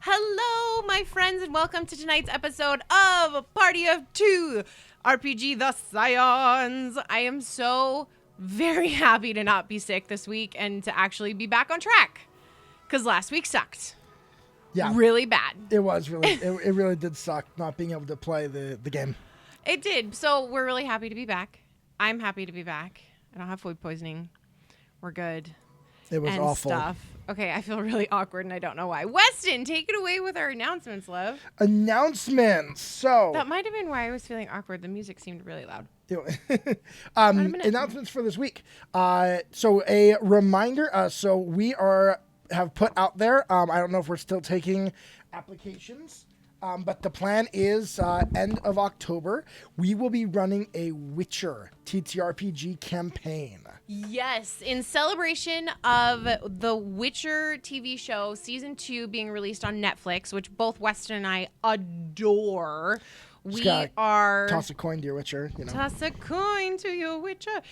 Hello, my friends, and welcome to tonight's episode of Party of Two, RPG The Scions. I am so very happy to not be sick this week and to actually be back on track, because last week sucked. Yeah. Really bad. It was really, it really did suck not being able to play the game. It did. So we're really happy to be back. I'm happy to be back. I don't have food poisoning. We're good. It was and awful. Stuff. Okay, I feel really awkward and I don't know why. Weston, take it away with our announcements, love. Announcements. So That might have been why I was feeling awkward. The music seemed really loud. Announcements for this week. So a reminder. So we have put out there. I don't know if we're still taking applications. But the plan is end of October, we will be running a Witcher TTRPG campaign. Yes, in celebration of the Witcher TV show, Season 2 being released on Netflix, which both Weston and I adore. We are... Toss a coin to your Witcher, Toss a coin to your Witcher.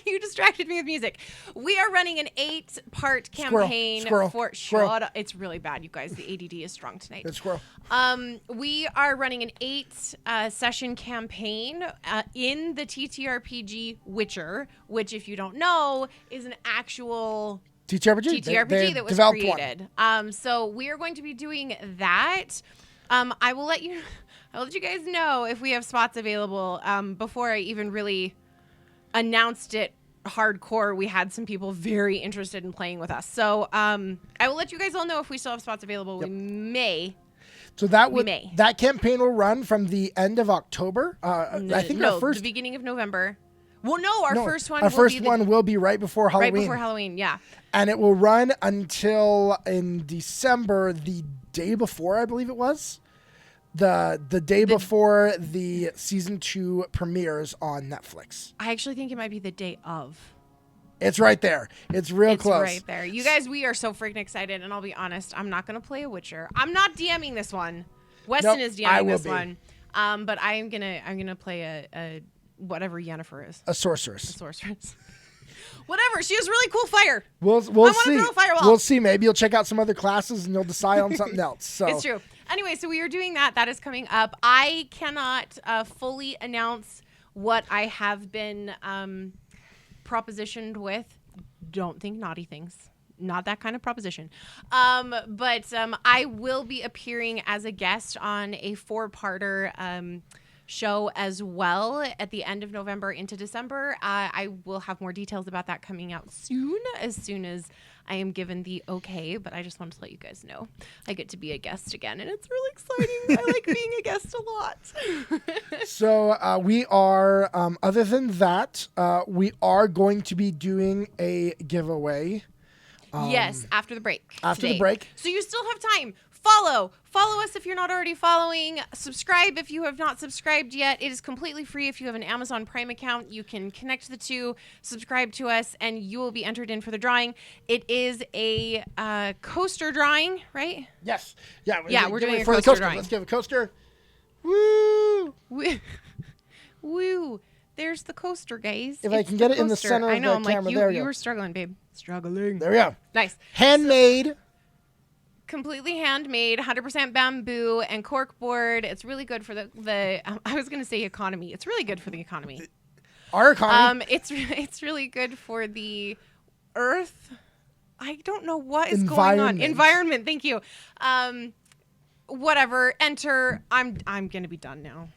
You distracted me with music. We are running an 8-part campaign for Shut up. It's really bad, you guys. The ADD is strong tonight. It's squirrel. We are running an 8-session campaign in the TTRPG Witcher, which, if you don't know, is an actual TTRPG that was created. So we are going to be doing that. I will let you guys know if we have spots available. Before I even really announced it hardcore, we had some people very interested in playing with us. So I will let you guys all know if we still have spots available. Yep. We may. So that campaign will run from the end of October. I think the beginning of November. Well, no, our first one will be right before Halloween. Right before Halloween, yeah. And it will run until in December, the day before, I believe it was. The day before the season 2 premieres on Netflix. I actually think it might be the day of. It's right there. It's real close. It's right there. You guys, we are so freaking excited. And I'll be honest, I'm not going to play a Witcher. I'm not DMing this one. Weston is DMing this one. But I'm gonna play a whatever Yennefer is. A sorceress. Whatever. She has really cool fire. We'll see. I want to throw a fireball. We'll see. Maybe you'll check out some other classes and you'll decide on something else. So it's true. Anyway, so we are doing that. That is coming up. I cannot fully announce what I have been propositioned with. Don't think naughty things. Not that kind of proposition. But I will be appearing as a guest on a 4-parter show as well at the end of November into December. I will have more details about that coming out as soon as I am given the okay, but I just wanted to let you guys know I get to be a guest again, and it's really exciting. I like being a guest a lot. So we are, other than that, we are going to be doing a giveaway. Yes, after the break. The break. So you still have time. Follow us if you're not already following. Subscribe if you have not subscribed yet. It is completely free. If you have an Amazon Prime account, you can connect the two, subscribe to us, and you will be entered in for the drawing. It is a coaster drawing, right? Yes. Yeah. Yeah, we're doing a for coaster the drawing. Let's give a coaster. Woo! Woo! There's the coaster, guys. If I can get it in the center of the camera, I'm like, there we you go. were struggling, babe. Struggling. There we go. Nice. Handmade. Completely handmade, 100% bamboo and corkboard. It's really good for the I was going to say economy. It's really good for the economy. Our economy. It's really good for the earth. I don't know what is going on. Environment. Thank you. Whatever. Enter. I'm going to be done now.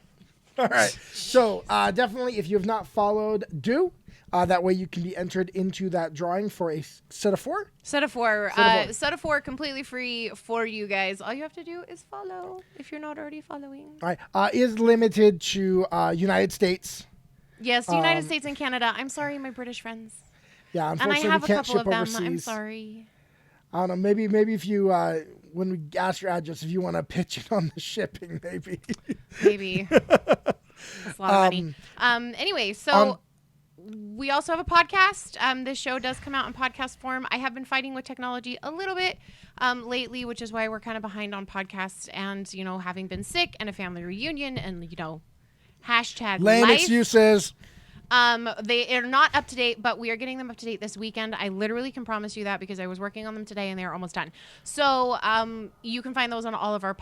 All right. So definitely, if you have not followed, do. That way you can be entered into that drawing for a set of 4. Set of 4, completely free for you guys. All you have to do is follow if you're not already following. All right. Is limited to United States. Yes, United States and Canada. I'm sorry, my British friends. Yeah, unfortunately, and I have we can't a couple ship of them. overseas. I'm sorry. I don't know. Maybe if you, when we ask your address, if you want to pitch it on the shipping, maybe. Maybe. That's a lot of money. Anyway, so... we also have a podcast. This show does come out in podcast form. I have been fighting with technology a little bit lately, which is why we're kind of behind on podcasts. And, having been sick and a family reunion and, hashtag lame life. Excuses. They are not up to date, but we are getting them up to date this weekend. I literally can promise you that because I was working on them today and they are almost done. So you can find those on all of our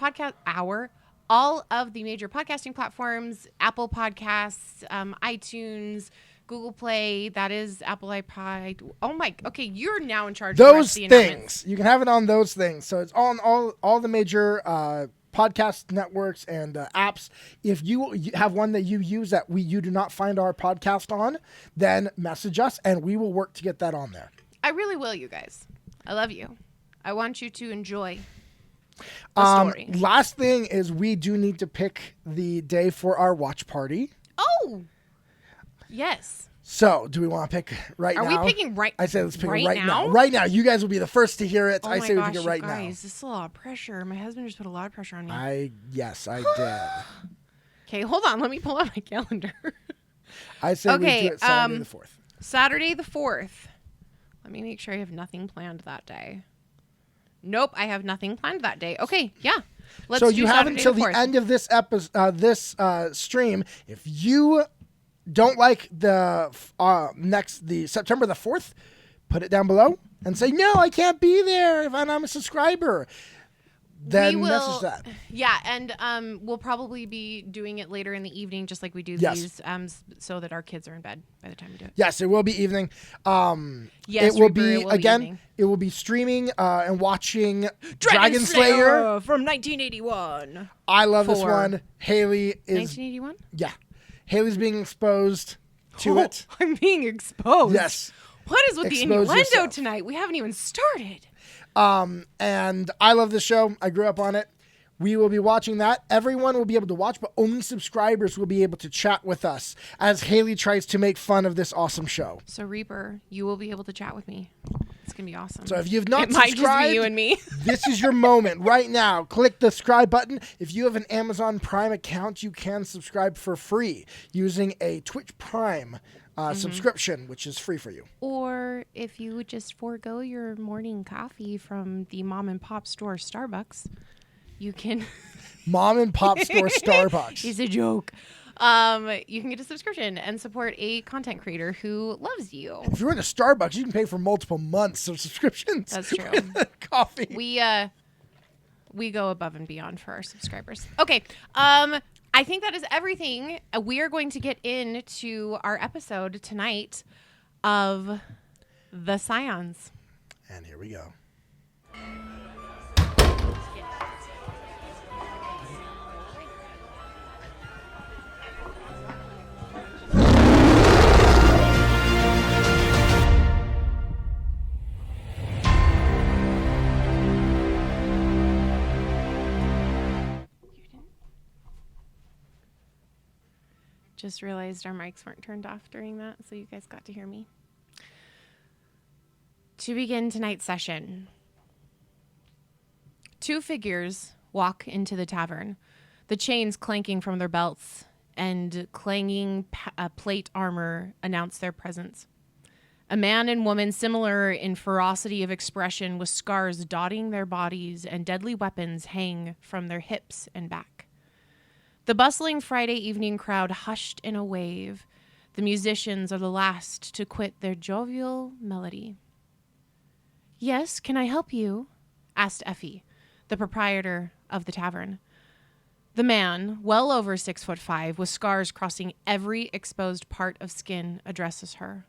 all of the major podcasting platforms, Apple Podcasts, iTunes, Google Play. That is Apple iPod. Oh my. Okay, you're now in charge. Those of the things. You can have it on those things. So it's on all the major podcast networks and apps. If you have one that you use that you do not find our podcast on, then message us and we will work to get that on there. I really will, you guys. I love you. I want you to enjoy the story. Last thing is we do need to pick the day for our watch party. Oh, yes. So, do we want to pick right now? Are we picking right now? I say let's pick it right now. Right now. You guys will be the first to hear it. Oh I say we gosh, pick it right guys, now. This is a lot of pressure. My husband just put a lot of pressure on me. Yes, I did. Okay, hold on. Let me pull out my calendar. I say we do it Saturday the 4th. Saturday the 4th. Let me make sure I have nothing planned that day. Nope, I have nothing planned that day. Okay, yeah. Let's so do you have Saturday until the the end of this episode, stream. If you don't like the September the 4th, put it down below and say, no, I can't be there if I'm a subscriber. Then message that. Yeah, and we'll probably be doing it later in the evening, just like we do these, so that our kids are in bed by the time we do it. Yes, it will be evening. Yes, it will be again. It will be streaming and watching Dragon Slayer from 1981. I love this one. Haley is 1981. Yeah, Haley's being exposed to it. I'm being exposed. Yes. What is with the innuendo tonight? We haven't even started. And I love this show. I grew up on it. We will be watching that. Everyone will be able to watch, but only subscribers will be able to chat with us as Haley tries to make fun of this awesome show. So Reaper, you will be able to chat with me. It's going to be awesome. So if you've not subscribed, might just be you and me. This is your moment right now. Click the subscribe button. If you have an Amazon Prime account, you can subscribe for free using a Twitch Prime subscription, which is free for you. Or if you would just forego your morning coffee from the mom and pop store Starbucks, you can... Mom and pop store Starbucks. It's a joke. You can get a subscription and support a content creator who loves you. If you're in a Starbucks, you can pay for multiple months of subscriptions. That's true. Coffee. We go above and beyond for our subscribers. Okay. I think that is everything. We are going to get into our episode tonight of The Scions. And here we go. Just realized our mics weren't turned off during that, so you guys got to hear me. To begin tonight's session, two figures walk into the tavern, the chains clanking from their belts and clanging plate armor announce their presence. A man and woman similar in ferocity of expression, with scars dotting their bodies and deadly weapons hang from their hips and back. The bustling Friday evening crowd hushed in a wave. The musicians are the last to quit their jovial melody. "Yes, can I help you?" asked Effie, the proprietor of the tavern. The man, well over 6'5", with scars crossing every exposed part of skin, addresses her.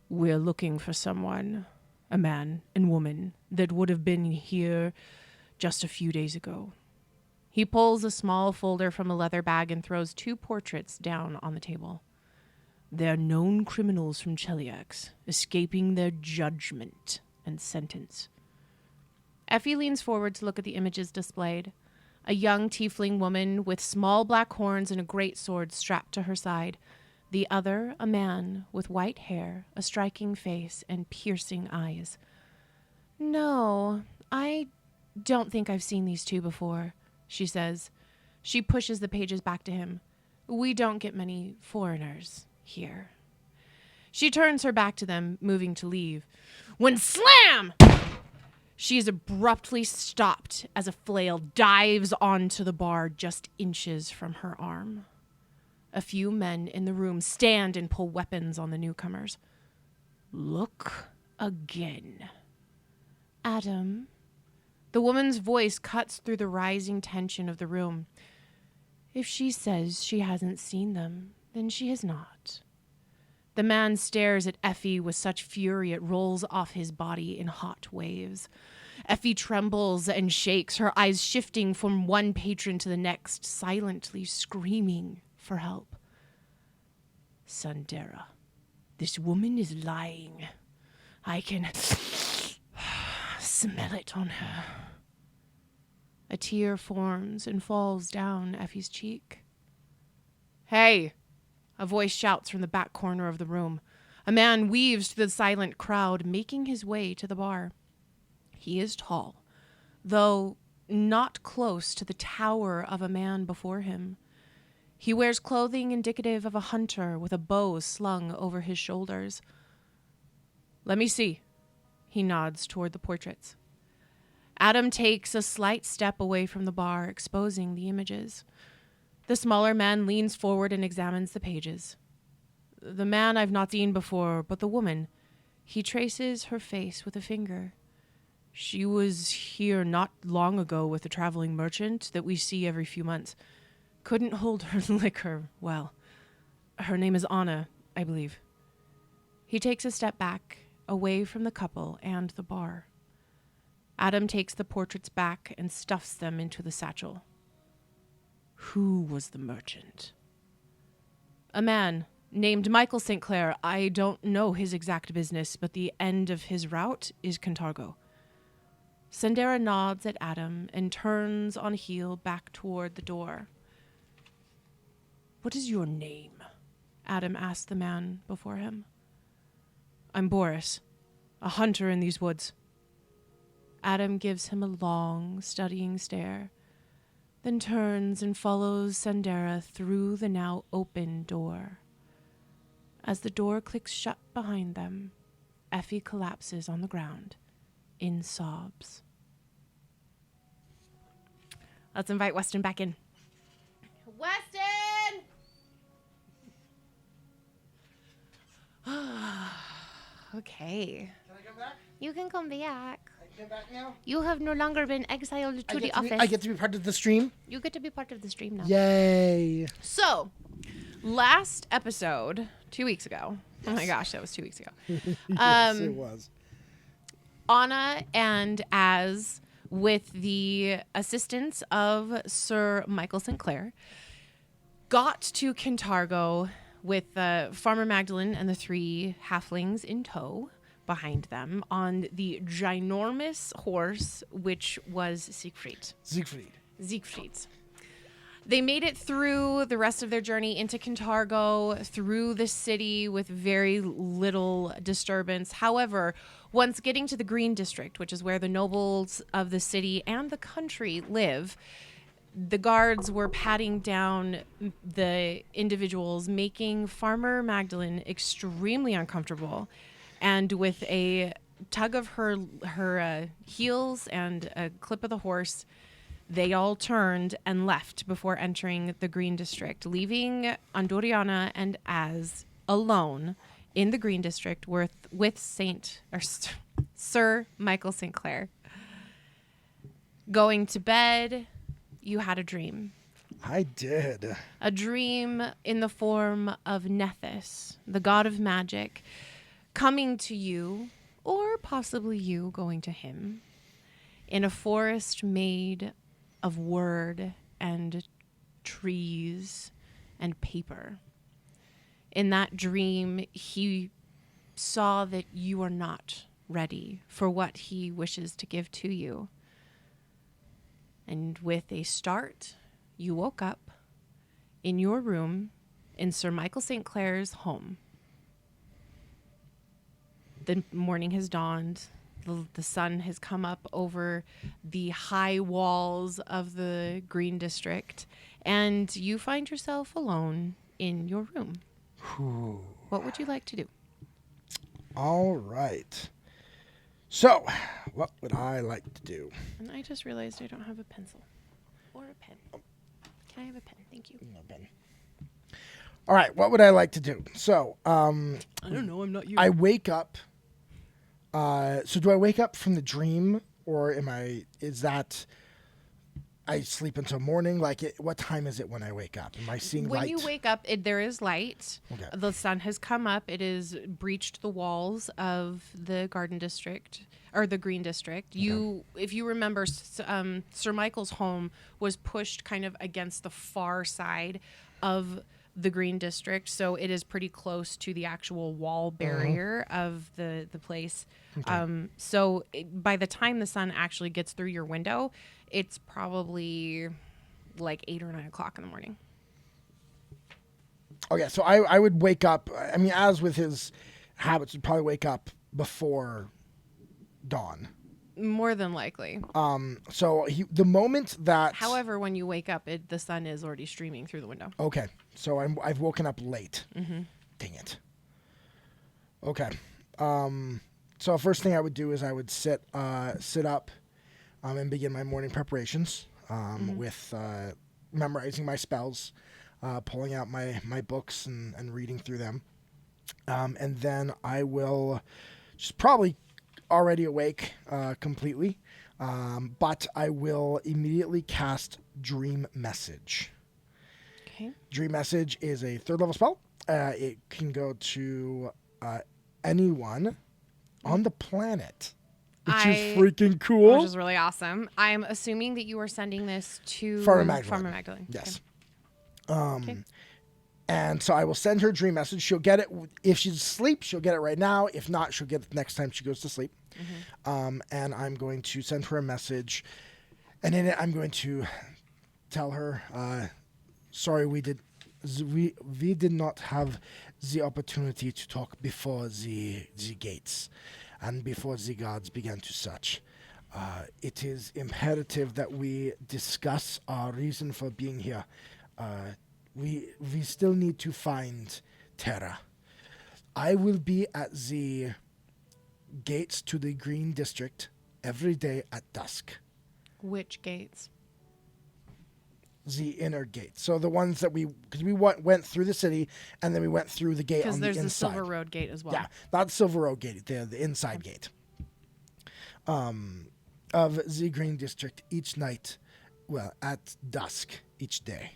"We're looking for someone, a man and woman, that would have been here just a few days ago." He pulls a small folder from a leather bag and throws two portraits down on the table. "They're known criminals from Cheliax, escaping their judgment and sentence." Effie leans forward to look at the images displayed. A young tiefling woman with small black horns and a great sword strapped to her side. The other, a man with white hair, a striking face, and piercing eyes. "No, I don't think I've seen these two before," she says. She pushes the pages back to him. "We don't get many foreigners here." She turns her back to them, moving to leave. When slam! She is abruptly stopped as a flail dives onto the bar just inches from her arm. A few men in the room stand and pull weapons on the newcomers. Look again. Adam. The woman's voice cuts through the rising tension of the room. If she says she hasn't seen them, then she has not. The man stares at Effie with such fury it rolls off his body in hot waves. Effie trembles and shakes, her eyes shifting from one patron to the next, silently screaming for help. Sandera, this woman is lying. I can smell it on her. A tear forms and falls down Effie's cheek. Hey! A voice shouts from the back corner of the room. A man weaves through the silent crowd, making his way to the bar. He is tall, though not close to the tower of a man before him. He wears clothing indicative of a hunter with a bow slung over his shoulders. Let me see. He nods toward the portraits. Adam takes a slight step away from the bar, exposing the images. The smaller man leans forward and examines the pages. The man I've not seen before, but the woman. He traces her face with a finger. She was here not long ago with a traveling merchant that we see every few months. Couldn't hold her liquor well. Her name is Anna, I believe. He takes a step back, away from the couple and the bar. Adam takes the portraits back and stuffs them into the satchel. Who was the merchant? A man named Michael St. Clair. I don't know his exact business, but the end of his route is Kintargo. Sandera nods at Adam and turns on heel back toward the door. What is your name? Adam asked the man before him. I'm Boris, a hunter in these woods. Adam gives him a long, studying stare, then turns and follows Sandera through the now open door. As the door clicks shut behind them, Effie collapses on the ground in sobs. Let's invite Weston back in. Weston! Okay. Can I come back? You can come back. I can come back now? You have no longer been exiled to the office. I get to be part of the stream? You get to be part of the stream now. Yay. So, last episode, 2 weeks ago. Yes. Oh my gosh, that was 2 weeks ago. Yes, it was. Anna and Az, with the assistance of Sir Michael St. Clair, got to Kintargo with Farmer Magdalene and the 3 halflings in tow behind them on the ginormous horse, which was Siegfried. They made it through the rest of their journey into Kintargo, through the city with very little disturbance. However, once getting to the Green District, which is where the nobles of the city and the country live, the guards were patting down the individuals, making Farmer Magdalene extremely uncomfortable. And with a tug of her heels and a clip of the horse, they all turned and left before entering the Green District, leaving Andoriana and Az alone in the Green District with Sir Michael St. Clair. Going to bed, you had a dream. I did. A dream in the form of Nethys, the god of magic, coming to you, or possibly you going to him, in a forest made of word and trees and paper. In that dream, he saw that you are not ready for what he wishes to give to you. And with a start, you woke up in your room in Sir Michael St. Clair's home. The morning has dawned. The sun has come up over the high walls of the Green District, and you find yourself alone in your room. Ooh. What would you like to do? All right. So, what would I like to do? And I just realized I don't have a pencil or a pen. Can I have a pen? Thank you. No pen. All right, what would I like to do? So, I don't know. I'm not you. I wake up. So do I wake up from the dream, or is that I sleep until morning? What time is it when I wake up? Am I seeing light? When you wake up, there is light. Okay. The sun has come up. It has breached the walls of the garden district or the green district. Okay. If you remember, Sir Michael's home was pushed kind of against the far side of the green district, so it is pretty close to the actual wall barrier of the place. Okay. By the time the sun actually gets through your window, it's probably like 8 or 9 o'clock in the morning. Okay, so I would wake up. I mean, as with his habits, would probably wake up before dawn. More than likely. So the moment that. However, when you wake up, the sun is already streaming through the window. Okay, so I've woken up late. Mm-hmm. Dang it. Okay. So first thing I would do is I would sit up, and begin my morning preparations. With memorizing my spells, pulling out my books and reading through them, and then I will just probably already awake completely, but I will immediately cast Dream Message. Okay. Dream Message is a 3rd level spell. It can go to anyone on the planet, which is freaking cool. Which is really awesome. I'm assuming that you are sending this to Farmer Magdalene. Yes. Okay. And so I will send her a dream message. She'll get it. If she's asleep, she'll get it right now. If not, she'll get it next time she goes to sleep. Mm-hmm. And I'm going to send her a message. And in it, I'm going to tell her, sorry, we did not have the opportunity to talk before the gates and before the gods began to search. It is imperative that we discuss our reason for being here. We still need to find Terra. I will be at the gates to the Green District every day at dusk. Which gates? The inner gates. So the ones that because we went through the city and then we went through the gate on the inside. Because there's the Silver Road gate as well. Yeah, not the Silver Road gate, the inside gate. Of the Green District each night, at dusk each day.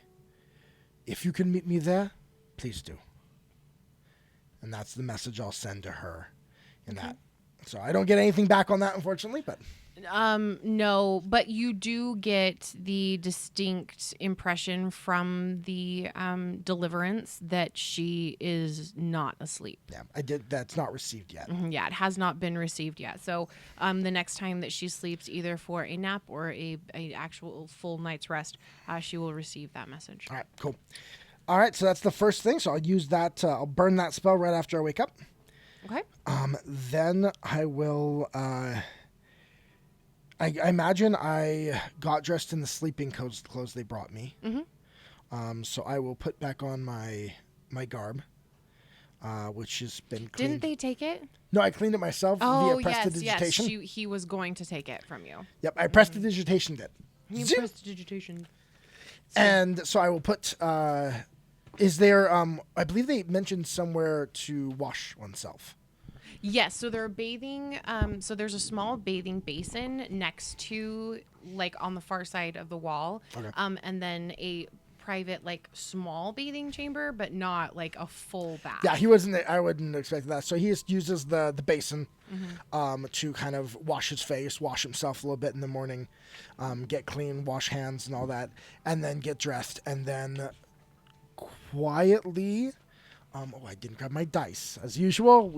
If you can meet me there, please do. And that's the message I'll send to her in that. So I don't get anything back on that, unfortunately, but... No, but you do get the distinct impression from the deliverance that she is not asleep. Yeah, I did. That's not received yet. Mm-hmm, yeah, it has not been received yet. So the next time that she sleeps, either for a nap or a actual full night's rest, she will receive that message. All right, cool. All right, so that's the first thing. So I'll use that. I'll burn that spell right after I wake up. Okay. Then I will... I imagine I got dressed in the sleeping clothes they brought me. Mm-hmm. So I will put back on my garb, which has been cleaned. Didn't they take it? No, I cleaned it myself via prestidigitation. Yes, he was going to take it from you. Yep, I prestidigitationed it. You prestidigitation. And so I will put... is there... I believe they mentioned somewhere to wash oneself. Yes, so they're bathing. So there's a small bathing basin next to, on the far side of the wall. Okay. And then a private, small bathing chamber, but not a full bath. Yeah, he wasn't. I wouldn't expect that. So he just uses the basin, to kind of wash his face, wash himself a little bit in the morning, get clean, wash hands and all that, and then get dressed, and then quietly. I didn't grab my dice. As usual,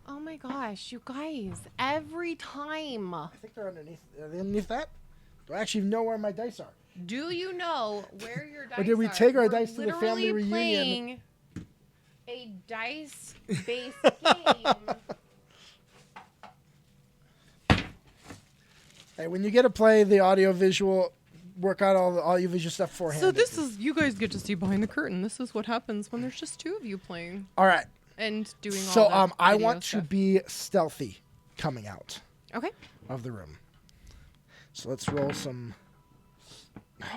Oh my gosh, you guys! Every time. I think they're underneath. Are they underneath that? Do I actually know where my dice are? Do you know where your dice are? Or did we take our dice to the family reunion? Playing a dice-based game. Hey, when you get to play the audio-visual, work out all the audio-visual stuff beforehand. So this is, you guys get to see behind the curtain. This is what happens when there's just two of you playing. All right. And doing all So I want stuff. to be stealthy coming out. Okay. Of the room. So let's roll some...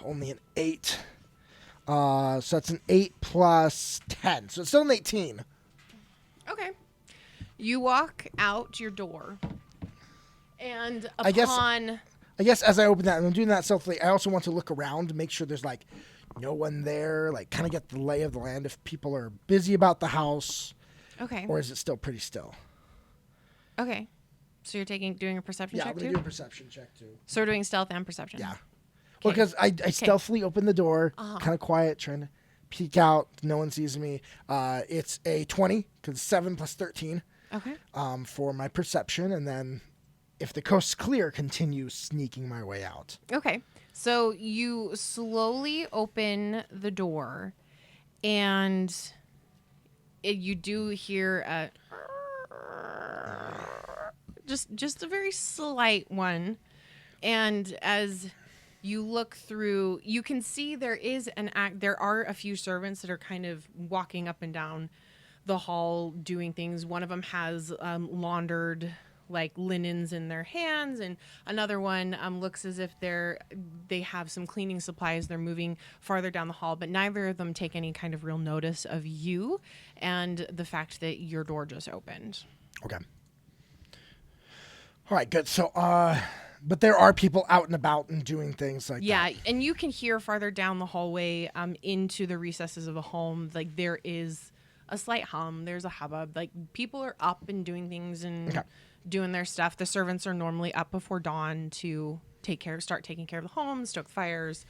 Only an 8. So that's an 8 plus 10. So it's still an 18. Okay. You walk out your door, and upon... I guess as I open that, and I'm doing that stealthily, I also want to look around to make sure there's, like, no one there, like, kind of get the lay of the land if people are busy about the house. Okay. Or is it still pretty still? Okay. So you're doing a perception check, too? Yeah, I'm going to do a perception check, too. So we're doing stealth and perception? Yeah. Well, because I stealthily open the door, kind of quiet, trying to peek out. No one sees me. It's a 20, because 7 plus 13. Okay. For my perception, and then if the coast's clear, continue sneaking my way out. Okay. So you slowly open the door, and you do hear just a very slight one. And as you look through, you can see there are a few servants that are kind of walking up and down the hall doing things. One of them has laundered like linens in their hands, and another one looks as if they have some cleaning supplies. They're moving farther down the hall, but neither of them take any kind of real notice of you and the fact that your door just opened. Okay. All right, good. So, but there are people out and about and doing things like that. Yeah, and you can hear farther down the hallway into the recesses of the home, like there is a slight hum. There's a hubbub. Like people are up and doing things and doing their stuff. The servants are normally up before dawn to start taking care of the home, stoke fires,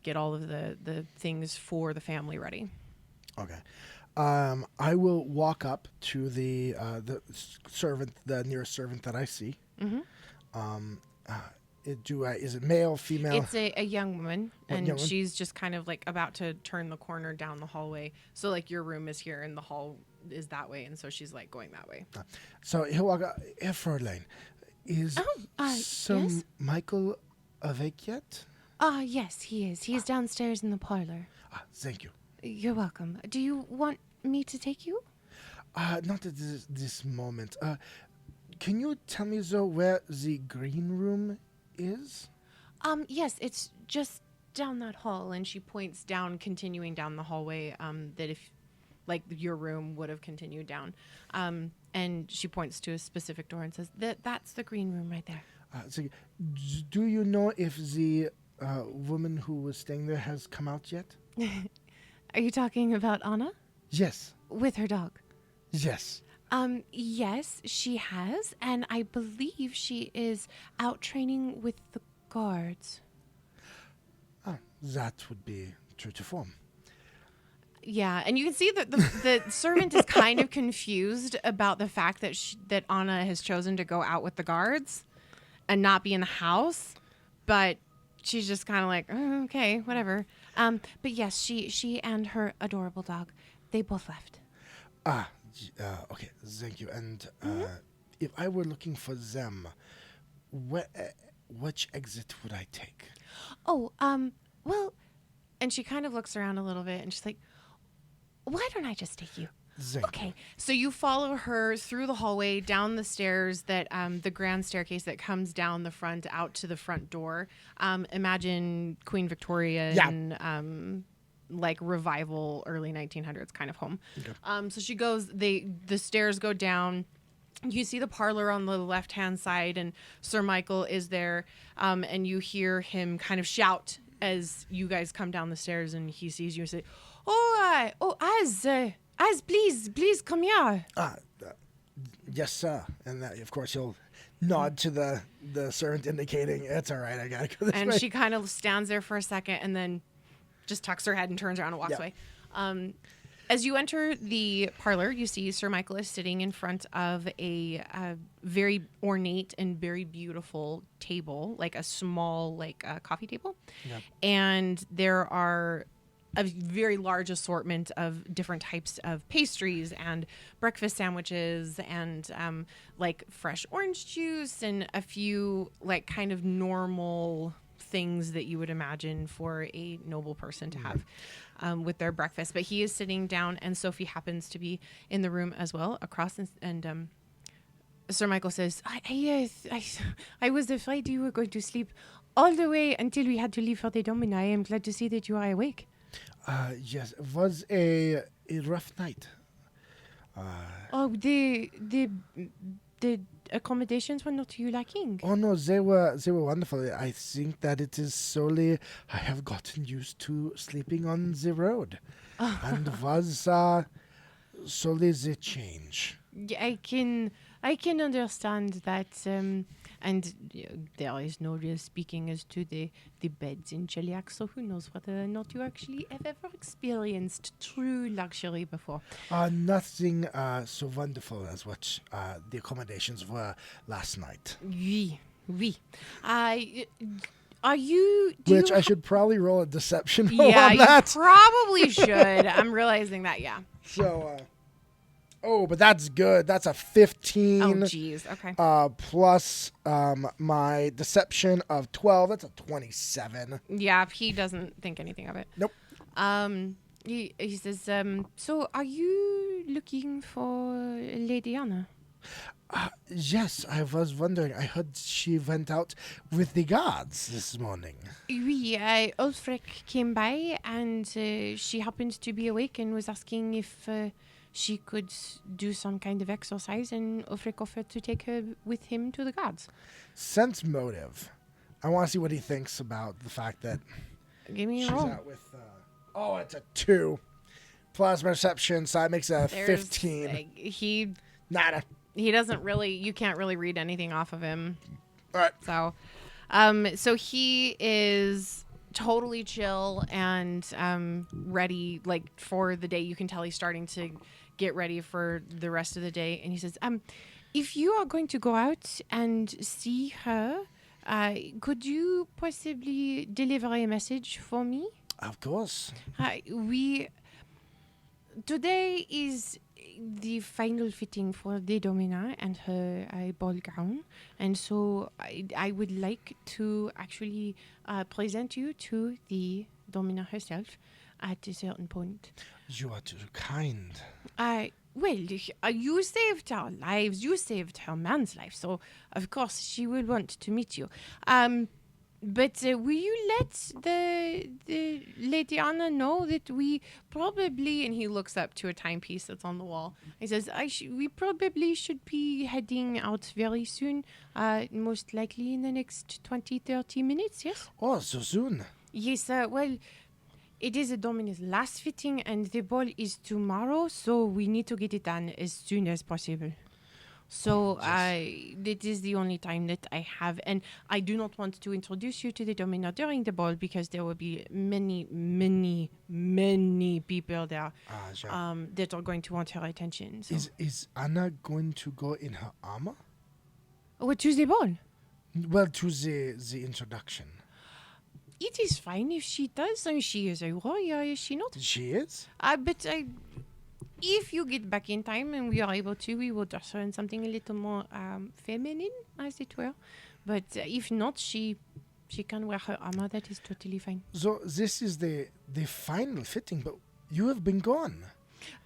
get all of the things for the family ready. Okay. I will walk up to the servant, the nearest servant that I see. Mm-hmm. Is it male, female? It's a young woman, and she's just kind of like about to turn the corner down the hallway. So like your room is here and the hall is that way, and so she's like going that way. So he'll walk up. Fräulein, is yes? Michael awake yet? Yes, he is. He's downstairs in the parlor. Thank you. You're welcome. Do you want me to take you? Not at this moment. Can you tell me, though, where the green room is? Yes, it's just down that hall, and she points down, continuing down the hallway, that if, like, your room would have continued down. And she points to a specific door and says, that's the green room right there. So do you know if the woman who was staying there has come out yet? Are you talking about Anna? Yes. With her dog? Yes. Yes, she has, and I believe she is out training with the guards. That would be true to form. Yeah, and you can see that the servant is kind of confused about the fact that Anna has chosen to go out with the guards and not be in the house, but she's just kind of like, oh, okay, whatever. But yes, she and her adorable dog, they both left. Okay, thank you. And if I were looking for them, which exit would I take? Oh, well, and she kind of looks around a little bit, and she's like, why don't I just take you? Okay, so you follow her through the hallway, down the stairs that the grand staircase that comes down the front out to the front door. Imagine Queen Victoria and like revival early 1900s kind of home. Okay. So she goes, the stairs go down. You see the parlor on the left-hand side, and Sir Michael is there, and you hear him kind of shout as you guys come down the stairs, and he sees you and say, Az, please come here. Yes, sir. And of course, he'll nod to the servant, indicating it's all right. I gotta go this way. And she kind of stands there for a second, and then just tucks her head and turns around and walks away. As you enter the parlor, you see Sir Michael is sitting in front of a very ornate and very beautiful table, like a small coffee table. Yep. And there are a very large assortment of different types of pastries and breakfast sandwiches and like fresh orange juice and a few like kind of normal things that you would imagine for a noble person to have with their breakfast. But he is sitting down, and Sophie happens to be in the room as well across, and Sir Michael says, I was afraid you were going to sleep all the way until we had to leave for the Domina. I am glad to see that you are awake. Yes, it was a rough night. Oh, the accommodations were not to you liking. Oh no, they were wonderful. I think that it is solely I have gotten used to sleeping on the road, and was solely the change. Yeah, I can understand that, and there is no real speaking as to the beds in Cheliac, so who knows whether or not you actually have ever experienced true luxury before. Nothing so wonderful as what the accommodations were last night. Oui, oui. Are you? Do Which you I should probably roll a deception roll yeah, on you that. probably should. I'm realizing that. Yeah. So, but that's good. That's a 15. Oh, geez. Okay. Plus my deception of 12. That's a 27. Yeah, he doesn't think anything of it. Nope. He says, so are you looking for Lady Anna? Yes, I was wondering. I heard she went out with the guards this morning. Oui, Ulfric came by and she happened to be awake and was asking if she could do some kind of exercise, and Ulfric offered to take her with him to the guards. Sense motive. I want to see what he thinks about the fact that Give me a she's roll. out with... it's a 2. Plus my perception, so that makes it a 15. Nada. He doesn't really, you can't really read anything off of him. All right. So, so he is totally chill and ready, like, for the day. You can tell he's starting to get ready for the rest of the day. And he says, if you are going to go out and see her, could you possibly deliver a message for me? Of course. Today is the final fitting for the Domina and her ball gown, and so I would like to actually present you to the Domina herself at a certain point. You are too kind. Well, you saved our lives. You saved her man's life, so of course she will want to meet you. But will you let the Lady Anna know that we probably, and he looks up to a timepiece that's on the wall. He says, we probably should be heading out very soon, most likely in the next 20, 30 minutes, yes? Oh, so soon. Yes, well, it is a Domina's last fitting, and the ball is tomorrow, so we need to get it done as soon as possible. So that is the only time that I have, and I do not want to introduce you to the Domina during the ball because there will be many, many, many people there that are going to want her attention. So. Is Anna going to go in her armor? What, to the ball? Well, to the introduction. It is fine if she does, and she is a warrior, is she not? She is? But if you get back in time and we are able to, we will dress her in something a little more feminine, as it were. But if not, she can wear her armor. That is totally fine. So this is the final fitting, but you have been gone.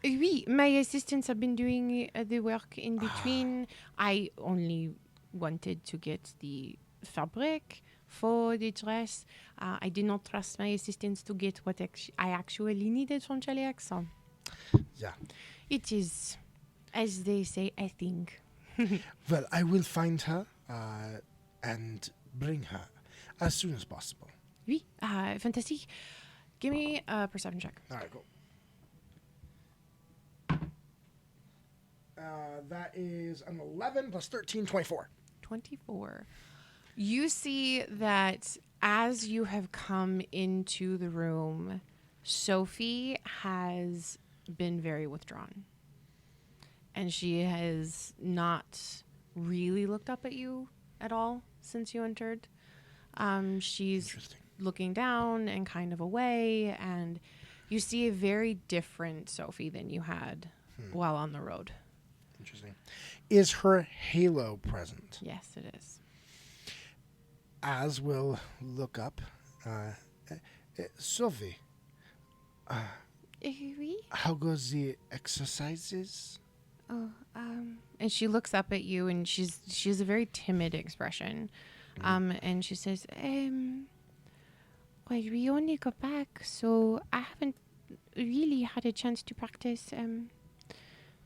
Oui, my assistants have been doing the work in between. I only wanted to get the fabric for the dress. I did not trust my assistants to get what I actually needed from Cheliac, so... Yeah. It is, as they say, I think. Well, I will find her and bring her as soon as possible. Oui, fantastic. Give me a perception check. All right, cool. That is an 11 plus 13, 24. 24. You see that as you have come into the room, Sophie has been very withdrawn. And she has not really looked up at you at all since you entered. She's looking down and kind of away, and you see a very different Sophie than you had while on the road. Interesting. Is her halo present? Yes, it is. As will look up. Sophie, Oui? how goes the exercises? Oh, and she looks up at you, and she has a very timid expression. And she says, well, we only got back, so I haven't really had a chance to practice.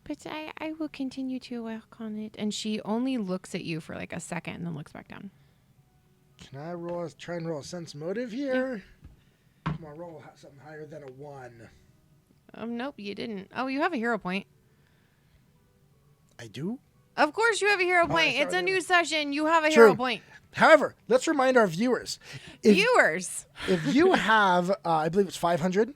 But I will continue to work on it. And she only looks at you for like a second and then looks back down. Can I try and roll a sense motive here? Yeah. Come on, roll something higher than a 1. Nope, you didn't. Oh, you have a hero point. I do? Of course you have a hero point. It's a new session. You have a True. hero point. However, let's remind our viewers. If you have, I believe it's 500.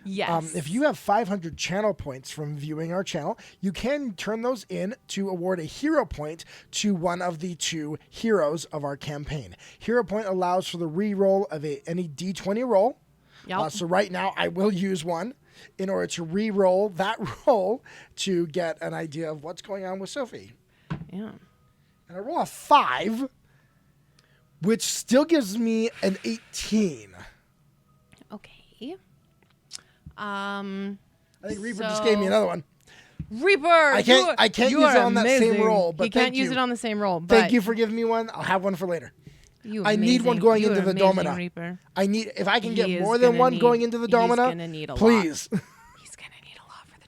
Yes. If you have 500 channel points from viewing our channel, you can turn those in to award a hero point to one of the 2 heroes of our campaign. Hero point allows for the re-roll of any D20 roll. Yep. So right now I will use one in order to re-roll that roll to get an idea of what's going on with Sophie. Yeah. And I roll a 5, which still gives me an 18. Okay. I think Reaper just gave me another one. Reaper! I can't use it on that same roll, but he can't use it on the same roll. But thank you for giving me one. I'll have one for later. I need one going into the Domina. Reaper. If I can get more than one going into the Domina, he's gonna need a please. Lot. He's gonna need a lot for the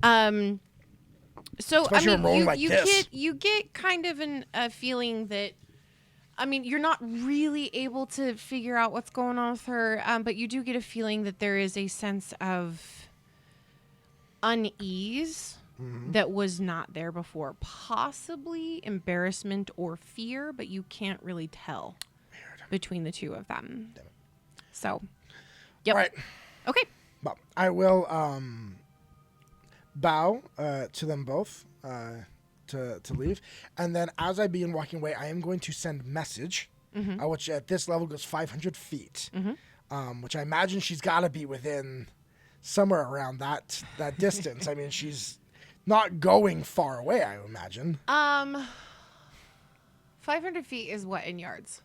Domina. So especially you get kind of a feeling that, I mean, you're not really able to figure out what's going on with her, but you do get a feeling that there is a sense of unease that was not there before. Possibly embarrassment or fear, but you can't really tell between the 2 of them. So, yep. All right. Okay. Well, I will bow to them both to leave. And then as I begin walking away, I am going to send message, which at this level goes 500 feet, which I imagine she's got to be within somewhere around that distance. I mean, she's not going far away, I imagine. 500 feet is what in yards?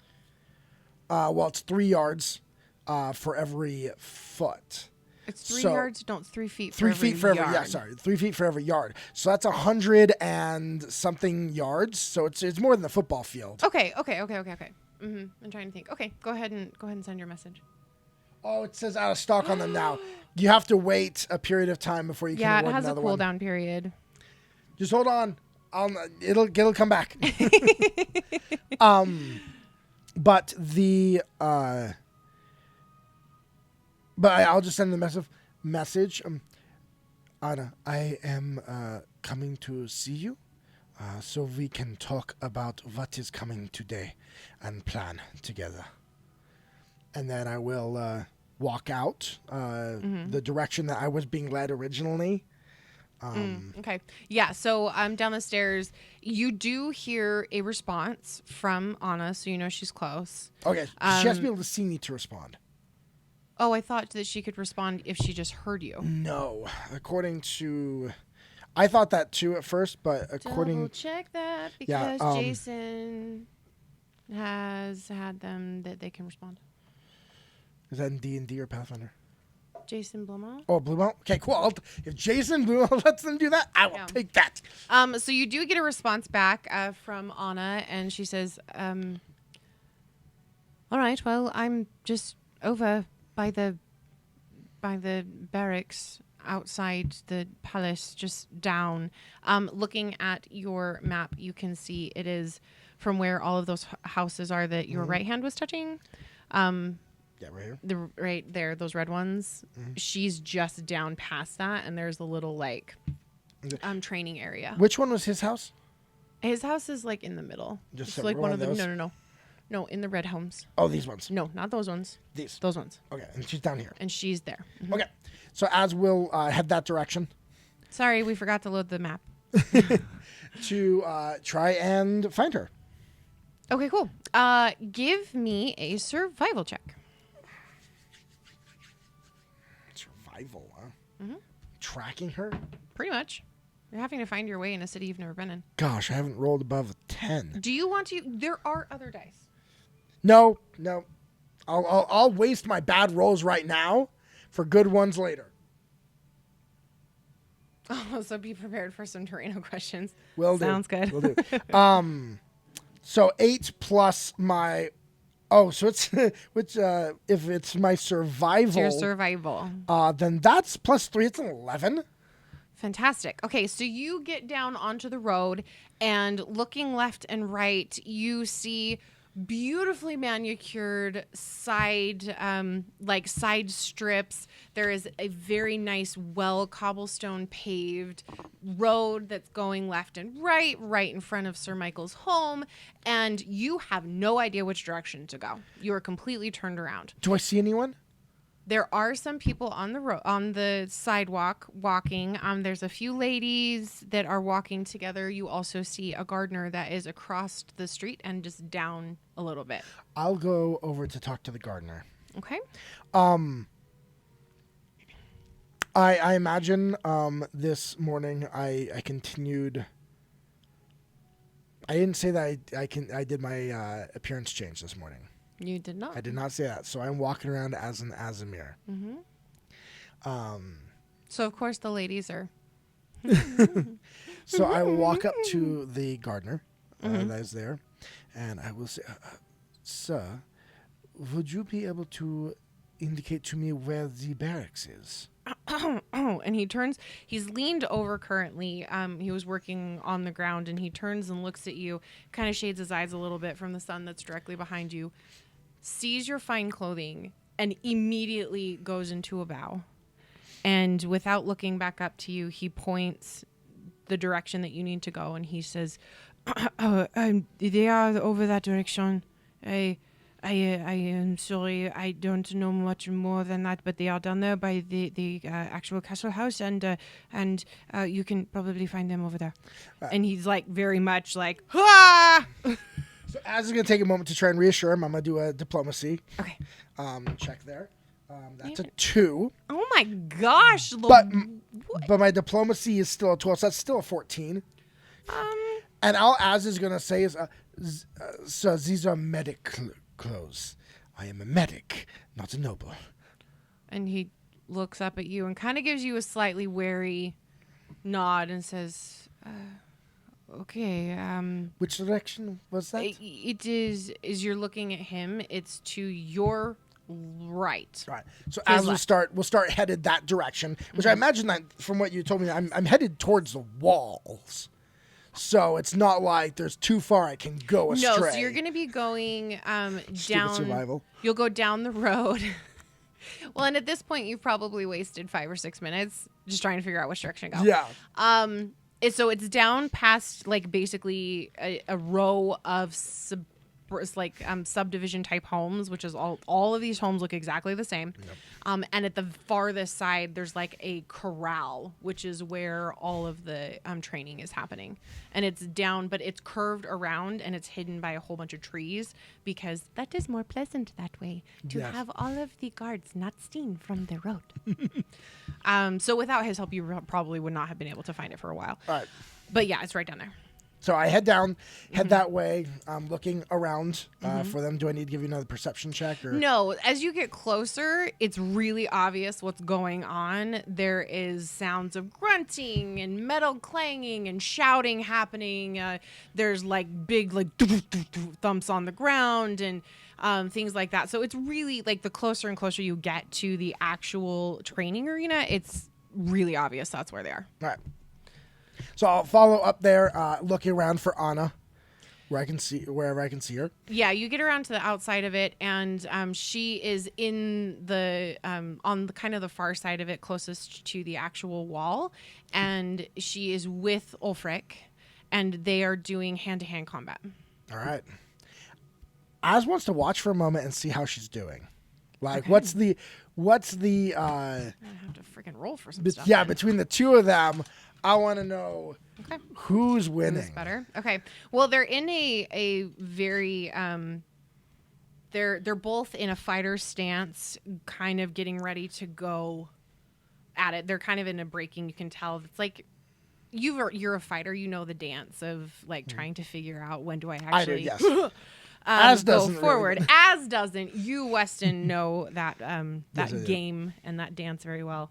Well, it's 3 yards for every foot. It's 3 yards? No, it's 3 feet for 3 every feet for every yard. Yeah, sorry. 3 feet for every yard. So that's 100 and something yards. So it's more than the football field. Okay. I'm trying to think. Okay, go ahead and send your message. Oh, it says out of stock on them now. You have to wait a period of time before you can award it has a another one. cooldown period. Just hold on. It'll come back. But I'll just send the message. Anna, I am coming to see you, so we can talk about what is coming today and plan together. And then I will walk out the direction that I was being led originally. Okay. Yeah. So down the stairs, you do hear a response from Anna, so you know she's close. Okay. She has to be able to see me to respond. Oh, I thought that she could respond if she just heard you. No. I thought that too at first, but Double check that because Jason has had them that they can respond. Is that in D&D or Pathfinder? Jason Blumel. Oh, Blumel? Okay, cool. If Jason Blumel lets them do that, I will take that. So you do get a response back from Anna, and she says, all right, well, I'm just over by the barracks outside the palace, just down. Looking at your map, you can see it is from where all of those houses are that your right hand was touching. Yeah, right here. Right there, those red ones. She's just down past that, and there's a little training area. Which one was his house? His house is like in the middle. Just like one of the those? No, in the red homes. Oh, these ones. No, not those ones. These. Those ones. Okay, and she's down here. And she's there. Okay, so as we'll head that direction. Sorry, we forgot to load the map. To try and find her. Okay, cool. Give me a survival check. Survival, huh? Tracking her? Pretty much. You're having to find your way in a city you've never been in. Gosh, I haven't rolled above a 10. Do you want to? There are other dice. No. I'll waste my bad rolls right now for good ones later. Oh, so be prepared for some Torino questions. Will do. Sounds good. Will do. So 8 plus my Oh, so it's which if it's my survival, It's your survival. then that's +3. It's an 11. Fantastic. Okay, so you get down onto the road, and looking left and right, you see beautifully manicured side strips. There is a very nice, well cobblestone paved road that's going left and right in front of Sir Michael's home, and you have no idea which direction to go. You are completely turned around. Do I see anyone? There are some people on the sidewalk walking. There's a few ladies that are walking together. You also see a gardener that is across the street and just down a little bit. I'll go over to talk to the gardener. Okay. I imagine this morning I continued. I didn't say that I did my appearance change this morning. You did not. I did not say that. So I'm walking around as an Azamir. So of course the ladies are. So I will walk up to the gardener that is there, and I will say, "Sir, would you be able to indicate to me where the barracks is?" And he turns. He's leaned over currently. He was working on the ground, and he turns and looks at you, kind of shades his eyes a little bit from the sun that's directly behind you, sees your fine clothing, and immediately goes into a bow. And without looking back up to you, he points the direction that you need to go, and he says, they are over that direction. I am sorry, I don't know much more than that, but they are down there by the actual castle house, and you can probably find them over there. And he's like very much like, ah! So Az is going to take a moment to try and reassure him. I'm going to do a diplomacy Okay. check there. That's a 2. Oh my gosh. But my diplomacy is still a 12, so that's still a 14. And all Az is going to say is, so these are medic clothes. I am a medic, not a noble. And he looks up at you and kind of gives you a slightly wary nod and says, okay. Which direction was that? It is you're looking at him. It's to your right. Right. So as we'll start headed that direction, which I imagine that from what you told me, I'm headed towards the walls. So it's not like there's too far I can go astray. No, so you're going to be going down. Survival. You'll go down the road. Well, and at this point, you've probably wasted 5 or 6 minutes just trying to figure out which direction to go. Yeah. So it's down past like basically a row of subdivision type homes, which is all of these homes look exactly the same. Yep. And at the farthest side, there's like a corral, which is where all of the training is happening. And it's down, but it's curved around and it's hidden by a whole bunch of trees because that is more pleasant that way to have all of the guards not seen from the road. So without his help, you probably would not have been able to find it for a while. All right. But yeah, it's right down there. So I head that way, looking around for them. Do I need to give you another perception check? Or? No, as you get closer, it's really obvious what's going on. There is sounds of grunting and metal clanging and shouting happening. There's like big thumps on the ground and things like that. So it's really like the closer and closer you get to the actual training arena, it's really obvious that's where they are. All right. So I'll follow up there, looking around for Anna, wherever I can see her. Yeah, you get around to the outside of it, and she is in the on the kind of the far side of it, closest to the actual wall, and she is with Ulfric, and they are doing hand-to-hand combat. All right. Az wants to watch for a moment and see how she's doing. Like, what's the? I have to freaking roll for some stuff. Yeah, between the two of them. I want to know who's winning. Who's better? Okay. Well, they're in a very they're both in a fighter stance, kind of getting ready to go at it. They're kind of in a breaking. You can tell it's like you're a fighter. You know the dance of like trying to figure out when do I actually. I do, yes. Az doesn't go forward. Really. Az doesn't. You, Weston, know that that game and that dance very well.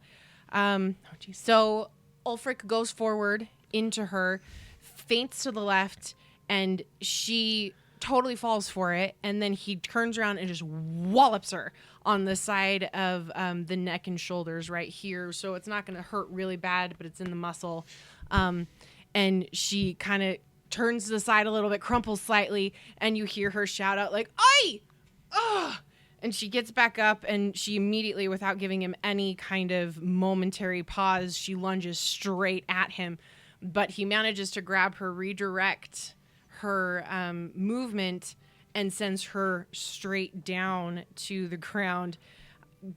So Ulfric goes forward into her, feints to the left, and she totally falls for it, and then he turns around and just wallops her on the side of the neck and shoulders right here. So it's not going to hurt really bad, but it's in the muscle. And she kind of turns to the side a little bit, crumples slightly, and you hear her shout out like, "Oi! Ugh!" And she gets back up, and she immediately, without giving him any kind of momentary pause, she lunges straight at him. But he manages to grab her, redirect her movement, and sends her straight down to the ground.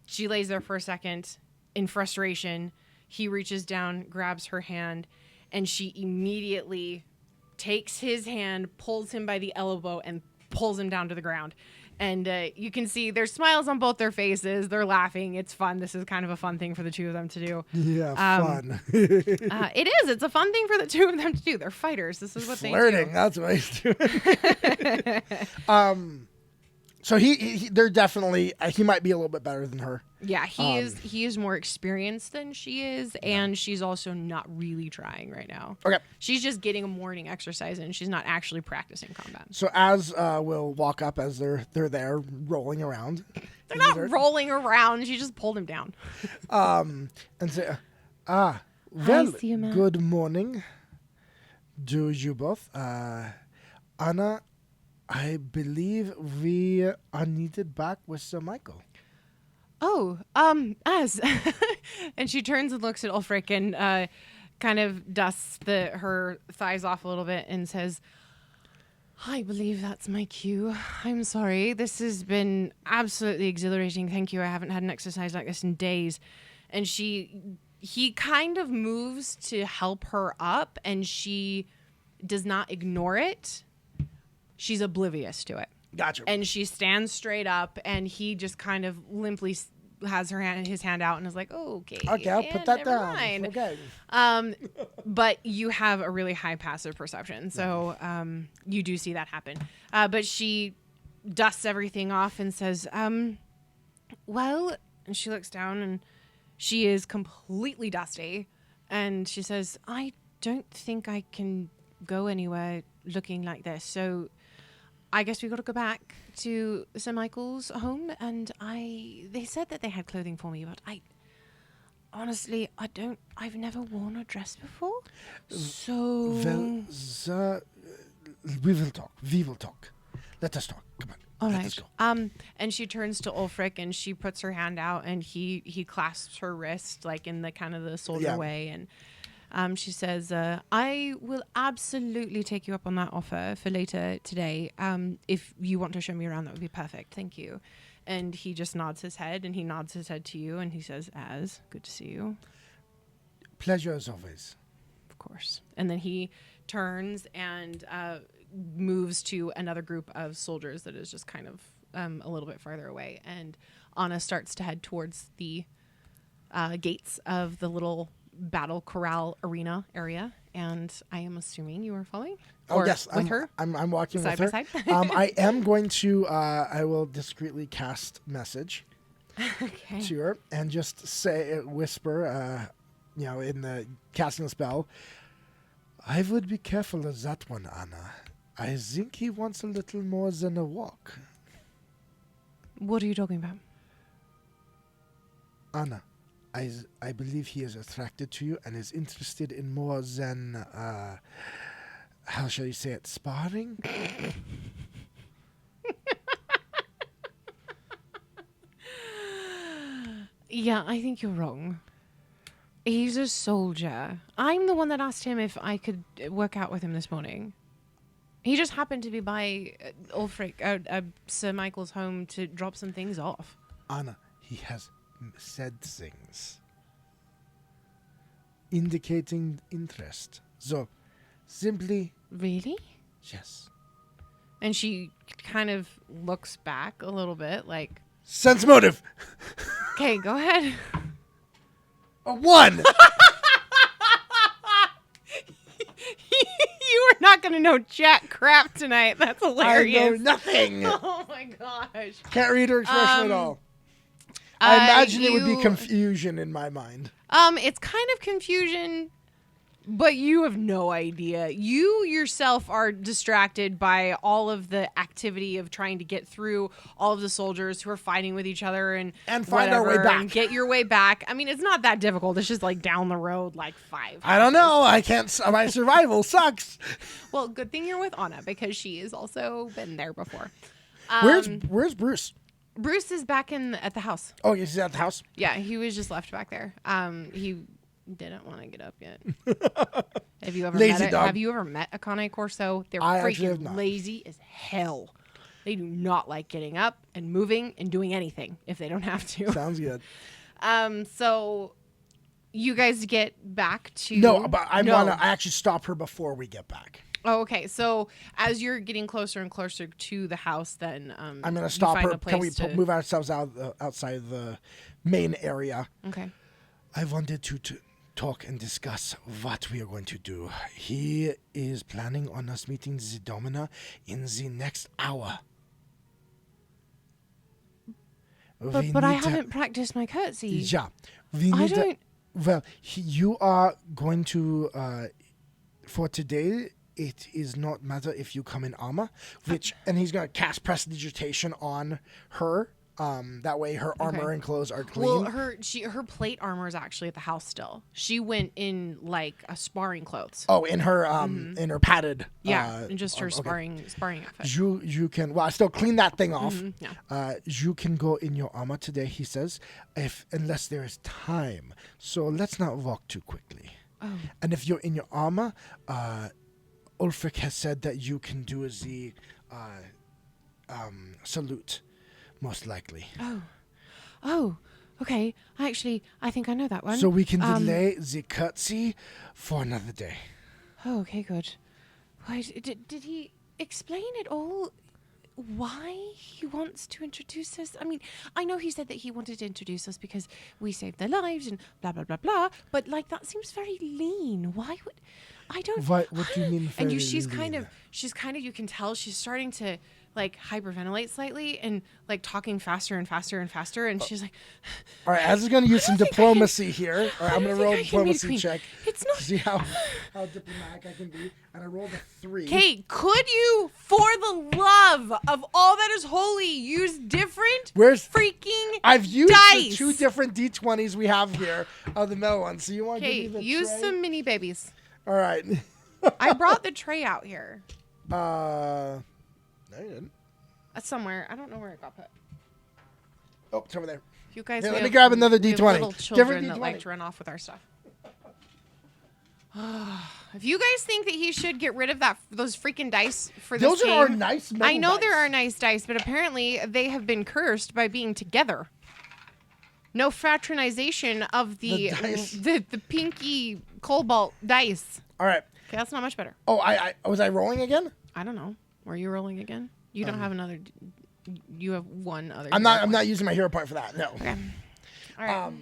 She lays there for a second in frustration. He reaches down, grabs her hand, and she immediately takes his hand, pulls him by the elbow, and pulls him down to the ground. And you can see there's smiles on both their faces. They're laughing. It's fun. This is kind of a fun thing for the two of them to do. Yeah, fun. It is. It's a fun thing for the two of them to do. They're fighters. This is what Flirting, they do. that's what he's doing. So they're definitely, he might be a little bit better than her. Yeah, he is more experienced than she is, and she's also not really trying right now. Okay. She's just getting a morning exercise, and she's not actually practicing combat. So as we'll walk up as they're there rolling around. They're not rolling around. She just pulled him down. And say, well, Sioma. good morning. Do you both? Anna, I believe we are needed back with Sir Michael. Oh, as. And she turns and looks at Ulfric and kind of dusts her thighs off a little bit and says, I believe that's my cue. I'm sorry. This has been absolutely exhilarating. Thank you. I haven't had an exercise like this in days. And he kind of moves to help her up, and she does not ignore it. She's oblivious to it. Gotcha. And she stands straight up, and he just kind of limply has his hand out and is like, oh, okay. Okay, I'll put that never down. mind. Okay. But you have a really high passive perception, so you do see that happen. But she dusts everything off and says, well, and she looks down, and she is completely dusty, and she says, I don't think I can go anywhere looking like this, so I guess we got to go back to Sir Michael's home, and they said that they had clothing for me, but honestly, I've never worn a dress before, so... Well, we will talk. Let us talk. Come on. All Let right. us go. And she turns to Ulfric, and she puts her hand out, and he clasps her wrist, like in the kind of the soldier way, and she says, I will absolutely take you up on that offer for later today. If you want to show me around, that would be perfect. Thank you. And he just nods his head, and he nods his head to you, and he says, good to see you. Pleasure as always. Of course. And then he turns and moves to another group of soldiers that is just kind of a little bit farther away. And Anna starts to head towards the gates of the little battle corral arena area, and I am assuming you are following. Yes, with her. I'm walking side with by her. side. I am going to. I will discreetly cast message to her and just whisper. In the casting the spell. I would be careful of that one, Anna. I think he wants a little more than a walk. What are you talking about? Anna, I believe he is attracted to you and is interested in more than, how shall you say it, sparring? Yeah, I think you're wrong. He's a soldier. I'm the one that asked him if I could work out with him this morning. He just happened to be by Ulfric, Sir Michael's home to drop some things off. Anna, he has said things indicating interest. So, simply... Really? Yes. And she kind of looks back a little bit like... Sense motive! Okay, go ahead. A 1! You are not going to know jack crap tonight. That's hilarious. I know nothing! Oh my gosh. Can't read her expression at all. I imagine it would be confusion in my mind. It's kind of confusion But you have no idea. You yourself are distracted by all of the activity of trying to get through all of the soldiers who are fighting with each other and find our way back. and get your way back. I mean, it's not that difficult. It's just like down the road, like 5. I don't know. I can't. My survival sucks. Well, good thing you're with Anna because she has also been there before. Where's Bruce? Bruce is back at the house. Oh, he's at the house? Yeah, he was just left back there. He didn't want to get up yet. Have you ever met a Cane Corso? They're freaking lazy as hell. They do not like getting up and moving and doing anything if they don't have to. Sounds good. So you guys get back to I actually stop her before we get back. Oh, okay. So as you're getting closer and closer to the house, then I'm gonna stop her. Can we move ourselves outside the main area? Okay. I wanted to talk and discuss what we are going to do. He is planning on us meeting the Domina in the next hour. But I haven't practiced my curtsy. Yeah. You are going to, for today, it is not matter if you come in armor, and he's going to cast prestidigitation on her. That way her armor and clothes are clean. Well, her plate armor is actually at the house still. She went in like a sparring clothes. Oh, in her in her padded. And just her sparring outfit. You can. Well, I still clean that thing off. Yeah. You can go in your armor today. He says, unless there is time. So let's not walk too quickly. Oh. And if you're in your armor, Ulfric has said that you can do the salute. Most likely. Oh, okay. I think I know that one. So we can delay the curtsy for another day. Oh, okay, good. Why did he explain it all? Why he wants to introduce us? I mean, I know he said that he wanted to introduce us because we saved their lives and blah blah blah blah. But like that seems very lean. Why would I don't? What do you mean? And she's kind of. You can tell she's starting to like hyperventilate slightly and like talking faster and faster and faster. And she's like, all right, Az is going to use some diplomacy here. All right, I'm going to roll a diplomacy check. It's not. See how diplomatic I can be. And I rolled a 3. Kate, could you, for the love of all that is holy, use different freaking I've used dice? The 2 different D20s we have here of the metal ones. So you want to give me the use tray? some mini babies. All right. I brought the tray out here. No, you didn't. Somewhere. I don't know where it got put. Oh, it's over there. You guys. Let me grab another D20. Little children that like to run off with our stuff. If you guys think that he should get rid of those freaking dice for this game, those are nice metal I know dice. there are nice dice, but apparently they have been cursed by being together. No fraternization of the pinky cobalt dice. All right. Okay, that's not much better. Oh, was I rolling again? I don't know. Were you rolling again? You don't have another. You have one other. I'm not using my hero point for that. No. Okay. All right.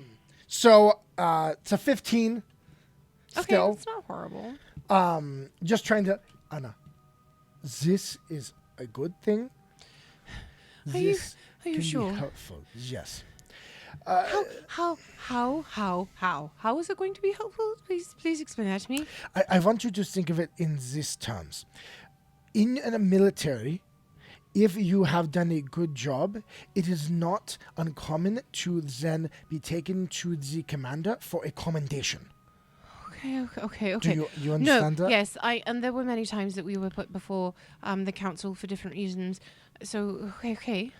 So it's a 15. Okay, still. it's not horrible. Just trying to. Anna, this is a good thing. Are you can sure? Be helpful. Yes. How is it going to be helpful? Please explain that to me. I want you to think of it in these terms. In a military, if you have done a good job, it is not uncommon to then be taken to the commander for a commendation. Okay. Do you understand that? Yes, and there were many times that we were put before the council for different reasons. So, okay.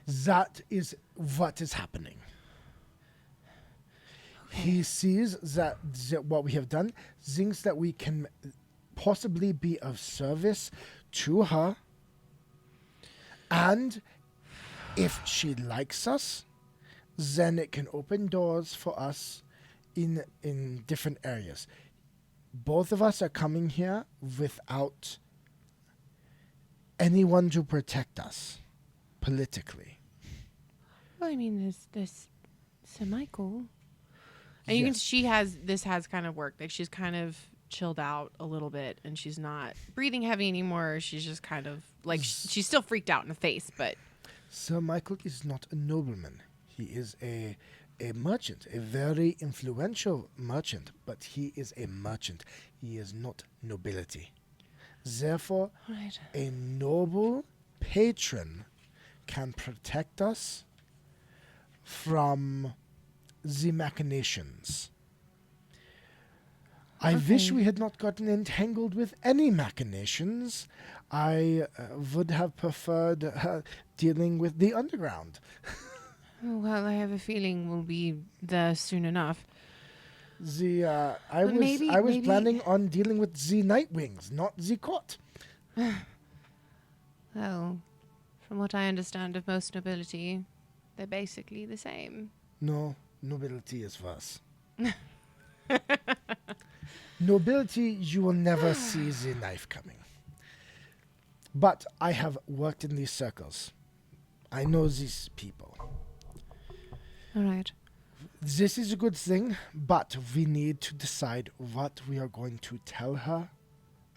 That is what is happening. Okay. He sees that what we have done, things that we can possibly be of service to her, and if she likes us, then it can open doors for us in different areas. Both of us are coming here without anyone to protect us politically. Well, I mean, there's Sir Michael, and you can. This has kind of worked. Like she's kind of chilled out a little bit, and she's not breathing heavy anymore. She's just kind of like she's still freaked out in the face, but Sir Michael is not a nobleman. He is a a merchant, a very influential merchant, but he is a merchant. He is not nobility. Therefore, Right. a noble patron can protect us from the machinations. I wish Okay. we had not gotten entangled with any machinations. I would have preferred dealing with the underground. Oh, well, I have a feeling we'll be there soon enough. I But was maybe- planning on dealing with the Nightwings, not the court. Well, from what I understand of most nobility, they're basically the same. No, nobility is worse. Nobility, you will never see the knife coming. But I have worked in these circles. I know these people. All right. This is a good thing, but we need to decide what we are going to tell her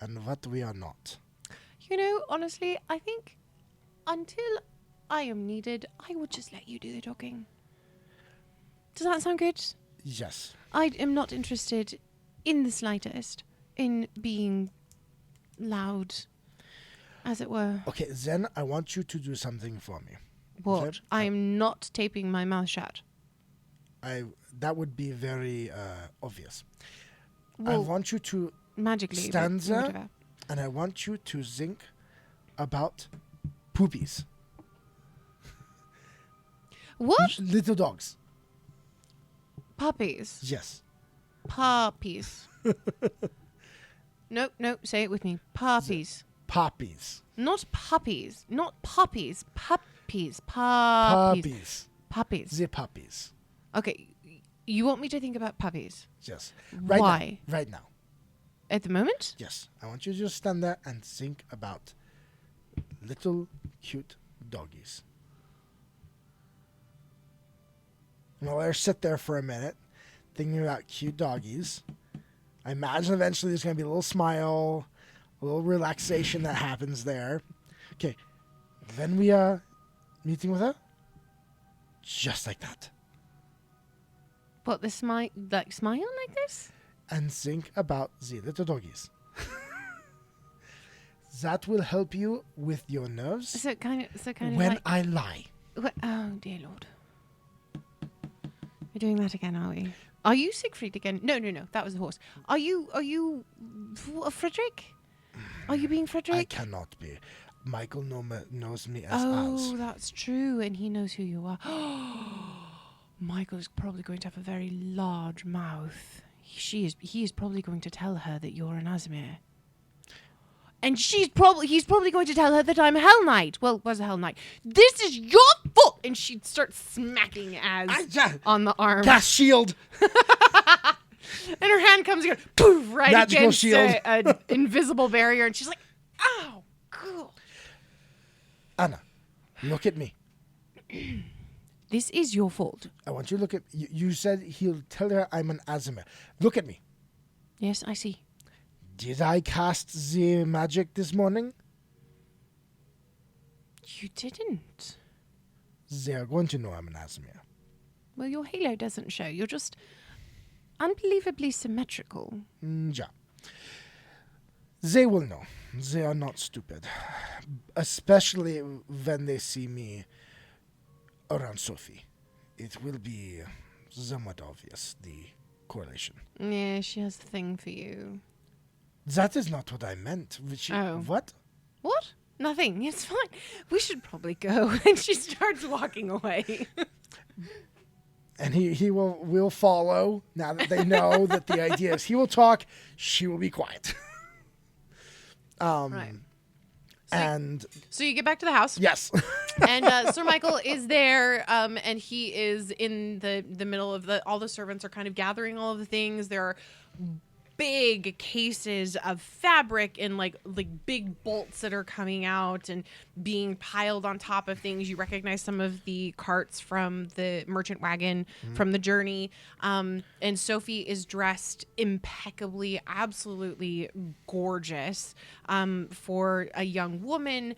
and what we are not. You know, honestly, I think until I am needed, I would just let you do the talking. Does that sound good? Yes. I am not interested in the slightest in being loud, as it were. Okay, then I want you to do something for me. What? Okay. I am not taping my mouth shut. That would be very obvious. I Well, want you to magically. but stand there, whatever. and I want you to think about poopies. What? Little dogs. Puppies. Yes. Puppies. No, say it with me. Puppies. Poppies. Not puppies. Not puppies. Puppies. Puppies. Puppies. Puppies. The puppies. Okay. You want me to think about puppies? Yes. Why? Now. Right now. At the moment? Yes. I want you to just stand there and think about little cute doggies. And I'll let her sit there for a minute, thinking about cute doggies. I imagine eventually there's going to be a little smile, a little relaxation that happens there. Okay. Then we are meeting with her. Just like that. What, the smile like this? And think about the little doggies. That will help you with your nerves So it kind of when like I lie. Oh dear Lord. We're doing that again, are we? Are you Siegfried again? No. That was the horse. Are you Frederick? Are you being Frederick? I cannot be. Michael knows me as Oh, Az. that's true, and he knows who you are. Michael is probably going to have a very large mouth. He is probably going to tell her that you're an Asmir. And he's probably going to tell her that I'm a Hell Knight. Well, was a Hell Knight. This is your fault! And she starts smacking Az on the arm. Gas shield! And her hand comes and goes poof right Magical against shield. an invisible barrier, and she's like, "Ow, cool." Anna, look at me. This is your fault. I want you to look at... You said he'll tell her I'm an Azimir. Look at me. Yes, I see. Did I cast the magic this morning? You didn't. They are going to know I'm an Azimir. Well, your halo doesn't show. You're just unbelievably symmetrical. Yeah. They will know. They are not stupid. Especially when they see me around Sophie. It will be somewhat obvious, the correlation. Yeah, she has a thing for you. That is not what I meant. Oh. What? What? Nothing. It's fine. We should probably go. And she starts walking away. And he will follow now that they know that the idea is he will talk, she will be quiet. Right. And So you get back to the house. yes. And Sir Michael is there, and he is in the middle of all the servants are kind of gathering all of the things. There are big cases of fabric and like big bolts that are coming out and being piled on top of things. You recognize some of the carts from the merchant wagon from the journey. And Sophie is dressed impeccably, absolutely gorgeous for a young woman,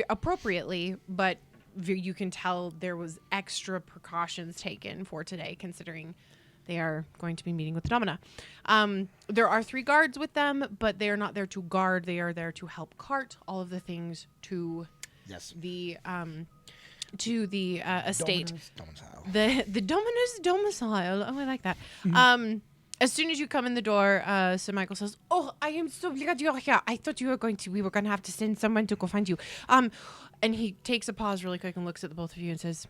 appropriately, but you can tell there was extra precautions taken for today, considering they are going to be meeting with the Domina. There are 3 guards with them, but they are not there to guard. They are there to help cart all of the things to the estate. The Dominus domicile. Oh, I like that. Mm-hmm. As soon as you come in the door, Sir Michael says, "Oh, I am so glad you're here. I thought we were going to have to send someone to go find you." And he takes a pause really quick and looks at the both of you and says,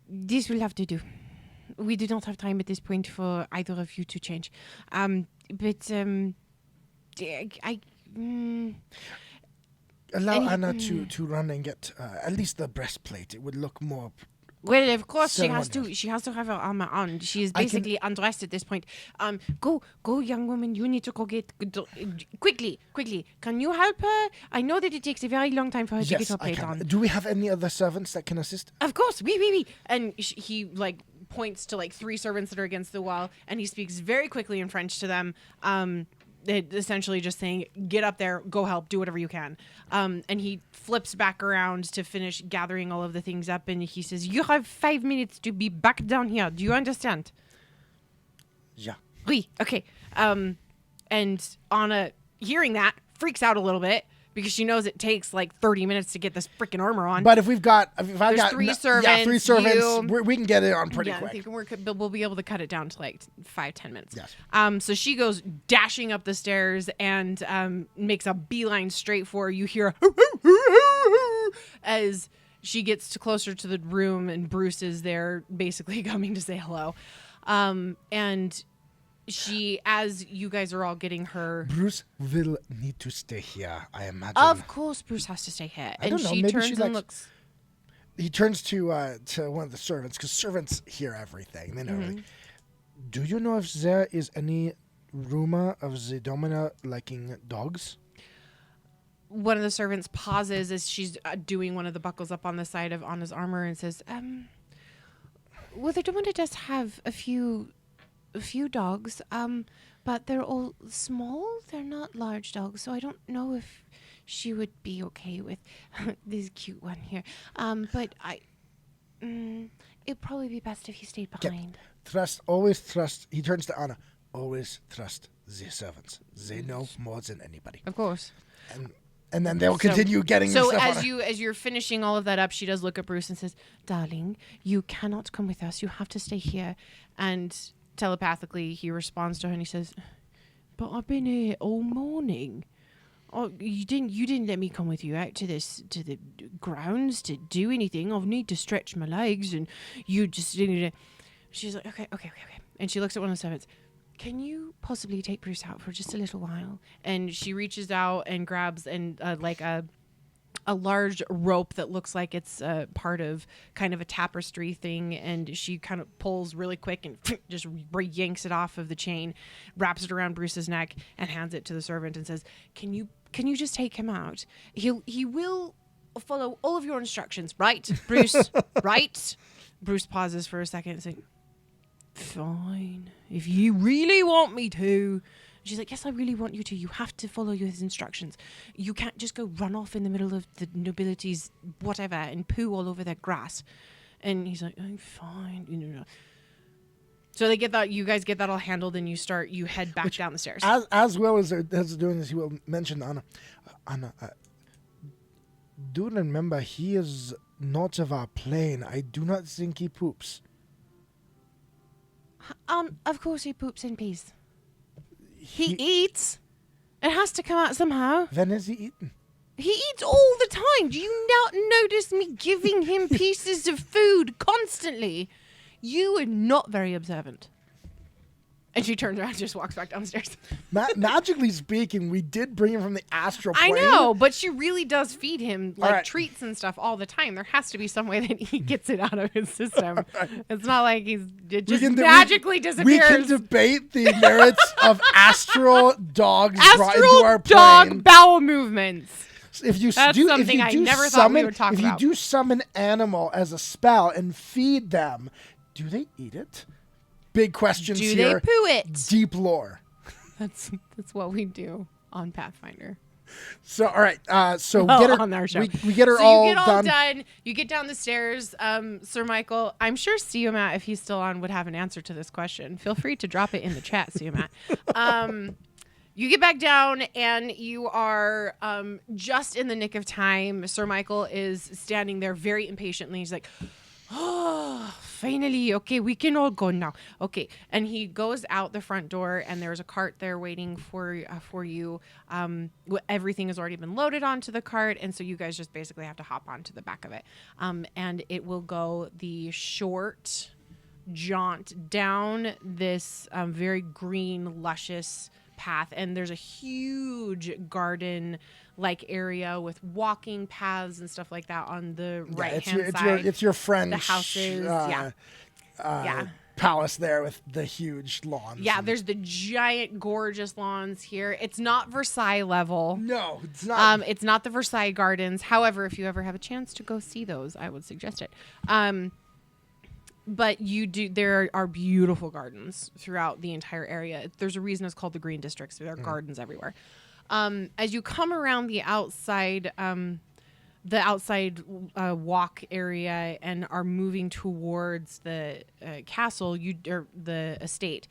"This will have to do. We do not have time at this point for either of you to change. Allow Anna to run and get at least the breastplate. It would look more. Well, of course she has to. She has to have her armor on. She is basically undressed at this point. Go, young woman. You need to go get quickly. Can you help her? I know that it takes a very long time for her to get her plate on. Do we have any other servants that can assist? Of course, oui. And he like points to like 3 servants that are against the wall, and he speaks very quickly in French to them. Essentially just saying, get up there, go help, do whatever you can. And he flips back around to finish gathering all of the things up, and he says, you have 5 minutes to be back down here. Do you understand? Yeah. Oui, okay. And Anna, hearing that, freaks out a little bit, because she knows it takes like 30 minutes to get this freaking armor on. But if I've got 3 servants, 3 servants, we can get it on pretty quick. I think we'll be able to cut it down to like 5-10 minutes. Yes. So she goes dashing up the stairs and makes a beeline straight for you. Hear as she gets closer to the room, and Bruce is there, basically coming to say hello. And she, as you guys are all getting her... Bruce will need to stay here, I imagine. Of course Bruce has to stay here. I don't know, she maybe turns and looks... He turns to one of the servants, because servants hear everything. They know everything. Do you know if there is any rumor of the Domina liking dogs? One of the servants pauses as she's doing one of the buckles up on the side of Anna's armor and says, well, the Domina does have a few dogs, but they're all small. They're not large dogs, so I don't know if she would be okay with this cute one here. But it'd probably be best if you stayed behind. Always trust. He turns to Anna. Always trust the servants. They know more than anybody. Of course. And then they'll continue getting. So as you're finishing all of that up, she does look at Bruce and says, "Darling, you cannot come with us. You have to stay here." And telepathically, he responds to her and he says, "But I've been here all morning. Oh, you didn't let me come with you out to the grounds to do anything. I'll need to stretch my legs, and you just didn't." She's like, okay. And she looks at one of the servants. "Can you possibly take Bruce out for just a little while?" And she reaches out and grabs like a large rope that looks like it's part of kind of a tapestry thing, and she kind of pulls really quick and just yanks it off of the chain, wraps it around Bruce's neck, and hands it to the servant and says, Can you just take him out? He will follow all of your instructions, right, Bruce? Right? Bruce pauses for a second and says, "Fine, if you really want me to." She's like, "Yes, I really want you to. You have to follow his instructions. You can't just go run off in the middle of the nobility's whatever and poo all over their grass." And he's like, "I'm fine." So they get that. You guys get that all handled, and you head back down the stairs. As well as they're doing this, he will mention Anna. Anna, do remember, he is not of our plane. I do not think he poops. Of course he poops in peace. He eats. It has to come out somehow. When has he eaten? He eats all the time. Do you not notice me giving him pieces of food constantly? You are not very observant. And she turns around and just walks back downstairs. Magically speaking, we did bring him from the astral plane. I know, but she really does feed him treats and stuff all the time. There has to be some way that he gets it out of his system. It's not like it just magically disappears. We can debate the merits of astral dogs brought into our plane. Dog bowel movements. If you That's do, something if you I never thought we would talk about. If you do summon animal as a spell and feed them, do they eat it? Big questions here. Do they poo it? Deep lore. That's what we do on Pathfinder. So all right. So Well, get her on our show. We get her so all you get all done. You get down the stairs, Sir Michael. I'm sure Scionat, if he's still on, would have an answer to this question. Feel free to drop it in the chat, Scionat. You get back down, and you are just in the nick of time. Sir Michael is standing there very impatiently. He's like, "Oh, finally. Okay, we can all go now." Okay, and he goes out the front door, and there's a cart there waiting for you. Everything has already been loaded onto the cart, and so you guys just basically have to hop onto the back of it. And it will go the short jaunt down this very green, luscious path, and there's a huge garden like area with walking paths and stuff like that on the right hand side. It's your French the houses, palace there with the huge lawns. Yeah, there's the giant, gorgeous lawns here. It's not Versailles level. No, it's not. It's not the Versailles Gardens. However, if you ever have a chance to go see those, I would suggest it. But there are beautiful gardens throughout the entire area. There's a reason it's called the Green District. So there are gardens everywhere. As you come around the outside walk area and are moving towards the castle, the estate,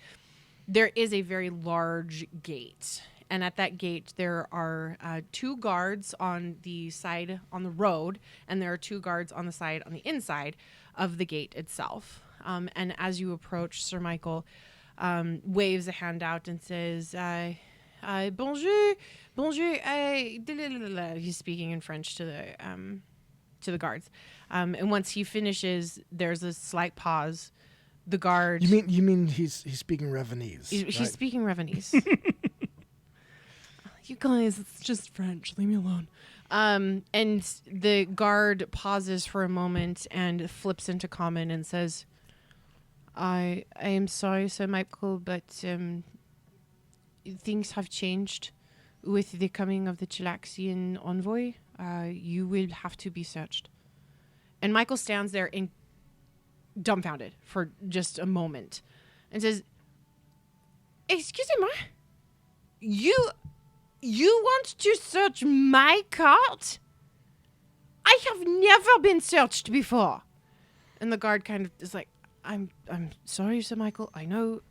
there is a very large gate. And at that gate, there are 2 guards on the side on the road, and there are 2 guards on the side on the inside of the gate itself. And as you approach, Sir Michael waves a hand out and says, "Bonjour, bonjour." He's speaking in French to the guards. And once he finishes, there's a slight pause. The guard. You mean he's speaking Ravenese? He's speaking Ravenese. You guys, it's just French. Leave me alone. And the guard pauses for a moment and flips into common and says, I am sorry, Sir Michael, but things have changed with the coming of the Chilaxian envoy. You will have to be searched." And Michael stands there dumbfounded for just a moment and says, "Excuse me, You want to search my cart? I have never been searched before." And the guard kind of is like, I'm sorry, Sir Michael. I know.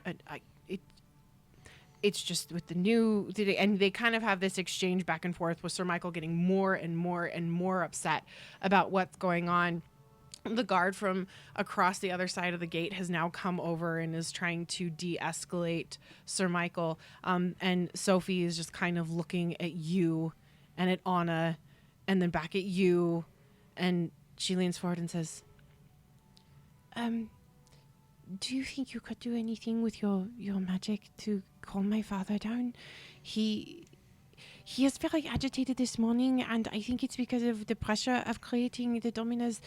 It's just with the new... And they kind of have this exchange back and forth with Sir Michael getting more and more and more upset about what's going on. The guard from across the other side of the gate has now come over and is trying to de-escalate Sir Michael. And Sophie is just kind of looking at you and at Anna and then back at you. And she leans forward and says, "Do you think you could do anything with your magic to calm my father down? He is very agitated this morning, and I think it's because of the pressure of creating the Domina's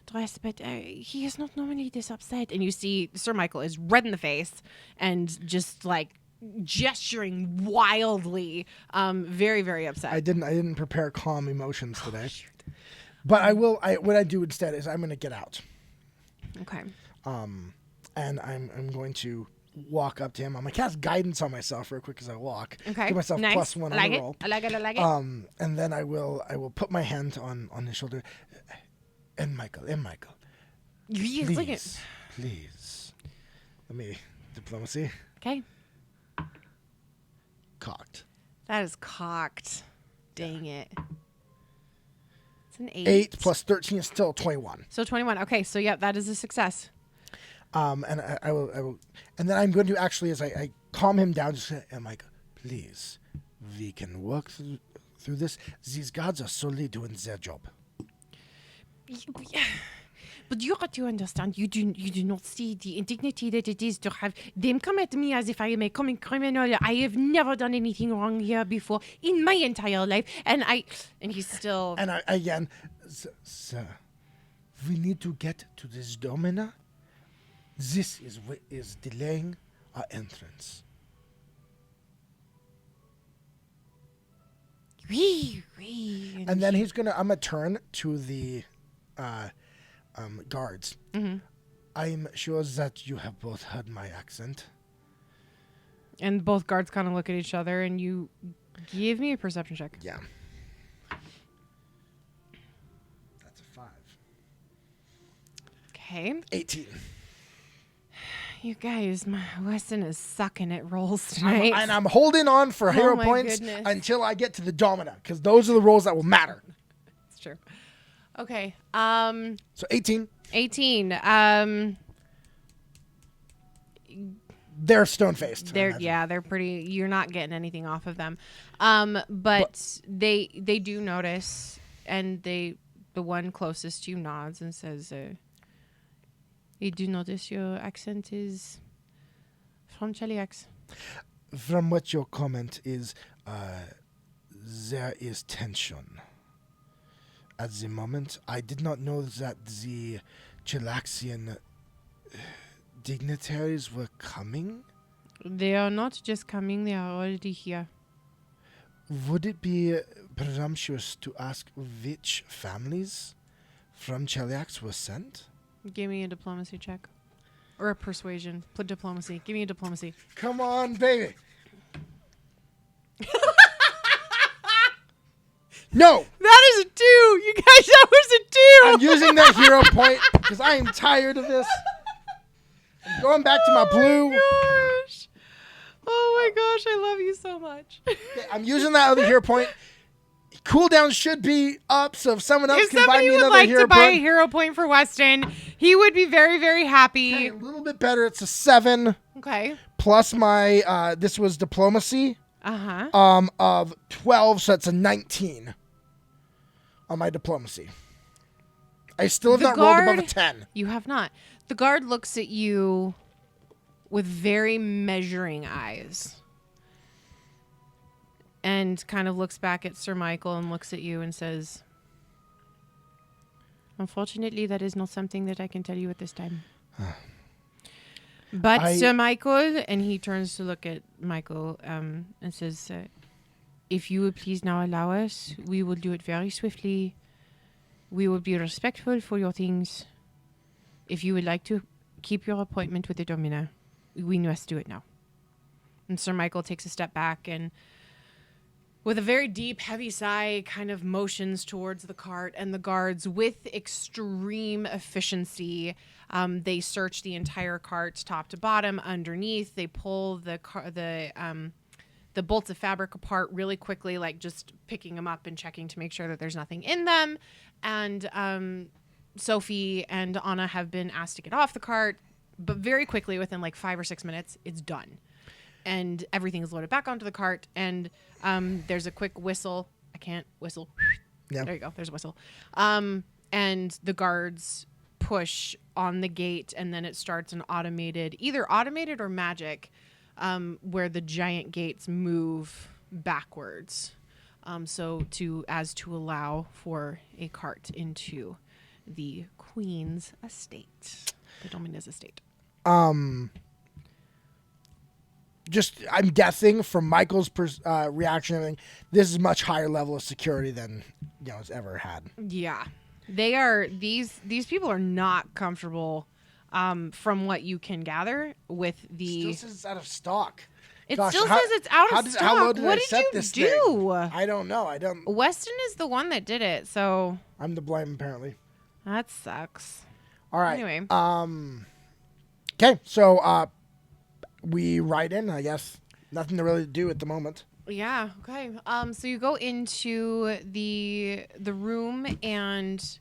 dress, but he is not normally this upset." And you see Sir Michael is red in the face and just like gesturing wildly, very, very upset. I didn't prepare calm emotions today. But I will. What I do instead is I'm going to get out. Okay. And I'm going to walk up to him. I'm going to cast guidance on myself real quick as I walk. Okay. Give myself nice. +1 on the roll. I like it. And then I will put my hand on his shoulder. And Michael, please. Let me diplomacy. Okay. Cocked. That is cocked. Dang it. It's an 8. 8 plus 13 is still 21. So 21. Okay, so yeah, that is a success. And I will, and then I'm going to actually, as I calm him down, just say, Michael, please, we can work through this. These guards are solely doing their job. But you have to understand, you do not see the indignity that it is to have them come at me as if I am a common criminal. I have never done anything wrong here before in my entire life, and he's still. And again, sir, we need to get to this Domina. This is what is delaying our entrance. And then I'm gonna turn to the guards. Mm-hmm. I'm sure that you have both heard my accent. And both guards kind of look at each other, and you Give me a perception check. Yeah. That's a 5. Okay. 18. You guys, my Weston is sucking at rolls tonight. And I'm holding on for hero my points goodness. until I get to the Domina, because those are the rolls that will matter. It's true. Okay. So 18. 18. They're stone-faced. They're pretty. You're not getting anything off of them. But they do notice, and the one closest to you nods and says, "You do notice your accent is from Cheliax." From what your comment is, there is tension. At the moment, I did not know that the Chelaxian dignitaries were coming. They are not just coming; they are already here. Would it be presumptuous to ask which families from Cheliax were sent? Give me a diplomacy check, or a persuasion. Put diplomacy. Give me a diplomacy. Come on, baby. No! That is a 2! You guys, that was a 2! I'm using that hero point because I am tired of this. I'm going back to my blue. Gosh. Oh my gosh, I love you so much. I'm using that other hero point. Cooldown should be up, so if someone else can buy me another like hero to buy a point. hero point for Weston, he would be very, very happy. Okay, a little bit better. It's a 7 Okay. plus my, this was diplomacy, of 12, so that's a 19 on my diplomacy. I still have not rolled above a 10. You have not. The guard looks at you with very measuring eyes and kind of looks back at Sir Michael and looks at you and says, "Unfortunately, that is not something that I can tell you at this time." But Sir Michael, and he turns to look at Michael and says, "If you would please now allow us, we will do it very swiftly. We will be respectful for your things. If you would like to keep your appointment with the Domina, we must do it now." And Sir Michael takes a step back and, with a very deep, heavy sigh, kind of motions towards the cart, and the guards, with extreme efficiency, they search the entire cart top to bottom, underneath. They pull the bolts of fabric apart really quickly, like just picking them up and checking to make sure that there's nothing in them. And Sophie and Anna have been asked to get off the cart, but very quickly, within like 5 or 6 minutes, it's done. And everything is loaded back onto the cart, and there's a quick whistle. I can't whistle. Yeah. There you go. There's a whistle. And the guards push on the gate, and then it starts an either automated or magic, where the giant gates move backwards, to allow for a cart into the Queen's estate, the Domina's estate. Just, I'm guessing from Michael's reaction, and everything, this is much higher level of security than it's ever had. Yeah, they are. These people are not comfortable. From what you can gather with the. It still says it's out of stock. It still says it's out of stock. How low did what I set did you this do? thing? I don't know. I don't. Weston is the one that did it, so. I'm to blame, apparently. That sucks. All right. Anyway. Okay, so we ride in, I guess. Nothing to really do at the moment. Yeah. Okay. So you go into the room and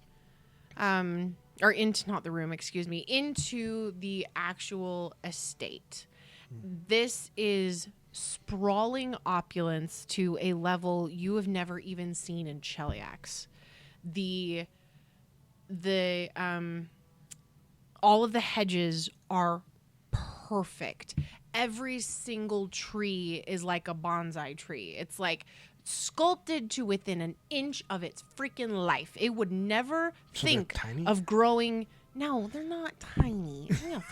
or into not the room, excuse me, into the actual estate. This is sprawling opulence to a level you have never even seen in Cheliax. All of the hedges are perfect. Every single tree is like a bonsai tree. It's like sculpted to within an inch of its freaking life. It would never think of growing. No, they're not tiny. I'm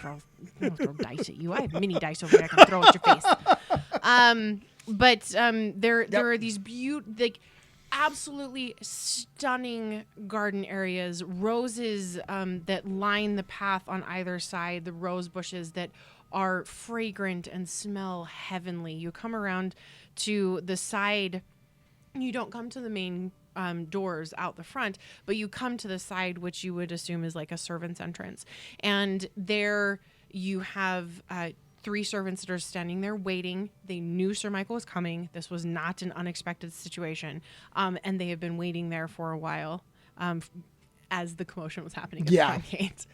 gonna throw dice at you. I have mini dice over there I can throw at your face. But there are these absolutely stunning garden areas, roses that line the path on either side, the rose bushes that are fragrant and smell heavenly. You come around to the side. You don't come to the main doors out the front, but you come to the side, which you would assume is like a servant's entrance. And there you have 3 servants that are standing there waiting. They knew Sir Michael was coming. This was not an unexpected situation. And they have been waiting there for a while as the commotion was happening at the front gate.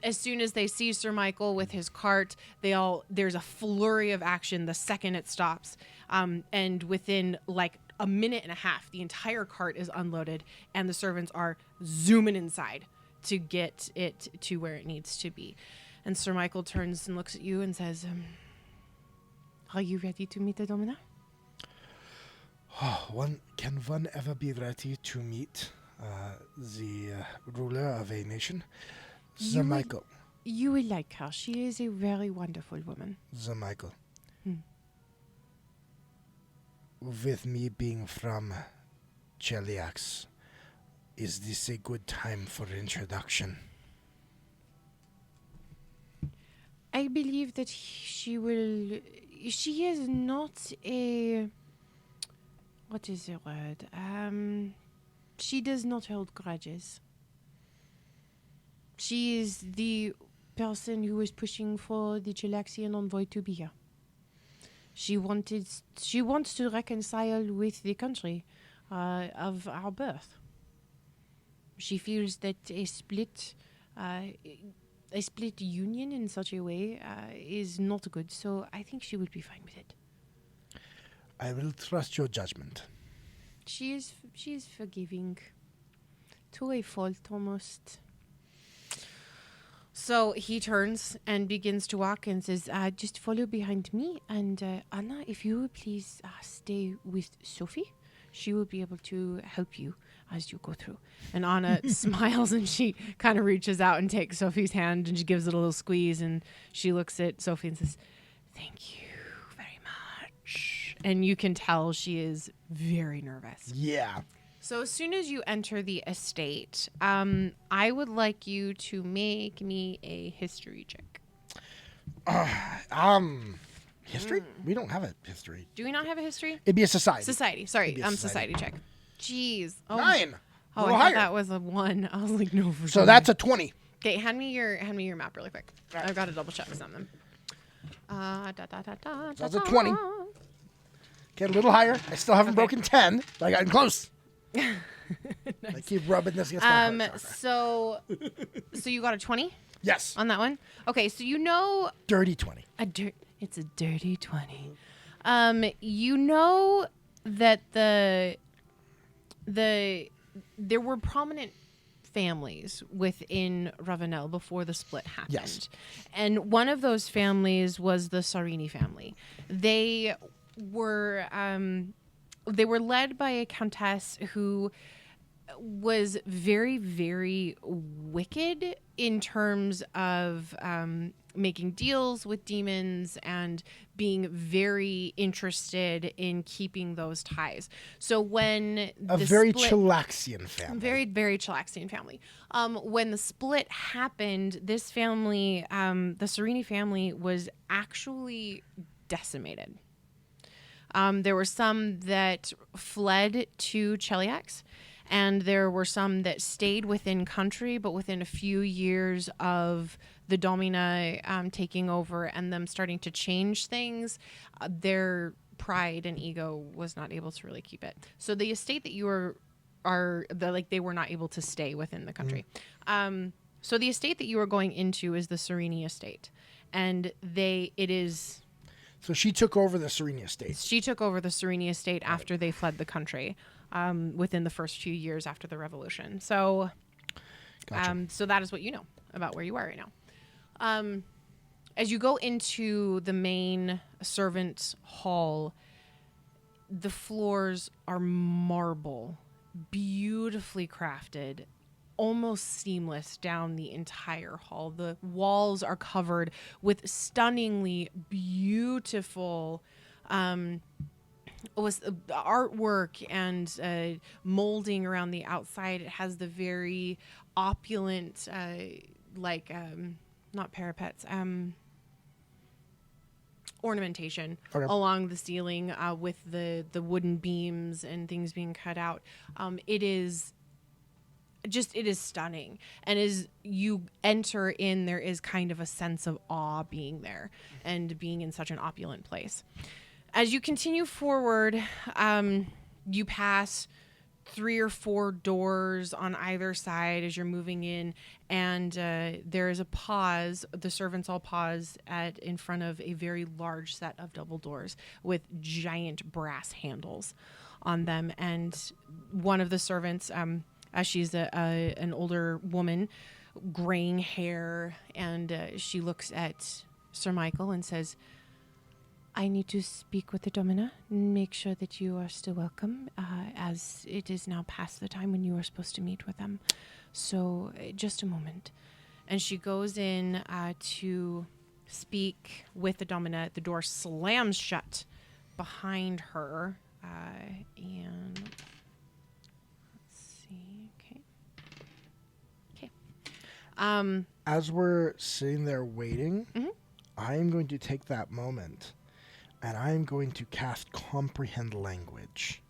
As soon as they see Sir Michael with his cart, there's a flurry of action the second it stops. And within like a minute and a half, the entire cart is unloaded and the servants are zooming inside to get it to where it needs to be. And Sir Michael turns and looks at you and says, are you ready to meet the Domina? Can one ever be ready to meet the ruler of a nation? Sir Michael. You will like her. She is a very wonderful woman. Sir Michael. With me being from Cheliax, is this a good time for introduction? I believe that she is not a... What is the word? She does not hold grudges. She is the person who was pushing for the Chelaxian envoy to be here. She wants to reconcile with the country of our birth. She feels that a split union in such a way is not good. So I think she would be fine with it. I will trust your judgment. She is forgiving to a fault almost. So he turns and begins to walk and says, just follow behind me. And Anna, if you would please stay with Sophie, she will be able to help you as you go through. And Anna smiles and she kind of reaches out and takes Sophie's hand and she gives it a little squeeze. And she looks at Sophie and says, thank you very much. And you can tell she is very nervous. Yeah. So as soon as you enter the estate, I would like you to make me a history check. History? We don't have a history. Do we not have a history? It'd be a society. Sorry. Society check. Jeez. Oh. 9. Oh, I thought that was a 1. I was like, no. So that's a 20. Okay, hand me your map really quick. Right. I've got to double check something. So that's a 20. Get a little higher. I still haven't broken 10, but I got close. Nice. I keep rubbing this against my heart. So you got a 20? Yes. On that one? Okay, so you know... Dirty 20. It's a dirty 20. You know that there were prominent families within Ravenel before the split happened. Yes. And one of those families was the Serene family. They were led by a countess who was very, very wicked in terms of making deals with demons and being very interested in keeping those ties. So when a very Chelaxian family. Very, very Chelaxian family. When the split happened, this family, the Serene family, was actually decimated. There were some that fled to Cheliax, and there were some that stayed within country, but within a few years of the Domina taking over and them starting to change things, their pride and ego was not able to really keep it. So the estate that you they were not able to stay within the country. So the estate that you are going into is the Serene Estate, and So she took over the Serene Estate. She took over the Serene Estate after they fled the country, within the first few years after the revolution. So, Gotcha. So that is what you know about where you are right now. As you go into the main servant hall, the floors are marble, beautifully crafted, almost seamless down the entire hall. The walls are covered with stunningly beautiful artwork and molding around the outside. It has the very opulent, not parapets, ornamentation Okay. along the ceiling with the wooden beams and things being cut out. It is stunning. And as you enter in, there is kind of a sense of awe being there and being in such an opulent place. As you continue forward, you pass 3 or 4 doors on either side as you're moving in, and there is a pause. The servants all pause in front of a very large set of double doors with giant brass handles on them. And one of the servants, as she's an older woman, graying hair, and she looks at Sir Michael and says, "I need to speak with the Domina. Make sure that you are still welcome, as it is now past the time when you are supposed to meet with them. So just a moment." And she goes in to speak with the Domina. The door slams shut behind her. And let's see. Okay. As we're sitting there waiting, Mhm. I'm going to take that moment and I'm going to cast Comprehend Language.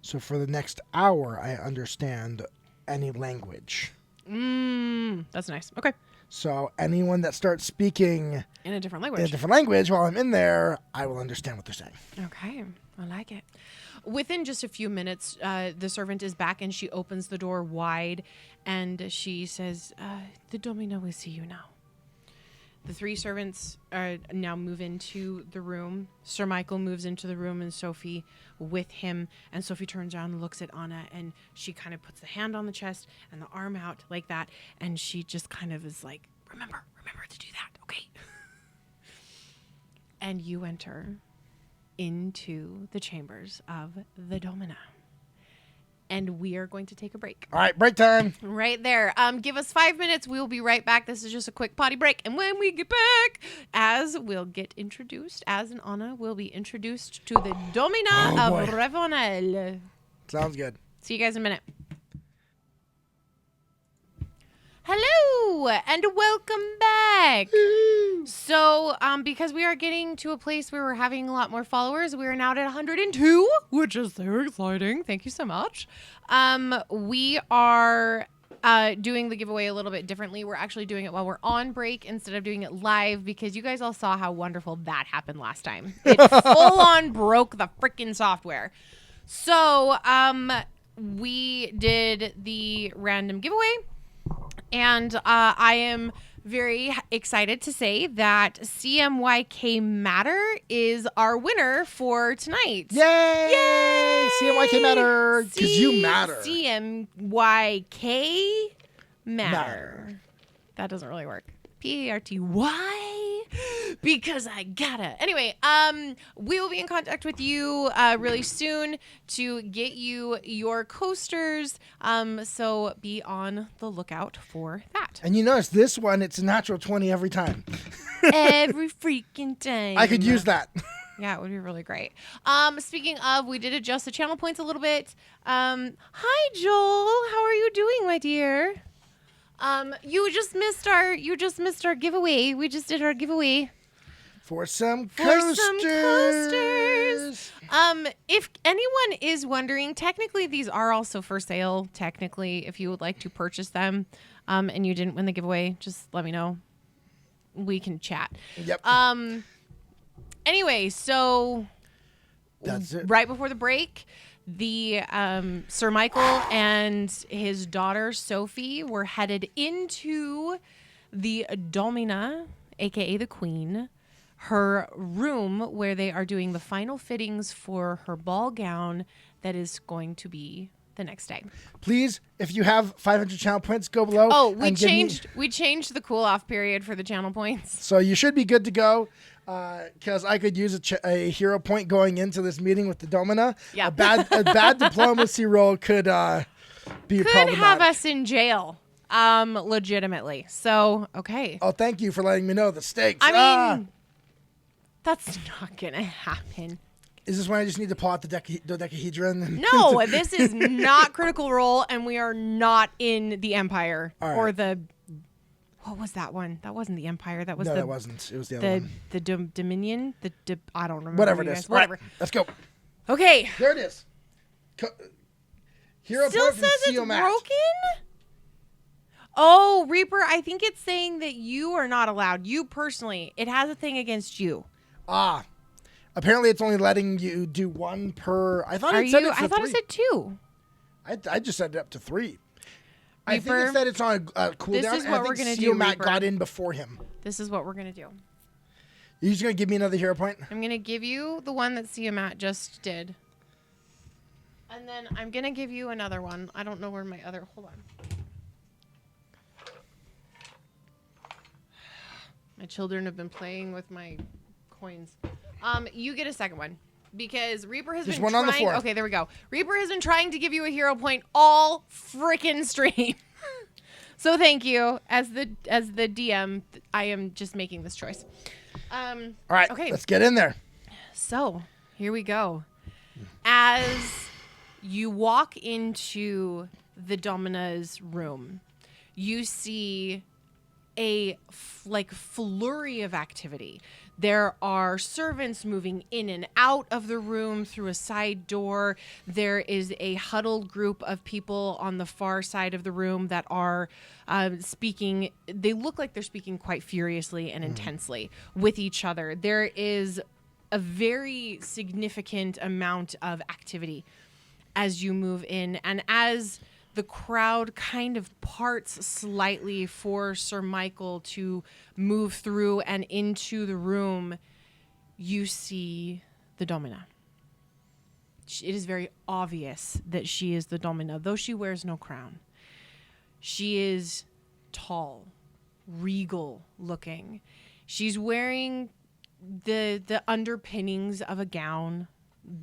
So for the next hour, I understand any language. That's nice. Okay. So anyone that starts speaking In a different in a language. different language while I'm in there, I will understand what they're saying. Okay, I like it. Within just a few minutes, the servant is back and she opens the door wide and she says, "The Domina will see you now." The 3 servants now move into the room. Sir Michael moves into the room and Sophie with him. And Sophie turns around and looks at Anna, and she kind of puts the hand on the chest and the arm out like that. And she just kind of is like, remember to do that, okay? And you enter into the chambers of the Domina. And we are going to take a break. All right, break time. Right there. Give us 5 minutes. We'll be right back. This is just a quick potty break. And when we get back, Az will get introduced. Az and Anna will be introduced to the Domina of Revonel. Sounds good. See you guys in a minute. Hello and welcome back. So, because we are getting to a place where we're having a lot more followers, we are now at 102, which is so exciting. Thank you so much. We are doing the giveaway a little bit differently. We're actually doing it while we're on break instead of doing it live because you guys all saw how wonderful that happened last time. It full on broke the freaking software. So, we did the random giveaway. And I am very excited to say that CMYK Matter is our winner for tonight. Yay! Yay! CMYK Matter, because you matter. CMYK Matter. That doesn't really work. PARTY, because I gotta. Anyway, we will be in contact with you really soon to get you your coasters. So be on the lookout for that. And you notice this one, it's a natural 20 every time. Every freaking time. I could use that. Yeah, it would be really great. Speaking of, we did adjust the channel points a little bit. Hi, Joel. How are you doing, my dear? You just missed our giveaway. We just did our giveaway. For some coasters. If anyone is wondering, technically these are also for sale. Technically, if you would like to purchase them, and you didn't win the giveaway, just let me know. We can chat. Yep. Anyway, so That's it. right before the break, the Sir Michael and his daughter Sophie were headed into the Domina, aka the Queen, her room where they are doing the final fittings for her ball gown that is going to be the next day. Please, if you have 500 channel points, go below. Oh, we and give me- changed the cool off period for the channel points. So you should be good to go. Because I could use a hero point going into this meeting with the Domina. Yeah. A bad diplomacy roll could be Could problematic. have us in jail, legitimately. So, okay. Oh, thank you for letting me know the stakes. I mean, that's not gonna happen. Is this when I just need to pull out the dodecahedron? No, this is not Critical Role, and we are not in the Empire All right. or the What was that one? That wasn't the Empire. That was No, the. that wasn't. It was the other one. The Dominion. I don't remember. Whatever it you is. guys. Whatever. All right, let's go. Okay. There it is. Hero Still point from says it's Scions. broken. Oh, Reaper, I think it's saying that you are not allowed. You personally, it has a thing against you. Ah. Apparently, it's only letting you do one per. I thought it said it I thought it said 2. I just set it up to 3. I think Reaper, it said it's on a cooldown. this is what we're gonna do, Scions Reaper. got in before him. This is what we're going to do. You're just going to give me another hero point? I'm going to give you the one that Siamat just did. And then I'm going to give you another one. I don't know where my other... Hold on. My children have been playing with my coins. You get a second one. Because Reaper has There's been one trying... on the floor. Okay, there we go. Reaper has been trying to give you a hero point all freaking stream. So thank you. As the DM, I am just making this choice. All right, okay. Let's get in there. So here we go. As you walk into the Domina's room, you see a flurry of activity. There are servants moving in and out of the room through a side door. There is a huddled group of people on the far side of the room that are speaking. They look like they're speaking quite furiously and intensely with each other. There is a very significant amount of activity as you move in, and as the crowd kind of parts slightly for Sir Michael to move through and into the room, you see the Domina. It is very obvious that she is the Domina, though she wears no crown. She is tall, regal looking. She's wearing the underpinnings of a gown.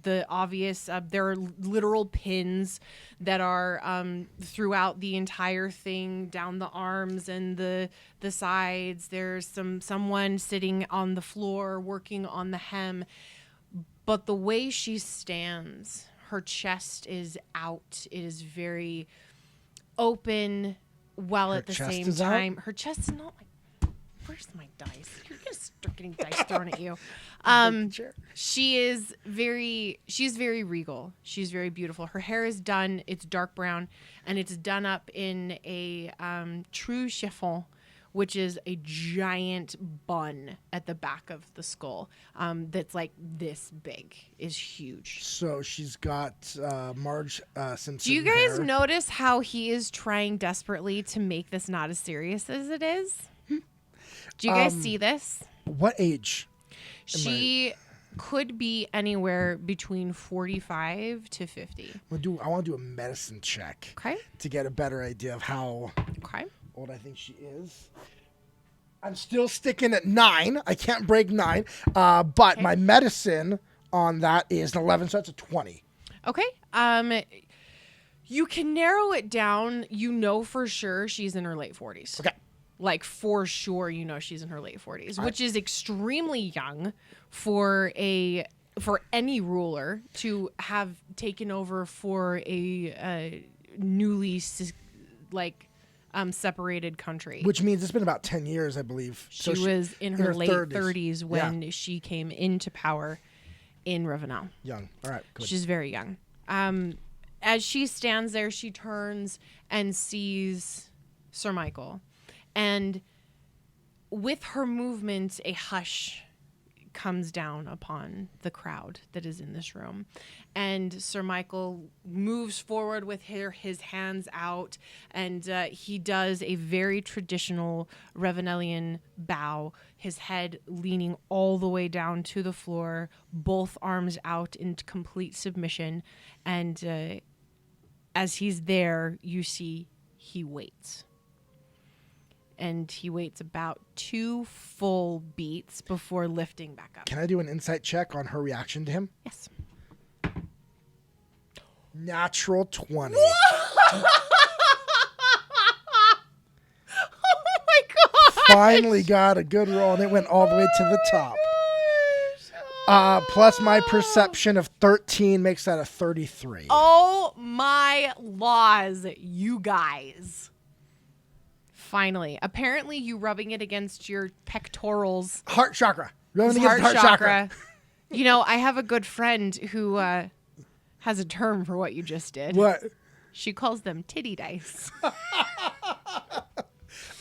The obvious, there are literal pins that are throughout the entire thing, down the arms and the sides. There's someone sitting on the floor working on the hem. But the way she stands, her chest is out. It is very open, while Her at the chest same is out? time, her chest is not like. Where's my dice? You're gonna start getting dice thrown at you. Sure. She's very regal. She's very beautiful. Her hair is done. It's dark brown, and it's done up in a true chiffon, which is a giant bun at the back of the skull. That's like this big. Is huge. So she's got Marge Simpson. Do you guys hair. notice how he is trying desperately to make this not as serious as it is? Do you guys see this? What age? She could be anywhere between 45 to 50. I want to do a medicine check. Okay. To get a better idea of how Okay. old I think she is. I'm still sticking at 9. I can't break 9. But my medicine on that is an 11, so that's a 20. Okay. You can narrow it down. You know for sure she's in her late 40s. Okay. Like for sure, you know she's in her late 40s, which is extremely young for any ruler to have taken over for a newly separated country. Which means it's been about 10 years, I believe. She was in her late 30s when Yeah. she came into power in Ravenel. Young. All right. Good. She's very young. As she stands there, she turns and sees Sir Michael. And with her movement, a hush comes down upon the crowd that is in this room. And Sir Michael moves forward with his hands out, and he does a very traditional Ravenelian bow, his head leaning all the way down to the floor, both arms out in complete submission. And as he's there, you see he waits. And he waits about 2 full beats before lifting back up. Can I do an insight check on her reaction to him? Yes. Natural 20. Oh my god! Finally got a good roll, and it went all the way to the top. Plus my perception of 13 makes that a 33. Oh my laws, you guys. Finally. Apparently, you rubbing it against your pectorals. Heart chakra. Rubbing Heart against heart chakra. You know, I have a good friend who has a term for what you just did. What? She calls them titty dice.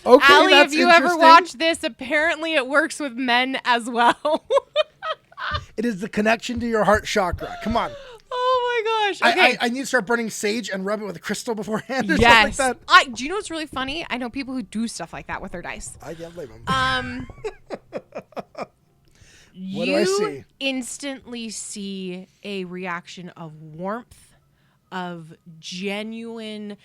Okay, Allie, that's if you ever interesting. watch this, apparently it works with men as well. It is the connection to your heart chakra. Come on. Oh my gosh. Okay. I need to start burning sage and rub it with a crystal beforehand or Yes. something like that. Do you know what's really funny? I know people who do stuff like that with their dice. I can't blame them. You do I see? instantly see a reaction of warmth, of genuine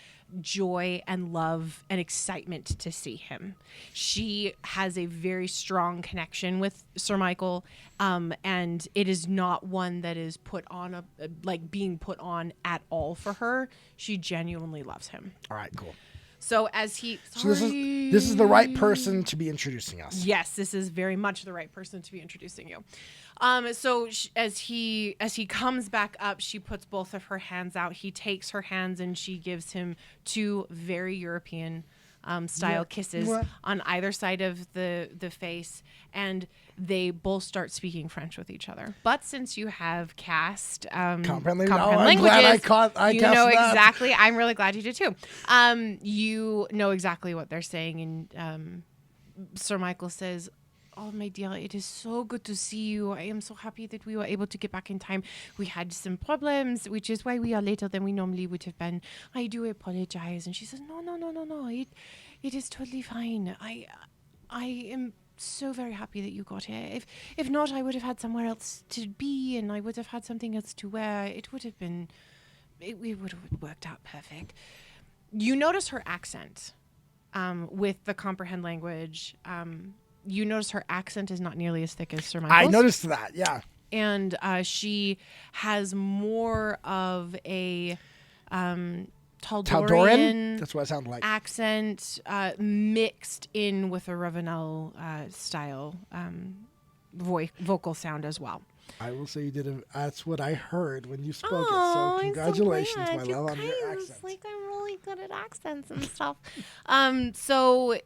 joy and love and excitement to see him. She has a very strong connection with Sir Michael, and it is not one that is put on being put on at all for her. She genuinely loves him. All right, cool. So as he, So this is the right person to be introducing us. Yes, this is very much the right person to be introducing you. So as he comes back up, she puts both of her hands out. He takes her hands and she gives him two very European style kisses on either side of the face, and they both start speaking French with each other. But since you have cast Comprehend languages, glad I cast that. exactly. I'm really glad you did too. You know exactly what they're saying, and Sir Michael says, "Oh, my dear, it is so good to see you. I am so happy that we were able to get back in time. We had some problems, which is why we are later than we normally would have been. I do apologize." And she says, No. It is totally fine. I am so very happy that you got here. If not, I would have had somewhere else to be, and I would have had something else to wear. It would have worked out perfect. You notice her accent with the comprehend language. You notice her accent is not nearly as thick as Sir Michael's. I noticed that, yeah. And she has more of a Taldorian That's what it sounded like. accent mixed in with a Ravenel style vocal sound as well. I will say you did that's what I heard when you spoke it. Oh, So congratulations, I'm so my glad. love, on You your guys, accent. like, I'm really good at accents and stuff. So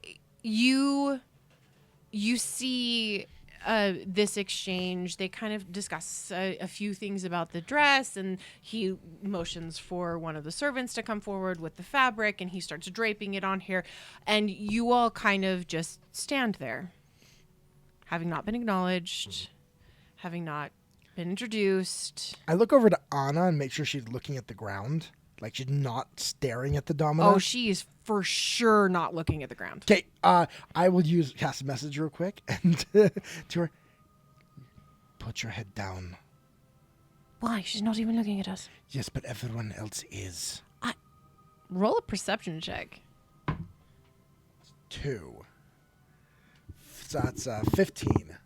you see this exchange. They kind of discuss a few things about the dress, and he motions for one of the servants to come forward with the fabric, and he starts draping it on here, and you all kind of just stand there, having not been acknowledged, having not been introduced. I look over to Anna and make sure she's looking at the ground. Like she's not staring at the domino. Oh, she is for sure not looking at the ground. Okay, I will cast a message real quick and to her. Put your head down. Why? She's not even looking at us. Yes, but everyone else is. Roll a perception check. 2. So that's 15.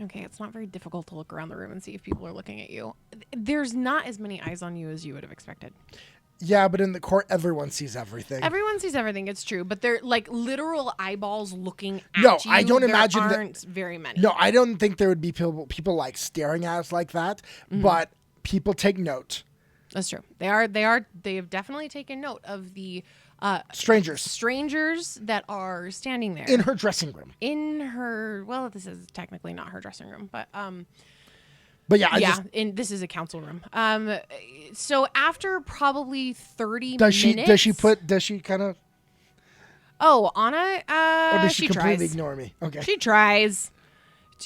Okay, it's not very difficult to look around the room and see if people are looking at you. There's not as many eyes on you as you would have expected. Yeah, but in the court, everyone sees everything. Everyone sees everything. It's true, but they're like literal eyeballs looking at No, you. I don't imagine there aren't very many. No, I don't think there would be people like staring at us like that. Mm-hmm. But people take note. That's true. They have definitely taken note of the strangers that are standing there In her dressing room. Well, this is technically not her dressing room, but this is a council room. So after probably 30 minutes, does she kind of, Oh, Anna, or does she completely tries. ignore me? Okay. She tries.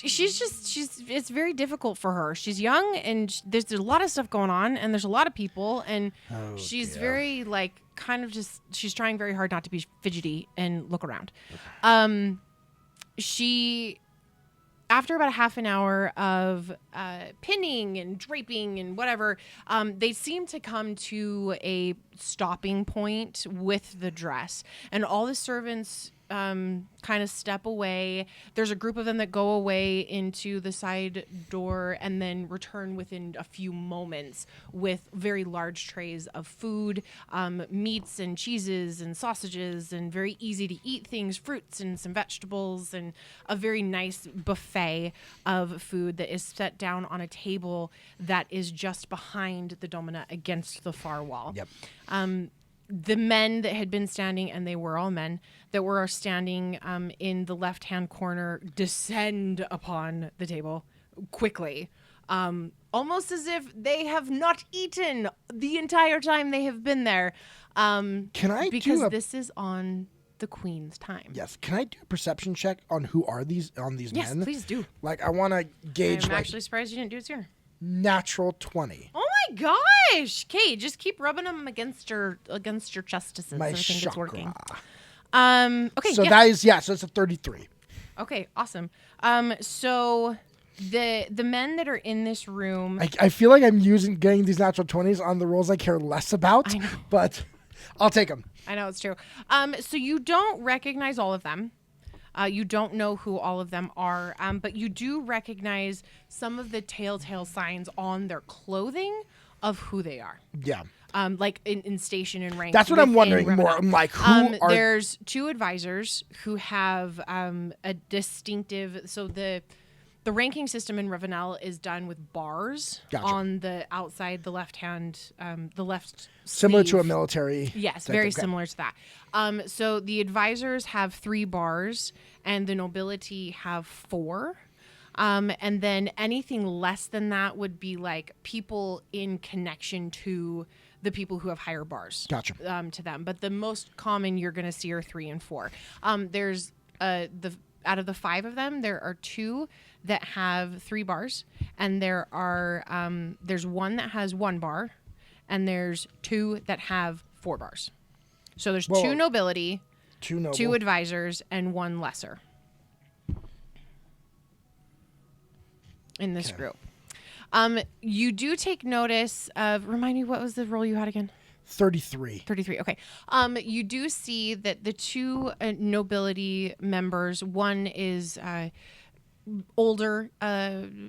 It's very difficult for her. She's young, and there's a lot of stuff going on, and there's a lot of people, and she's very like she's trying very hard not to be fidgety and look around. She, after about a half an hour of pinning and draping and whatever, they seem to come to a stopping point with the dress, and all the servants kind of step away. There's a group of them that go away into the side door and then return within a few moments with very large trays of food, meats and cheeses and sausages and very easy to eat things, fruits and some vegetables, and a very nice buffet of food that is set down on a table that is just behind the domina against the far wall. Yep. the men that had been standing, and they were all men that were standing in the left-hand corner, descend upon the table quickly, almost as if they have not eaten the entire time they have been there. Can I because this is on the queen's time. Yes. Can I do a perception check on who are these men? Yes, please do. Like, I want to gauge. I'm actually surprised you didn't do it sooner. Natural 20. Oh my gosh! Okay, just keep rubbing them against your justices. My I think chakra. it's working. Okay. So so it's a 33. Okay, awesome. So the men that are in this room, I feel like I'm getting these natural 20s on the rolls I care less about, I know. but I'll take them. I know it's true. So you don't recognize all of them. You don't know who all of them are, but you do recognize some of the telltale signs on their clothing of who they are. Yeah. Like in station and rank. That's what I'm wondering Ravenel. more. I'm like, who are... There's 2 advisors who have a distinctive... So the ranking system in Ravenel is done with bars on the outside, the left hand, the left Similar sleeve. to a military... Yes, very similar to that. So the advisors have 3 bars, and the nobility have 4. And then anything less than that would be like people in connection to the people who have higher bars. Gotcha. To them. But the most common you're going to see are 3 and 4. There's out of the 5 of them, there are 2 that have 3 bars, and there are there's 1 that has 1 bar, and there's 2 that have 4 bars. So there's 2 nobility, 2 advisors, and 1 lesser in this group. You do take notice of... Remind me, what was the roll you had again? 33. 33, okay. You do see that the 2 nobility members, one is older,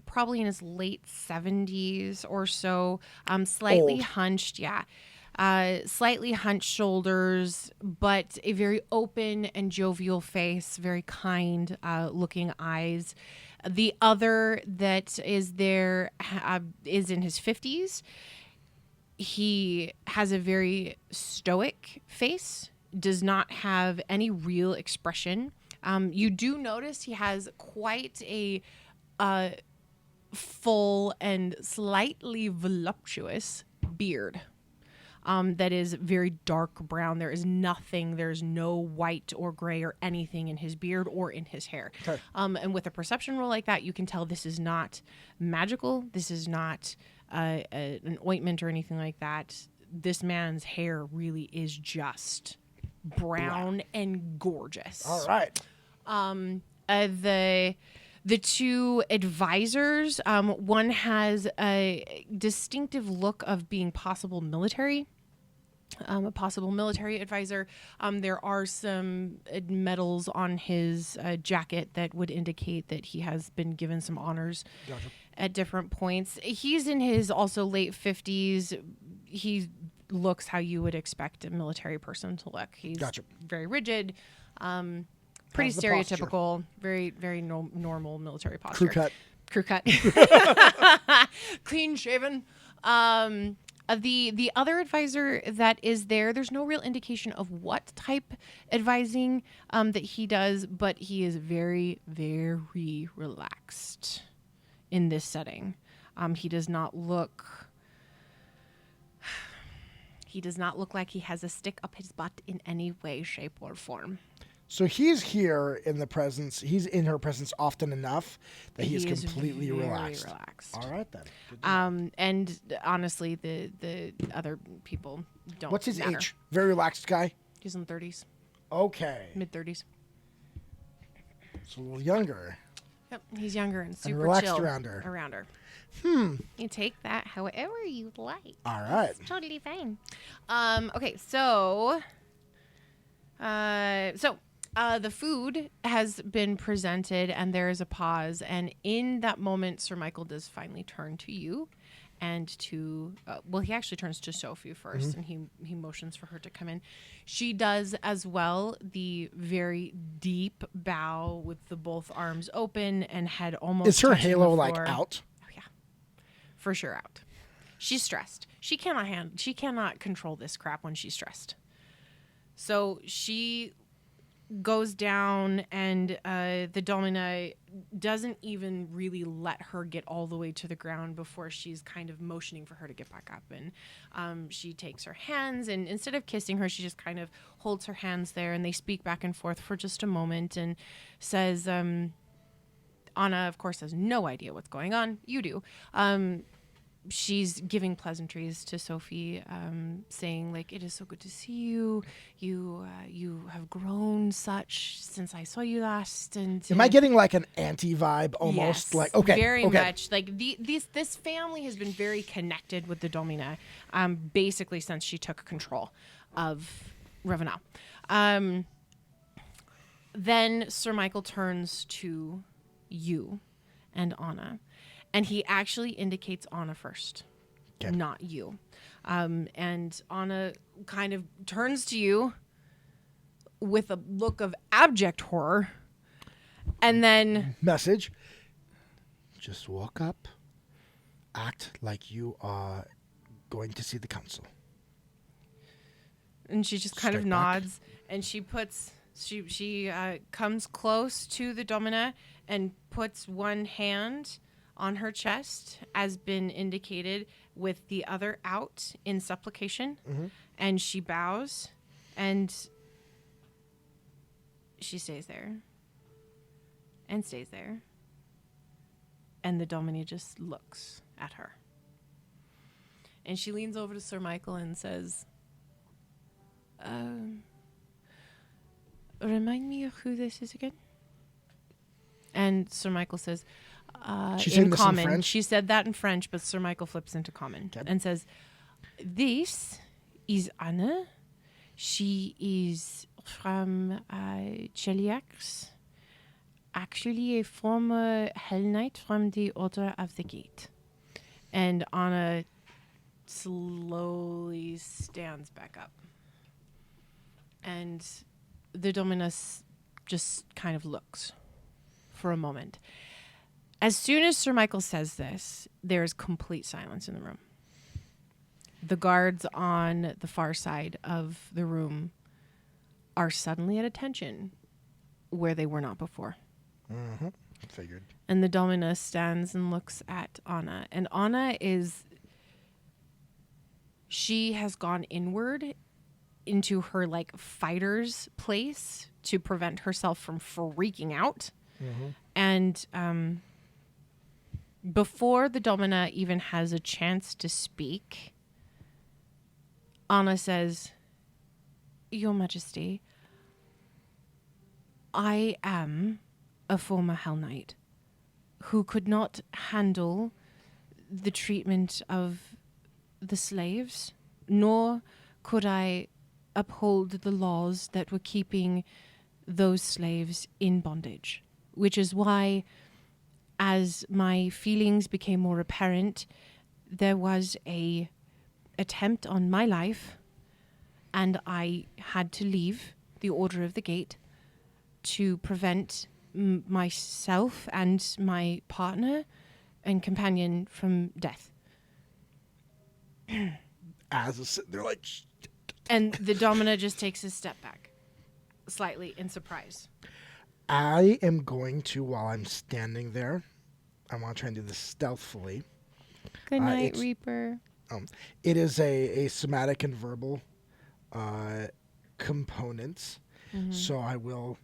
probably in his late 70s or so, slightly hunched, slightly hunched shoulders, but a very open and jovial face, very kind looking eyes. The other that is there is in his 50s. He has a very stoic face, does not have any real expression. You do notice he has quite a full and slightly voluptuous beard that is very dark brown. There is nothing, there's no white or gray or anything in his beard or in his hair. Okay. And with a perception roll like that, you can tell this is not magical. This is not an ointment or anything like that. This man's hair really is just brown and gorgeous. All right. The 2 advisors, one has a distinctive look of being possible military. A possible military advisor. There are some medals on his jacket that would indicate that he has been given some honors at different points. He's in his also late 50s. He looks how you would expect a military person to look. He's very rigid, pretty stereotypical, very, very normal military posture. Crew cut. Clean shaven. The other advisor that is there, there's no real indication of what type advising that he does, but he is very, very relaxed in this setting. He does not look like he has a stick up his butt in any way, shape, or form. So he's here in the presence. He's in her presence often enough that he is completely very relaxed. All right then. And honestly, the other people don't. What's his matter. age? Very relaxed guy. He's in the 30s. Okay. Mid-30s. It's a little younger. Yep, he's younger and super relaxed chill around her. You take that however you like. All right. It's totally fine. Okay, so the food has been presented, and there is a pause. And in that moment, Sir Michael does finally turn to you, and to he actually turns to Sophie first, and he motions for her to come in. She does as well. The very deep bow with the both arms open and head almost. Is her halo like out? Oh yeah, for sure out. She's stressed. She cannot control this crap when she's stressed. So she goes down, and the Domina doesn't even really let her get all the way to the ground before she's kind of motioning for her to get back up. And she takes her hands, and instead of kissing her, she just kind of holds her hands there, and they speak back and forth for just a moment, and says, Anna, of course, has no idea what's going on. You do. She's giving pleasantries to Sophie, saying, like, it is so good to see you. You have grown such since I saw you last. And Am I getting like an anti-vibe almost? Yes, Like, okay. Very okay. much. Like, this family has been very connected with the Domina, basically since she took control of Ravenel. Then Sir Michael turns to you and Anna. And he actually indicates Anna first, not you. And Anna kind of turns to you with a look of abject horror. And then... Message. Just walk up. Act like you are going to see the council. And she just kind of nods. And she puts... She comes close to the Domina and puts one hand on her chest, as been indicated, with the other out in supplication. Mm-hmm. And she bows, and she stays there. And stays there. And the Domina just looks at her. And she leans over to Sir Michael and says, remind me of who this is again? And Sir Michael says, in common. In French? She said that in French, but Sir Michael flips into common and says, this is Anna. She is from Cheliax, actually a former Hell Knight from the Order of the Gate. And Anna slowly stands back up. And the Dominus just kind of looks for a moment. As soon as Sir Michael says this, there is complete silence in the room. The guards on the far side of the room are suddenly at attention where they were not before. Mm-hmm. Figured. And the Domina stands and looks at Anna. And Anna she has gone inward into her, like, fighter's place to prevent herself from freaking out. Mm-hmm. And before the Domina even has a chance to speak, Anna says, Your Majesty, I am a former Hell Knight who could not handle the treatment of the slaves, nor could I uphold the laws that were keeping those slaves in bondage, which is why, as my feelings became more apparent, there was a attempt on my life, and I had to leave the Order of the Gate to prevent myself and my partner and companion from death. They're like... And the Domina just takes a step back, slightly in surprise. I am going to, while I'm standing there, I want to try and do this stealthily. Good night, Reaper. It is a somatic and verbal component. Mm-hmm. So I will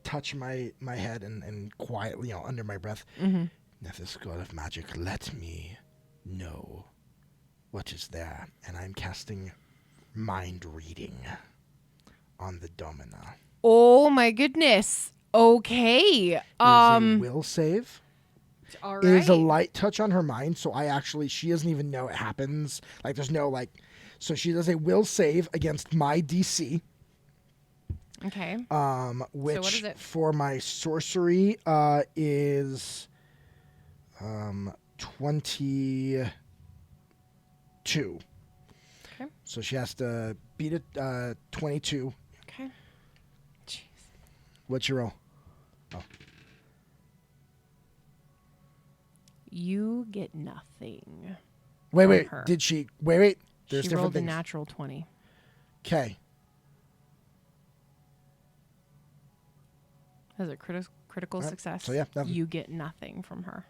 touch my head and quietly, under my breath, Nephis, God of Magic, let me know what is there. And I'm casting mind reading on the Domina. Oh my goodness. Okay. It is a will save. All right. It is a light touch on her mind, so she doesn't even know it happens. Like, there's no, so she does a will save against my DC. Okay. Which, so what is it? For my sorcery, is 22. Okay. So she has to beat it 22. Okay. Jeez. What's your roll? Oh. You get nothing. Wait. Did she... Wait. There's she different rolled things. a natural 20. Okay. Has a critical success. So, yeah, nothing. You get nothing from her.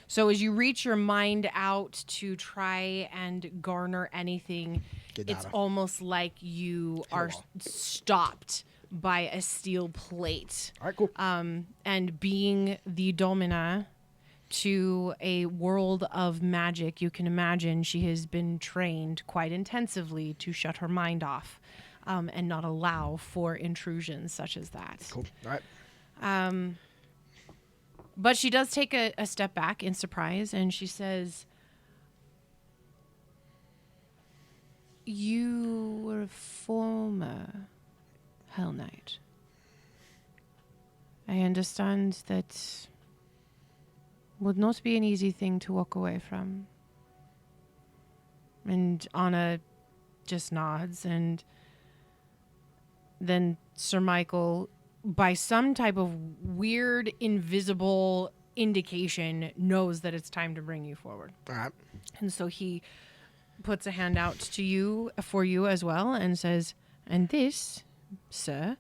So as you reach your mind out to try and garner anything, it's almost like you are stopped by a steel plate. All right, cool. And being the Domina to a world of magic, you can imagine she has been trained quite intensively to shut her mind off and not allow for intrusions such as that. Cool. All right. But she does take a step back in surprise, and she says, "You were a former Hell Knight. I understand that would not be an easy thing to walk away from." And Anna just nods, and then Sir Michael, by some type of weird, invisible indication, knows that it's time to bring you forward. All right. And so he puts a hand out to you, for you as well, and says, "And this, sir,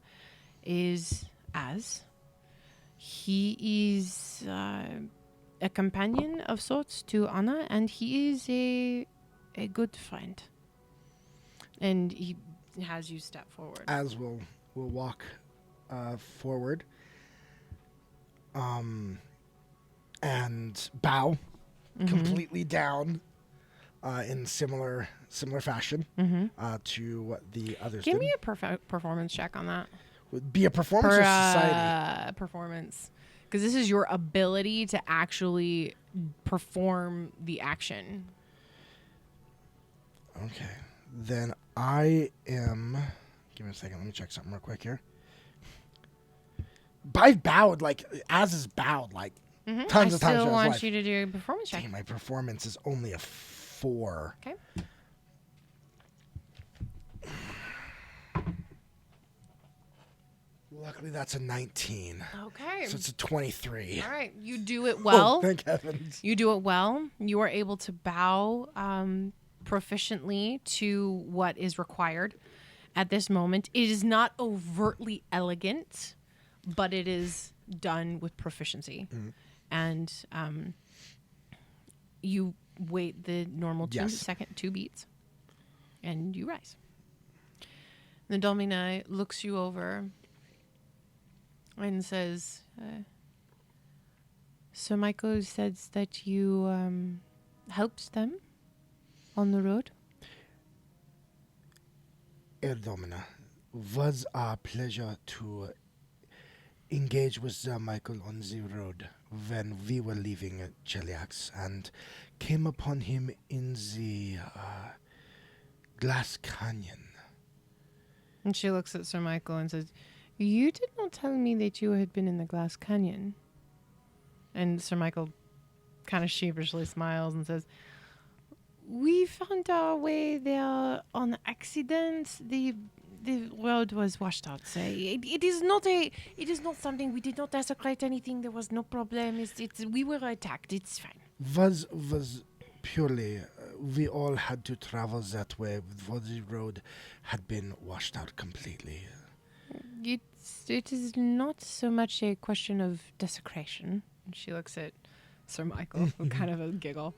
is Az. He is a companion of sorts to Anna, and he is a good friend." And he has you step forward. Az will walk forward, and bow completely down in similar fashion to what the others Give did. me a performance check on that. Would be a performance or society? Performance. Because this is your ability to actually perform the action. Okay. Then I am... Give me a second. Let me check something real quick here. I've bowed, like, Az is bowed, like, tons of times. I still in his want life. you to do a performance check. Dang, my performance is only a 4. Okay. Luckily, that's a 19. Okay. So it's a 23. All right. You do it well. Oh, thank heavens. You do it well. You are able to bow proficiently to what is required at this moment. It is not overtly elegant, but it is done with proficiency. And you wait the normal 2 beats, and you rise. The Domina looks you over and says, "Sir Michael says that you helped them on the road." Domina, was a pleasure to engage with Sir Michael on the road when we were leaving Cheliax and came upon him in the Glass Canyon. And she looks at Sir Michael and says, "You did not tell me that you had been in the Glass Canyon." And Sir Michael kind of sheepishly smiles and says, "We found our way there on accident. The road was washed out. So it is not something. We did not desecrate anything. There was no problem. We were attacked. It's fine." Was purely we all had to travel that way, for the road had been washed out completely. It is not so much a question of desecration. And she looks at Sir Michael with kind of a giggle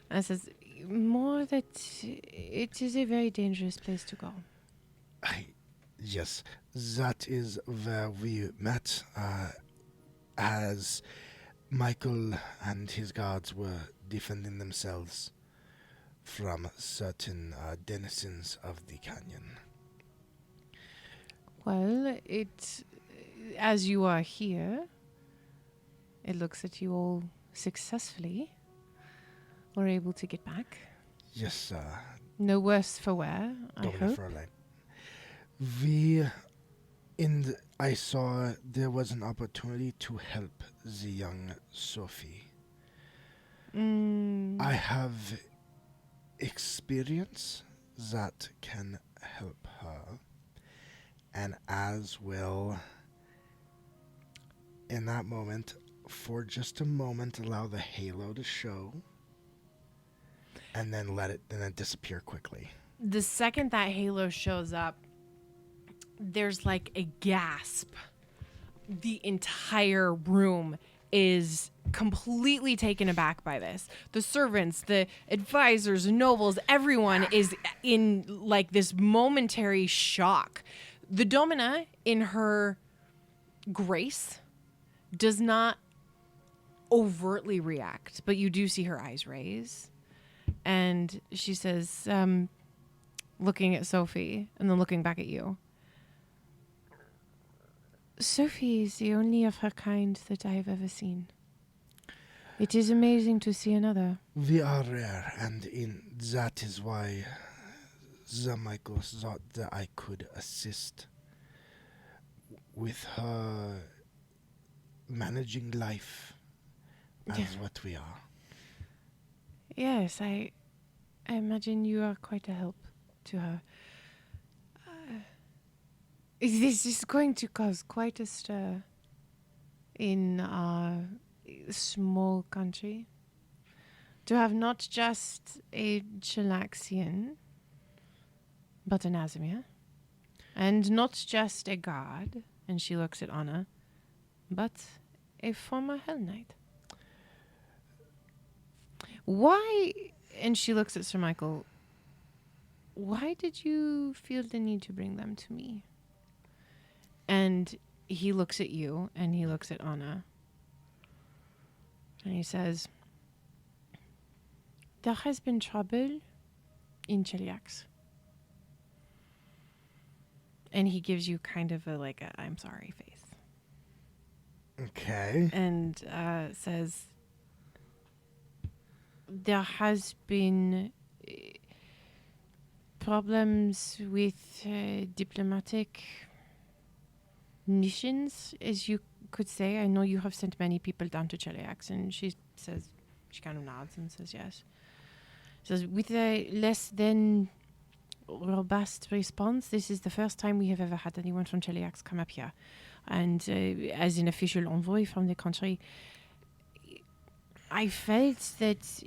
and says, "More that it is a very dangerous place to go." Yes, that is where we met as Michael and his guards were defending themselves from certain denizens of the canyon. Well, as you are here, it looks that you all successfully were able to get back. Yes, No worse for wear, I hope. I saw there was an opportunity to help the young Sophie. I have experience that can help her, and as well, in that moment, for just a moment, allow the halo to show, and then let it disappear quickly. The second that halo shows up, there's like a gasp the entire room is completely taken aback by this. The servants, the advisors, nobles, everyone is in like this momentary shock. The Domina, in her grace, does not overtly react, but you do see her eyes raise. And she says, looking at Sophie and then looking back at you, Sophie is the only of her kind that I have ever seen. It is amazing to see another. We are rare, and that is why Michael thought that I could assist with her managing life as what we are. Yes, I imagine you are quite a help to her. This is going to cause quite a stir in our small country. To have not just a Chilaxian, but an Azimir. And not just a guard, and she looks at Anna, but a former Hell Knight. Why, and she looks at Sir Michael, why did you feel the need to bring them to me? And he looks at you, and he looks at Anna. And he says, there has been trouble in Cheliax. And he gives you kind of a I'm sorry face. Okay. And says, there has been problems with diplomatic missions, as you could say. I know you have sent many people down to Cheliax. And she says, she kind of nods and says yes. Says, with a less than robust response, this is the first time we have ever had anyone from Cheliax come up here. And as an official envoy from the country, I felt that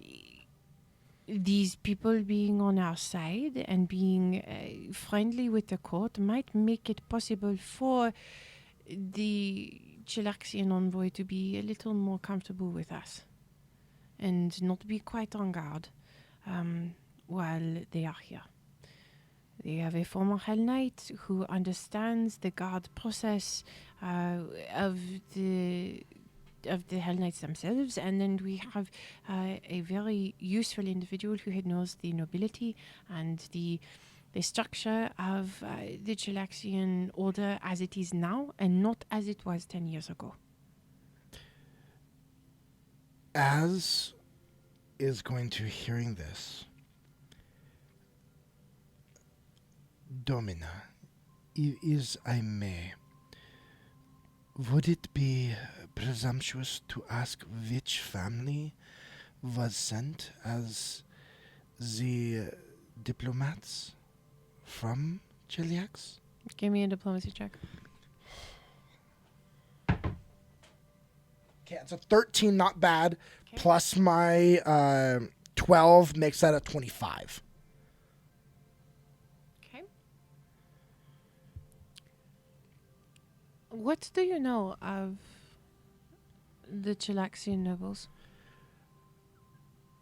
these people being on our side and being friendly with the court might make it possible for the Chilaxian envoy to be a little more comfortable with us and not be quite on guard while they are here. They have a former Hell Knight who understands the guard process of the Hell Knights themselves, and then we have a very useful individual who knows the nobility and the structure of the Chilaxian order as it is now, and not as it was 10 years ago. As is going to hearing this, Domina, if I may, would it be presumptuous to ask which family was sent as the diplomats from Cheliax? Give me a diplomacy check. Okay, it's a 13, not bad. Okay. Plus my 12 makes that a 25. Okay. What do you know of the Chilaxian nobles?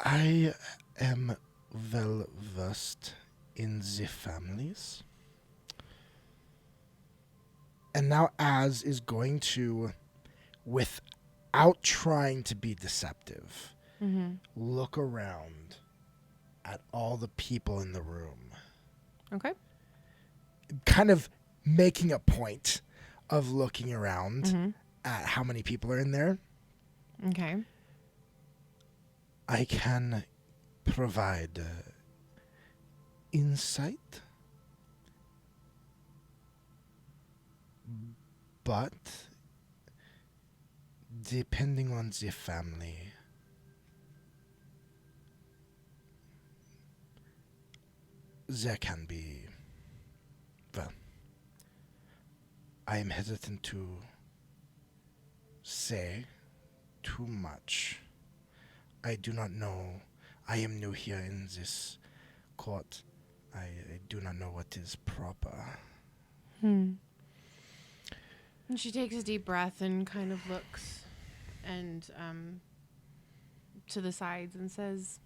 I am well versed in the families. And now Az is going to, without trying to be deceptive, look around at all the people in the room. Okay. Kind of making a point of looking around at how many people are in there. Okay. I can provide insight, but depending on the family, there can be, well, I am hesitant to say too much. I do not know. I am new here in this court. I do not know what is proper. And she takes a deep breath and kind of looks and to the sides and says,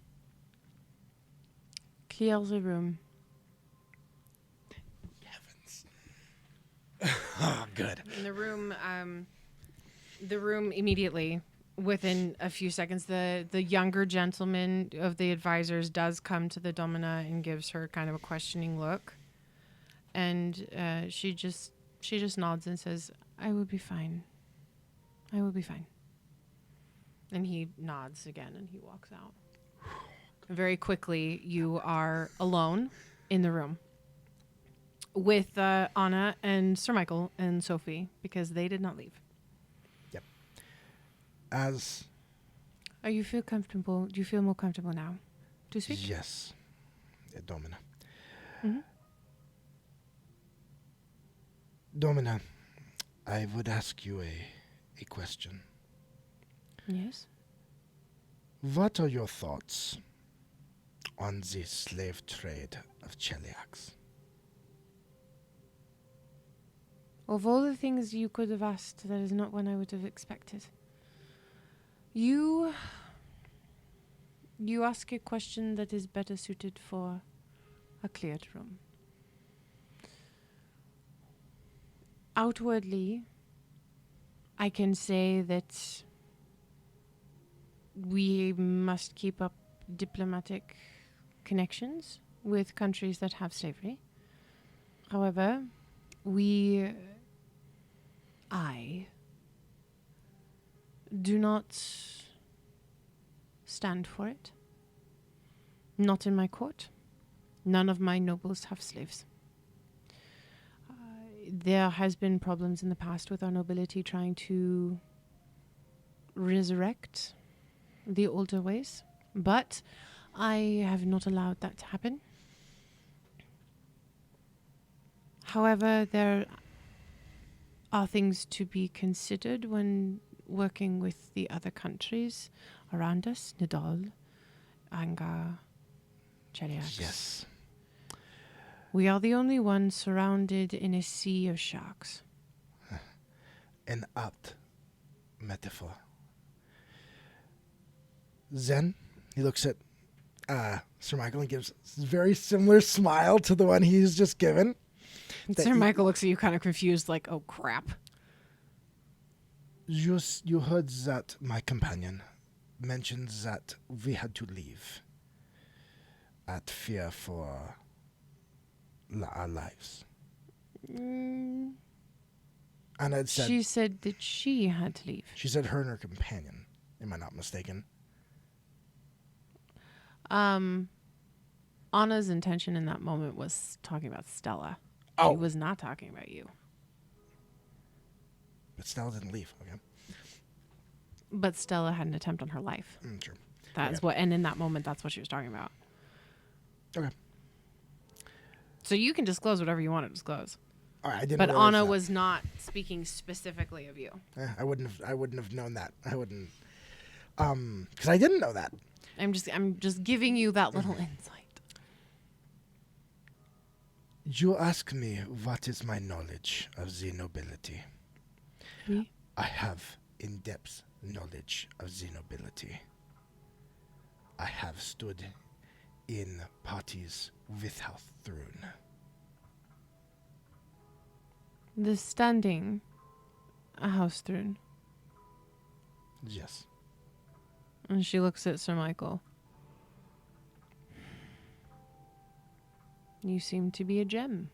"Clear the room." Heavens. Oh, good. In the room immediately, within a few seconds, the younger gentleman of the advisors does come to the Domina and gives her kind of a questioning look. And she just nods and says, "I will be fine. I will be fine." And he nods again and he walks out. Very quickly, you are alone in the room with Anna and Sir Michael and Sophie, because they did not leave. Yep. As... Do you feel comfortable? Do you feel more comfortable now to speak? Yes, Domina. Mm-hmm. Domina, I would ask you a question. Yes. What are your thoughts on the slave trade of Cheliax? Of all the things you could have asked, that is not one I would have expected. You ask a question that is better suited for a cleared room. Outwardly, I can say that we must keep up diplomatic connections with countries that have slavery. However, I do not stand for it. Not in my court. None of my nobles have slaves. There has been problems in the past with our nobility trying to resurrect the older ways, but I have not allowed that to happen. However, there are things to be considered when working with the other countries around us, Nidal, Anga, Cheliax. Yes. We are the only ones surrounded in a sea of sharks. An apt metaphor. Then he looks at Sir Michael and gives a very similar smile to the one he's just given. Sir Michael looks at you kind of confused, like, oh, crap. You heard that my companion mentioned that we had to leave at fear for our lives. And it said... She said that she had to leave. She said her and her companion. Am I not mistaken? Anna's intention in that moment was talking about Stella. Oh. She was not talking about you. But Stella didn't leave, okay? But Stella had an attempt on her life. True. That's what, and in that moment, that's what she was talking about. Okay. So you can disclose whatever you want to disclose. All right, I didn't. But realize Anna that. was not speaking specifically of you. I wouldn't have known that. I wouldn't. Because I didn't know that. I'm just giving you that little insight. You ask me what is my knowledge of the nobility. Oui. I have in-depth knowledge of the nobility. I have stood in parties without throne. The standing a house throne. Yes. And she looks at Sir Michael. You seem to be a gem.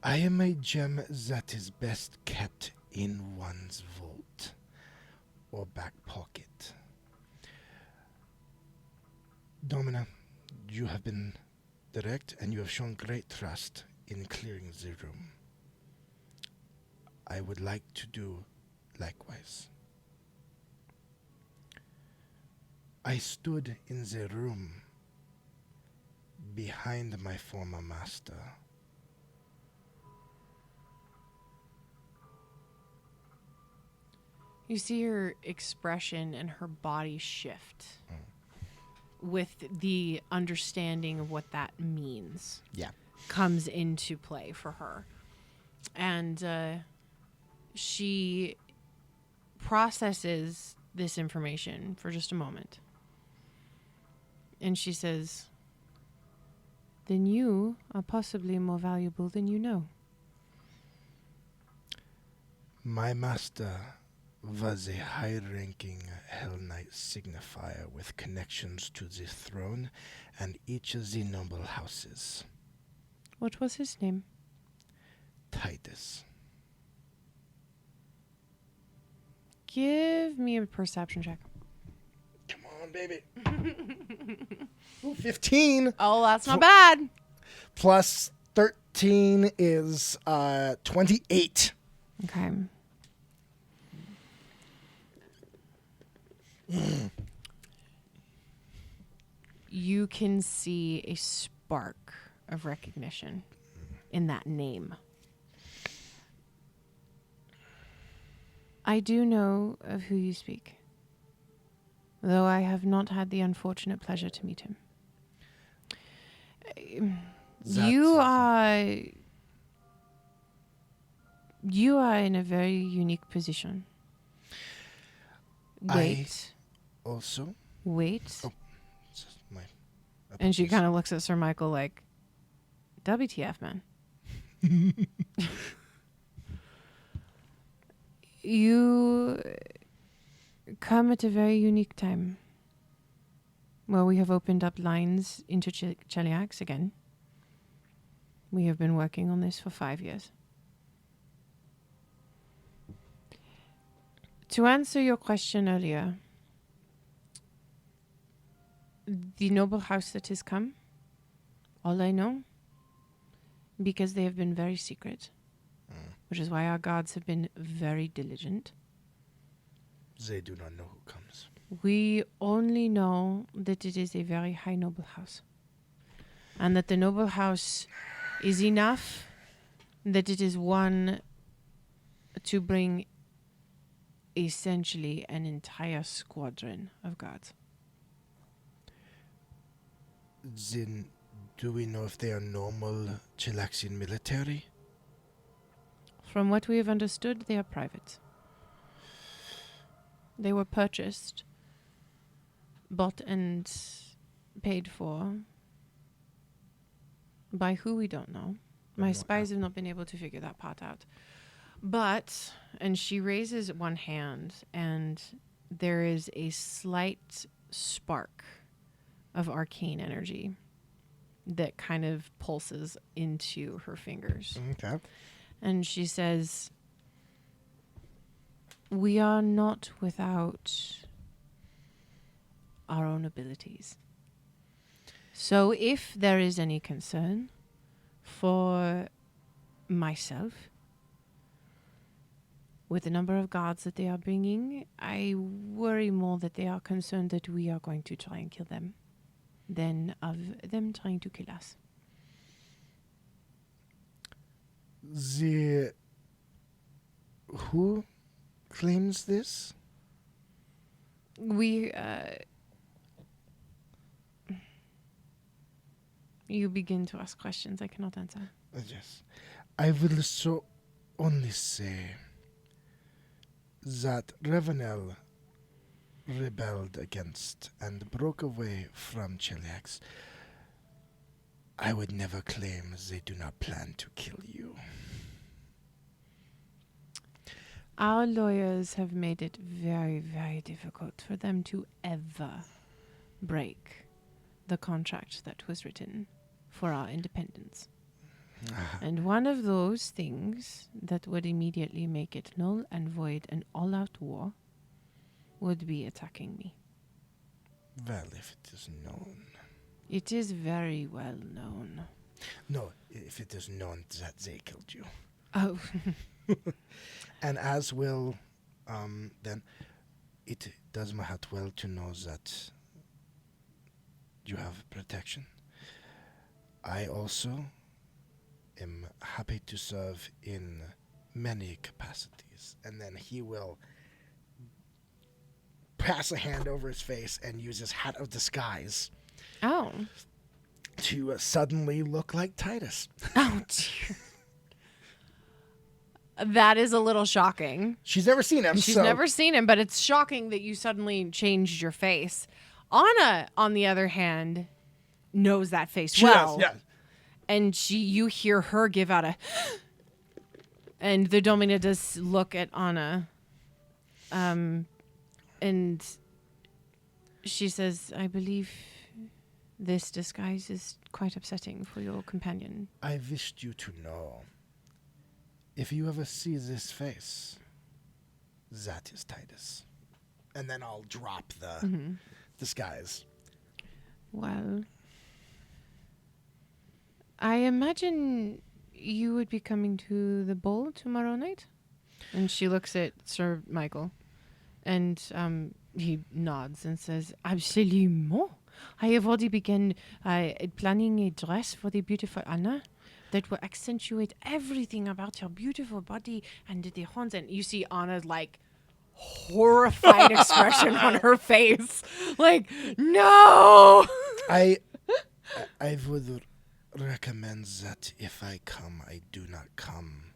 I am a gem that is best kept in one's vault or back pocket. Domina, you have been direct and you have shown great trust in clearing the room. I would like to do likewise. I stood in the room behind my former master. You see her expression and her body shift with the understanding of what that means. Yeah. Comes into play for her. And she processes this information for just a moment. And she says, then you are possibly more valuable than you know. My master was a high-ranking Hell Knight signifier with connections to the throne and each of the noble houses. What was his name? Titus. Give me a perception check. Come on, baby. Ooh, 15. Oh, that's not bad. Plus 13 is 28. Okay. You can see a spark of recognition in that name. I do know of who you speak, though I have not had the unfortunate pleasure to meet him. You are in a very unique position. Wait. Also? Wait. Oh, my and she kind of looks at Sir Michael like, WTF, man. You come at a very unique time. Well, we have opened up lines into Cheliax again. We have been working on this for 5 years. To answer your question earlier, the noble house that has come, all I know, because they have been very secret, which is why our guards have been very diligent. They do not know who comes. We only know that it is a very high noble house. And that the noble house is enough that it is one to bring essentially an entire squadron of guards. Then, do we know if they are normal Chilaxian military? From what we have understood, they are private. They were purchased, bought and paid for by who we don't know. My spies have not been able to figure that part out. But, and she raises one hand, and there is a slight spark of arcane energy that kind of pulses into her fingers. Okay. And she says, we are not without our own abilities. So if there is any concern for myself with the number of guards that they are bringing, I worry more that they are concerned that we are going to try and kill them than of them trying to kill us. Who claims this? You begin to ask questions I cannot answer. Yes. I will so only say that Revenel rebelled against and broke away from Cheliax. I would never claim they do not plan to kill you. Our lawyers have made it very, very difficult for them to ever break the contract that was written for our independence. And one of those things that would immediately make it null and void an all-out war would be attacking me. Well, if it is known. It is very well known. No, if it is known that they killed you. Oh. And as will, then it does my heart well to know that you have protection. I also am happy to serve in many capacities. And then he will pass a hand over his face and use his hat of disguise. Oh. To suddenly look like Titus. Oh, dear. That is a little shocking. She's never seen him. She's never seen him, but it's shocking that you suddenly changed your face. Anna, on the other hand, knows that face She well. does, yeah. And you hear her give out a... And the Domina does look at Anna. And she says, I believe this disguise is quite upsetting for your companion. I wished you to know. If you ever see this face, that is Titus. And then I'll drop the disguise. Well, I imagine you would be coming to the ball tomorrow night? And she looks at Sir Michael, and he nods and says, Absolument. I have already begun planning a dress for the beautiful Anna that will accentuate everything about her beautiful body and the horns. And you see Anna's like horrified expression on her face. Like, no! I would recommend that if I come, I do not come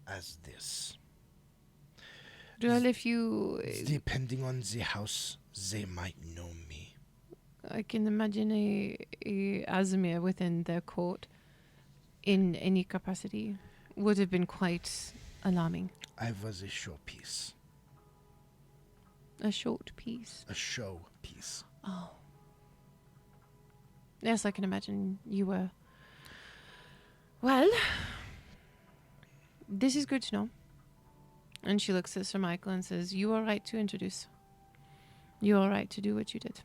as this. Well, if you... Depending on the house, they might know me. I can imagine a Azmir within their court in any capacity would have been quite alarming. I was a showpiece. A short piece. A show piece. Oh. Yes, I can imagine you were. Well, this is good to know. And she looks at Sir Michael and says, You are right to introduce. You are right to do what you did.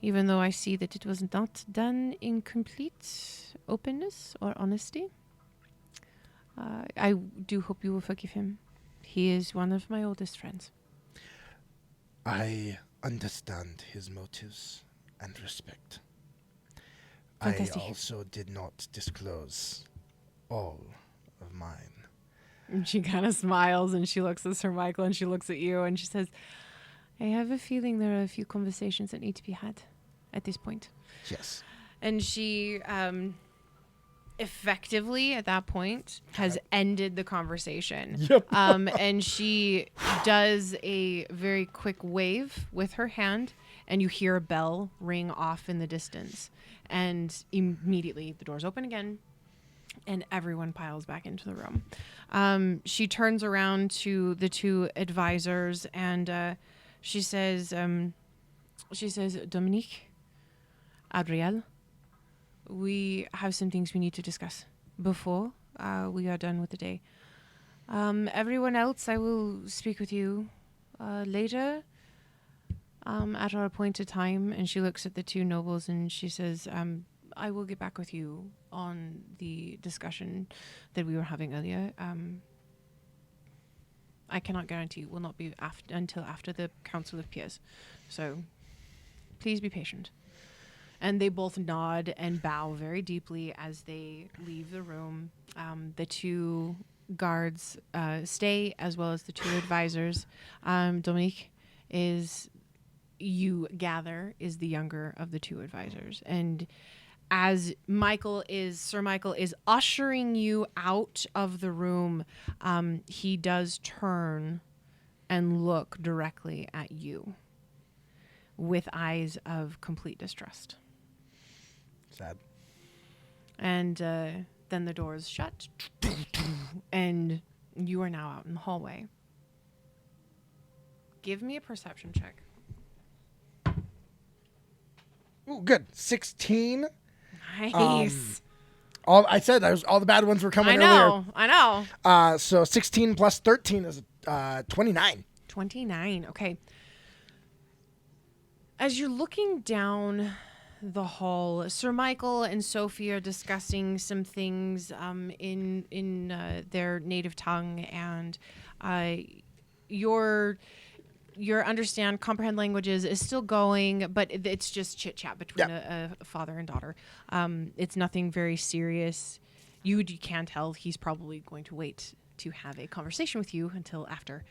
Even though I see that it was not done in complete openness or honesty. I do hope you will forgive him. He is one of my oldest friends. I understand his motives and respect. Fantastic. I also did not disclose all of mine. And she kind of smiles and she looks at Sir Michael and she looks at you and she says, I have a feeling there are a few conversations that need to be had at this point. Yes. And she effectively at that point has ended the conversation. Yep. And she does a very quick wave with her hand and you hear a bell ring off in the distance. And immediately the doors open again and everyone piles back into the room. She turns around to the two advisors and she says, Dominique, Adriel, we have some things we need to discuss before we are done with the day. Everyone else, I will speak with you later at our appointed time. And she looks at the two nobles and she says, I will get back with you on the discussion that we were having earlier. I cannot guarantee it will not be until after the Council of Peers. So please be patient. And they both nod and bow very deeply as they leave the room. The two guards stay, as well as the two advisors. Dominique you gather, is the younger of the two advisors. And as Sir Michael is ushering you out of the room, he does turn and look directly at you with eyes of complete distrust. Sad. And then the doors shut, and you are now out in the hallway. Give me a perception check. Ooh, good. 16. Nice. All the bad ones were coming earlier. I know. So 16 plus 13 is 29. 29. Okay. As you're looking down the hall, Sir Michael and Sophie are discussing some things in their native tongue, and your comprehend languages is still going, but it's just chit chat between a father and daughter. It's nothing very serious. You can tell he's probably going to wait to have a conversation with you until after.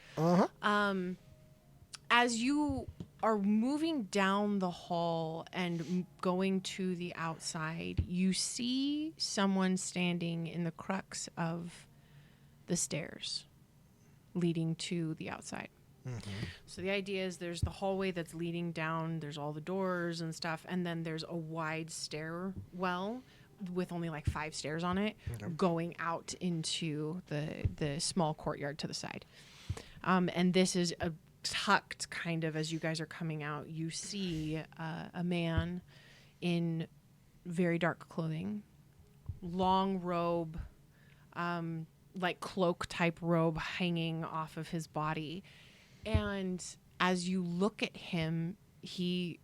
As you are moving down the hall and going to the outside, you see someone standing in the crux of the stairs leading to the outside. So the idea is there's the hallway that's leading down. There's all the doors and stuff. And then there's a wide stairwell with only like 5 stairs on it going out into the small courtyard to the side. And this is a tucked kind of, as you guys are coming out, you see a man in very dark clothing, long robe, like cloak type robe hanging off of his body. And as you look at him, he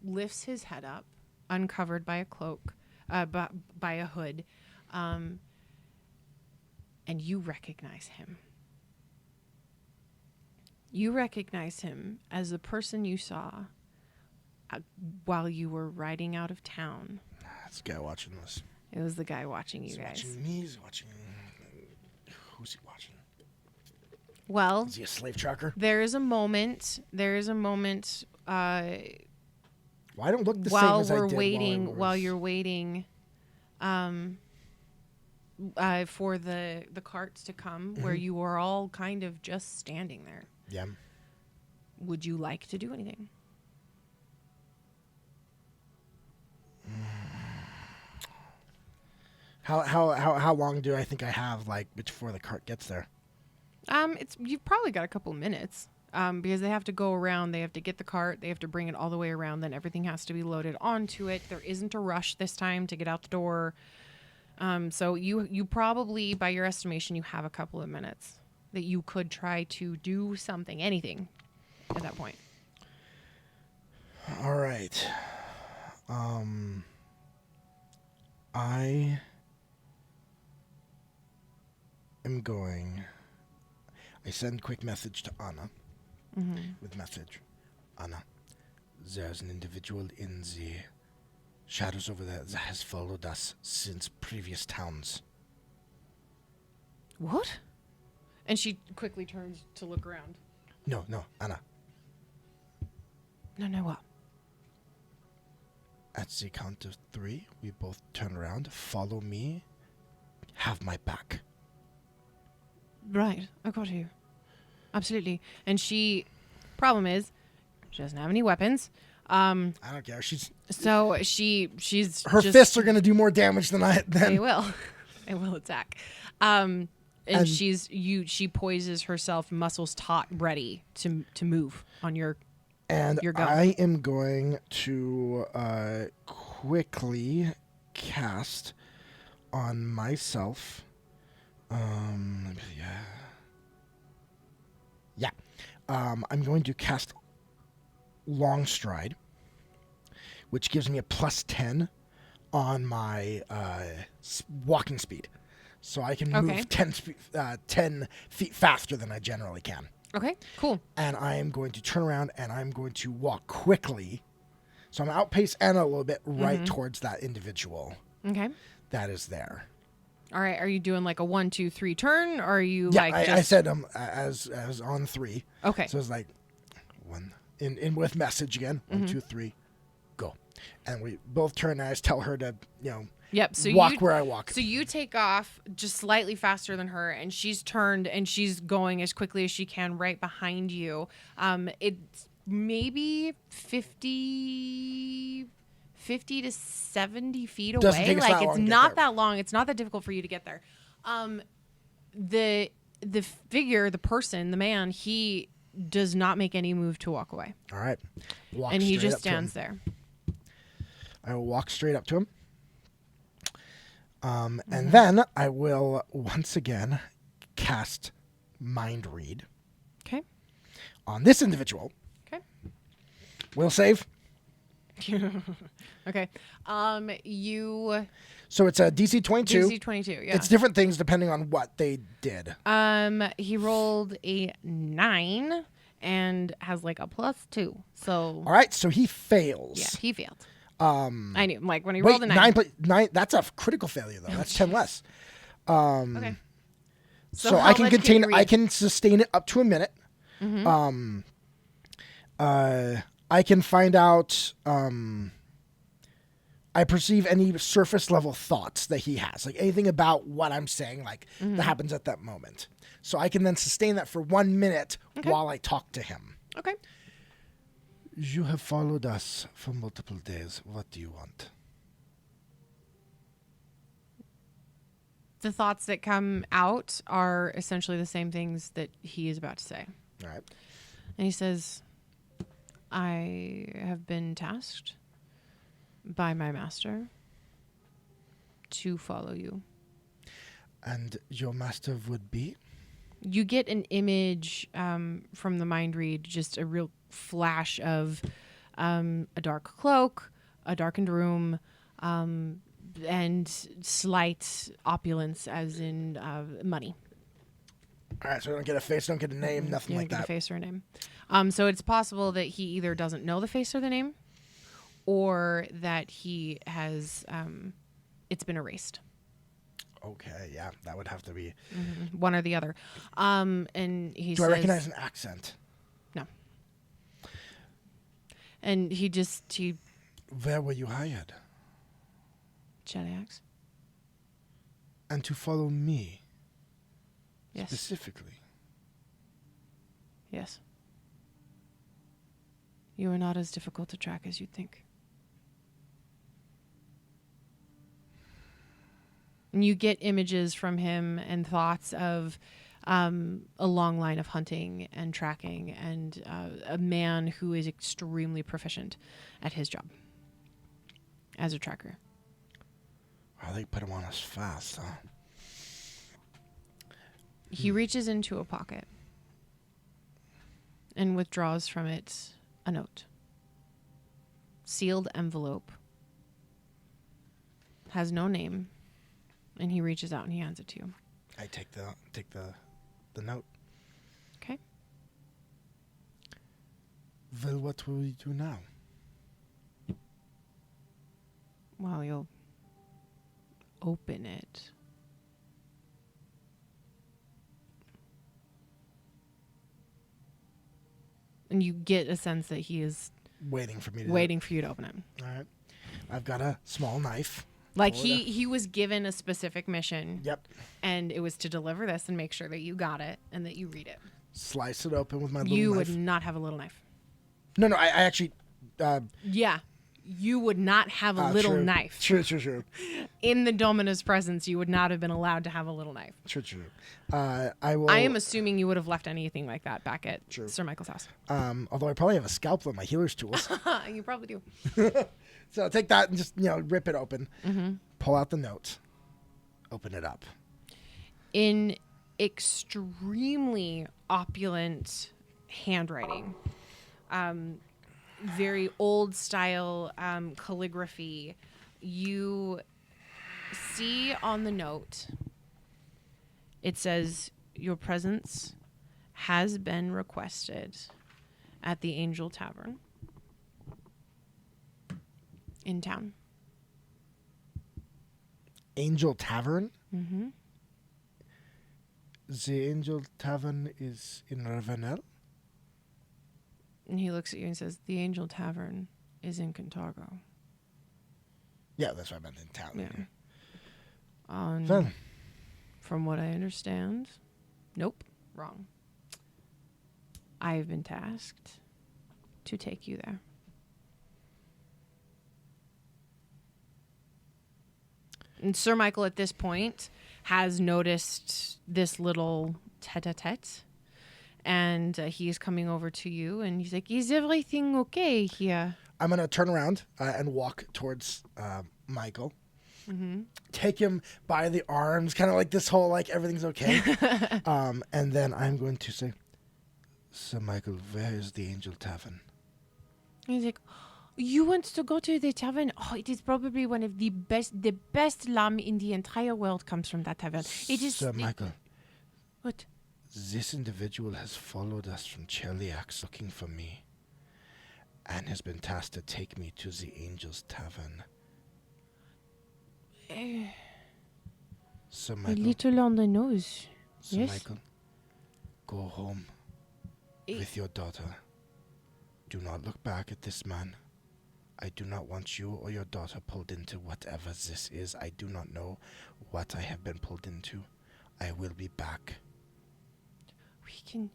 lifts his head up, uncovered by a cloak, by a hood, and you recognize him. You recognize him as the person you saw while you were riding out of town. That's the guy watching this. It was the guy watching you He's guys. watching me. He's watching. Who's he watching? Well, Is he a slave tracker? there is a moment. Why don't look the while same as I we're did waiting, while you're waiting, for the carts to come, where you are all kind of just standing there. Yeah. Would you like to do anything? How long do I think I have, like, before the cart gets there? You've probably got a couple of minutes. Because they have to go around, they have to get the cart, they have to bring it all the way around, then everything has to be loaded onto it. There isn't a rush this time to get out the door. So you probably, by your estimation, you have a couple of minutes that you could try to do something, anything at that point. All right. I am going. I send quick message to Anna. With message. Anna, there's an individual in the shadows over there that has followed us since previous towns. What? And she quickly turns to look around. No, Anna. No, what? At the count of 3, we both turn around, follow me, have my back. Right, I got you. Absolutely. And problem is, she doesn't have any weapons. I don't care. She's her fists are going to do more damage than They will. They will attack. And she poises herself, muscles taut, ready to move on your gun. I am going to quickly cast on myself. I'm going to cast Long Stride, which gives me a +10 on my walking speed. So I can move 10 feet faster than I generally can. Okay, cool. And I am going to turn around and I'm going to walk quickly. So I'm going to outpace Anna a little bit right towards that individual. Okay. That is there. All right. Are you doing like a 1, 2, 3 turn, or are you I said as on 3. Okay. So it's like 1 in with message again. 1, 2, 3, go. And we both turn and I just tell her to Yep. So walk where I walk. So you take off just slightly faster than her, and she's turned and she's going as quickly as she can right behind you. It's maybe 50 to 70 feet away. Like it's not that long. It's not that difficult for you to get there. The figure, the person, the man, he does not make any move to walk away. All right. And he just stands there. I will walk straight up to him. And then I will once again cast Mind Read. Okay. On this individual. Okay. Will save. Okay. So it's a DC 22. DC 22, yeah. It's different things depending on what they did. He rolled a 9 and has like a +2. So. All right, so he fails. Yeah, he failed. I knew, like when he rolled a 9. 9. That's a critical failure though. That's 10 less. Okay. So I can I can sustain it up to a minute. I can find out I perceive any surface level thoughts that he has, like anything about what I'm saying, like that happens at that moment. So I can then sustain that for 1 minute while I talk to him. Okay. You have followed us for multiple days. What do you want? The thoughts that come out are essentially the same things that he is about to say. All right. And he says, I have been tasked by my master to follow you. And your master would be? You get an image from the mind read, just a real flash of a dark cloak, a darkened room, and slight opulence, as in money. All right, so I don't get a face, don't get a name, nothing like that. You don't get a face or a name. So it's possible that he either doesn't know the face or the name, or that he has, it's been erased. Okay, yeah, that would have to be. One or the other. And he says, Do I recognize an accent? No. And he Where were you hired? Cheliax. And to follow me? Yes. Specifically? Yes. You are not as difficult to track as you'd think. And you get images from him and thoughts of a long line of hunting and tracking and a man who is extremely proficient at his job as a tracker. Well, they put him on us fast, huh? He reaches into a pocket and withdraws from it a note. Sealed envelope. Has no name. And he reaches out and he hands it to you. I take the note. Okay. Well, what will we do now? Well, you'll open it. And you get a sense that he is Waiting for me to waiting for you to open it. All right. I've got a small knife. Like he was given a specific mission. Yep. And it was to deliver this and make sure that you got it and that you read it. Slice it open with my little You knife. would not have a little knife. No, I actually... Yeah. You would not have a little knife. True. In the Domina's presence, you would not have been allowed to have a little knife. True. I am assuming you would have left anything like that back at True. Sir Michael's house. Although I probably have a scalpel in my healer's tools. You probably do. So I'll take that and just, rip it open. Pull out the note. Open it up. In extremely opulent handwriting. Very old style calligraphy. You see on the note, it says, your presence has been requested at the Angel Tavern in town. Angel Tavern? Mm-hmm. The Angel Tavern is in Ravenel? And he looks at you and says, the Angel Tavern is in Kintargo. Yeah, that's what I meant, in town. Yeah. Well. From what I understand, nope, wrong. I have been tasked to take you there. And Sir Michael at this point has noticed this little tete-a-tete. And he's coming over to you and he's like, is everything okay here? I'm going to turn around and walk towards Michael. Mm-hmm. Take him by the arms, kind of like this whole, everything's okay. And then I'm going to say, Sir Michael, where is the Angel Tavern? He's like, you want to go to the tavern? Oh, it is probably one of the best lamb in the entire world comes from that tavern. It is. Sir Michael. What? This individual has followed us from Cheliax looking for me and has been tasked to take me to the Angel's Tavern. Sir A Michael. little on the nose. Sir Yes? Michael, go home with your daughter. Do not look back at this man. I do not want you or your daughter pulled into whatever this is. I do not know what I have been pulled into. I will be back. We can,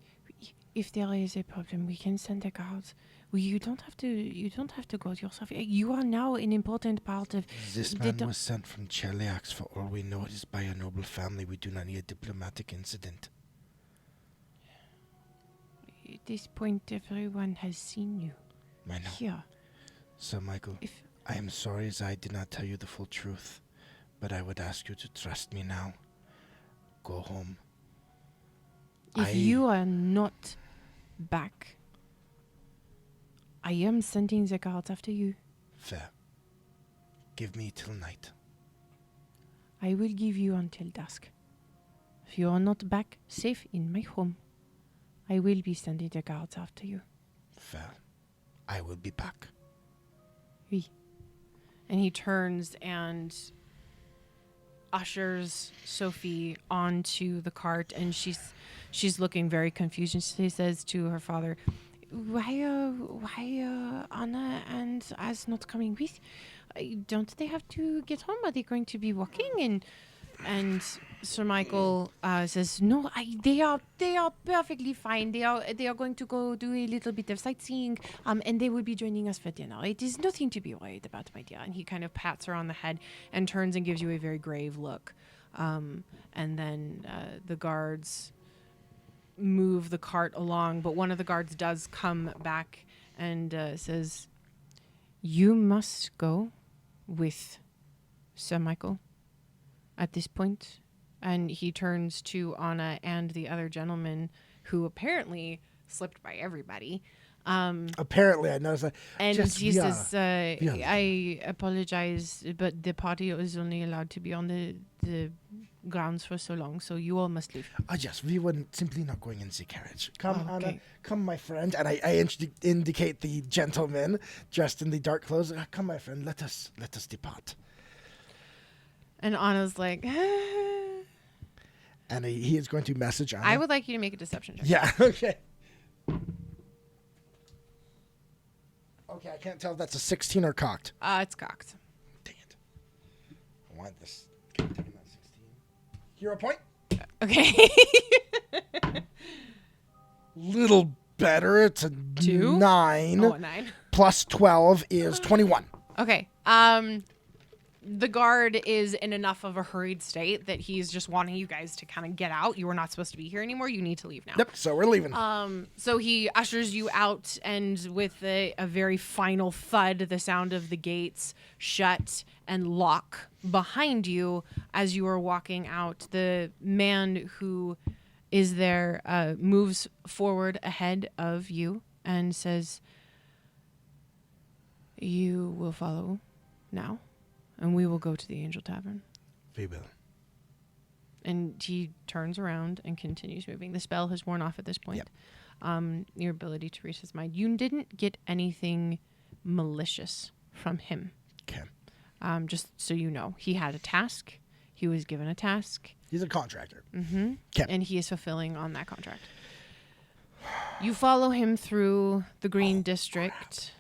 if there is a problem, we can send a guard. You don't have to go yourself. You are now an important part of... This man was sent from Cheliax. For all we know, it is by a noble family. We do not need a diplomatic incident. At this point, everyone has seen you. I know. Here. Sir Michael, I am sorry as I did not tell you the full truth, but I would ask you to trust me now. Go home. If you are not back, I am sending the guards after you. Fair. Give me till night. I will give you until dusk. If you are not back safe in my home, I will be sending the guards after you. Fair. I will be back. Oui. And he turns and ushers Sophie onto the cart, and she's looking very confused. And she says to her father, Why Anna and Az not coming with? Don't they have to get home? Are they going to be walking? and Sir Michael says, no, they are perfectly fine. They are going to go do a little bit of sightseeing, and they will be joining us for dinner. It is nothing to be worried about, my dear. And he kind of pats her on the head and turns and gives you a very grave look. And then the guards move the cart along, but one of the guards does come back and says, You must go with Sir Michael at this point. And he turns to Anna and the other gentleman who apparently slipped by everybody. Apparently, I noticed that. And he says, yeah. I apologize, but the party is only allowed to be on the grounds for so long, so you all must leave. Yes, we were simply not going in the carriage. Come, Oh, okay. Anna, come, my friend. And I indicate the gentleman dressed in the dark clothes. Come, my friend, let us depart. And Anna's like, And he is going to message Anna. I would like you to make a deception check. Yeah, okay. Okay, I can't tell if that's a 16 or cocked. It's cocked. Dang it. I want this. Okay, taking that 16. Hero point? Okay. Little better. It's a 2? 9. Oh, a 9. Plus 12 is 21. Okay. The guard is in enough of a hurried state that he's just wanting you guys to kind of get out. You are not supposed to be here anymore. You need to leave now. Yep, so we're leaving. So he ushers you out, and with a very final thud, the sound of the gates shut and lock behind you as you are walking out. The man who is there moves forward ahead of you and says, "You will follow now, and we will go to the Angel Tavern." We will. And he turns around and continues moving. The spell has worn off at this point. Yep. Your ability to read his mind. You didn't get anything malicious from him. Okay. Just so you know. He had a task. He was given a task. He's a contractor. Mm-hmm. Okay. And he is fulfilling on that contract. You follow him through the Green District.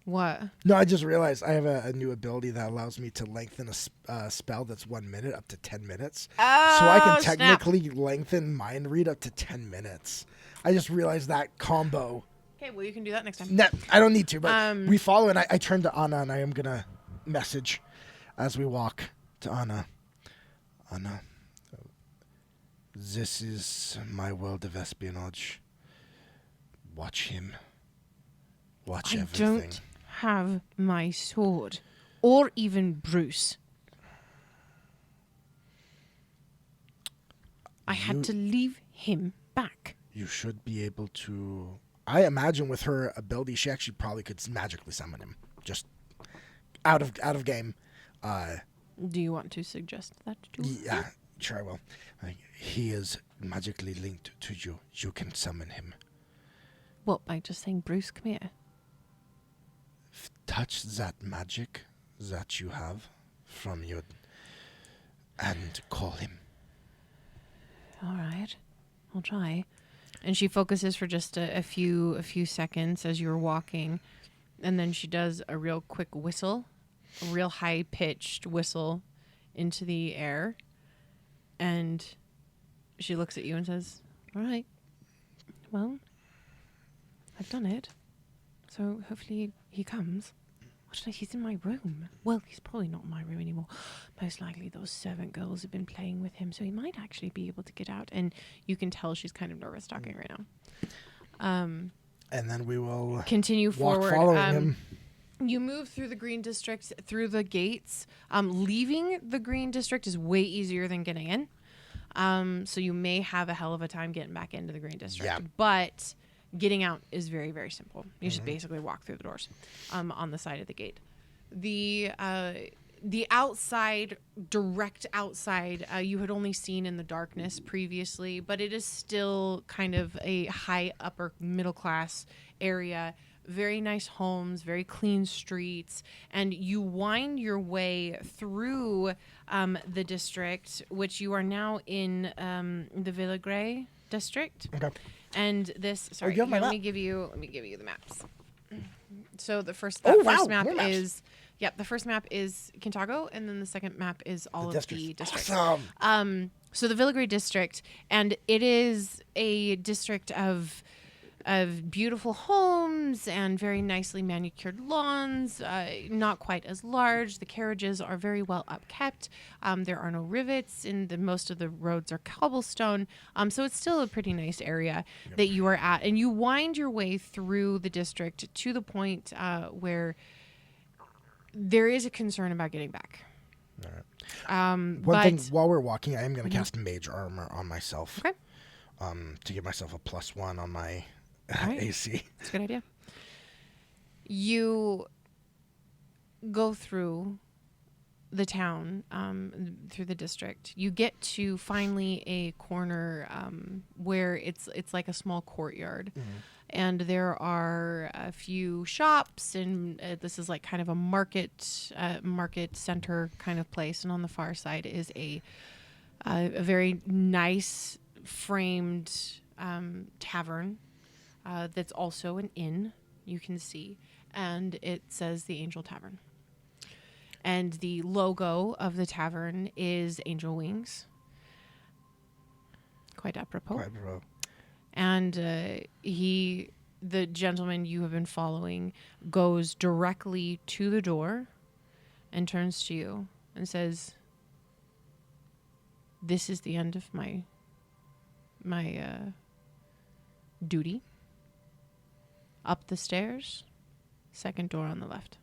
What? No, I just realized I have a new ability that allows me to lengthen a spell that's 1 minute up to 10 minutes. Oh, so I can snap. technically lengthen mind read up to 10 minutes. I just realized that combo. Okay, well, you can do that next time. No, I don't need to, but we follow, and I turn to Anna, and I am going to message as we walk to Anna. Anna, this is my world of espionage. Watch him. Watch everything. I don't have my sword, or even Bruce. I had to leave him back. You should be able to... I imagine with her ability, she actually probably could magically summon him. Just out of game. Do you want to suggest that to Yeah, sure I will. He is magically linked to you. You can summon him. Well, by just saying, Bruce, come here. Touch that magic that you have from you and call him. All right, I'll try. And she focuses for just a few seconds as you're walking. And then she does a real quick whistle, a real high-pitched whistle into the air. And she looks at you and says, all right, well, I've done it. So hopefully he comes. He's in my room. Well, he's probably not in my room anymore. Most likely those servant girls have been playing with him, so he might actually be able to get out. And you can tell she's kind of nervous talking right now. And then we will continue forward. Following him. You move through the Green District, through the gates. Leaving the Green District is way easier than getting in. So you may have a hell of a time getting back into the Green District. Yeah. But getting out is very, very simple. You just basically walk through the doors on the side of the gate. The outside, direct outside, you had only seen in the darkness previously, but it is still kind of a high upper middle class area. Very nice homes, very clean streets, and you wind your way through the district, which you are now in the Villagery District. Okay. And this, sorry, you have my let map. me give you the maps. So the first Oh, first wow, map more maps. is the first map is Kintargo, and then the second map is all of the districts. Awesome. So the Villagery District, and it is a district of beautiful homes and very nicely manicured lawns, not quite as large. The carriages are very well upkept. There are no rivets, and most of the roads are cobblestone. So it's still a pretty nice area that you are at. And you wind your way through the district to the point where there is a concern about getting back. All right. One thing, while we're walking, I am going to Mm-hmm. cast Mage Armor on myself. Okay. To give myself a +1 on my right. AC. That's a good idea. You go through the town, through the district. You get to finally a corner where it's like a small courtyard. And there are a few shops, and this is like kind of a market center kind of place. And on the far side is a very nice framed tavern that's also an inn, you can see. And it says the Angel Tavern. And the logo of the tavern is angel wings. Quite apropos. Quite bro. And the gentleman you have been following goes directly to the door and turns to you and says, "This is the end of my duty. Up the stairs, second door on the left."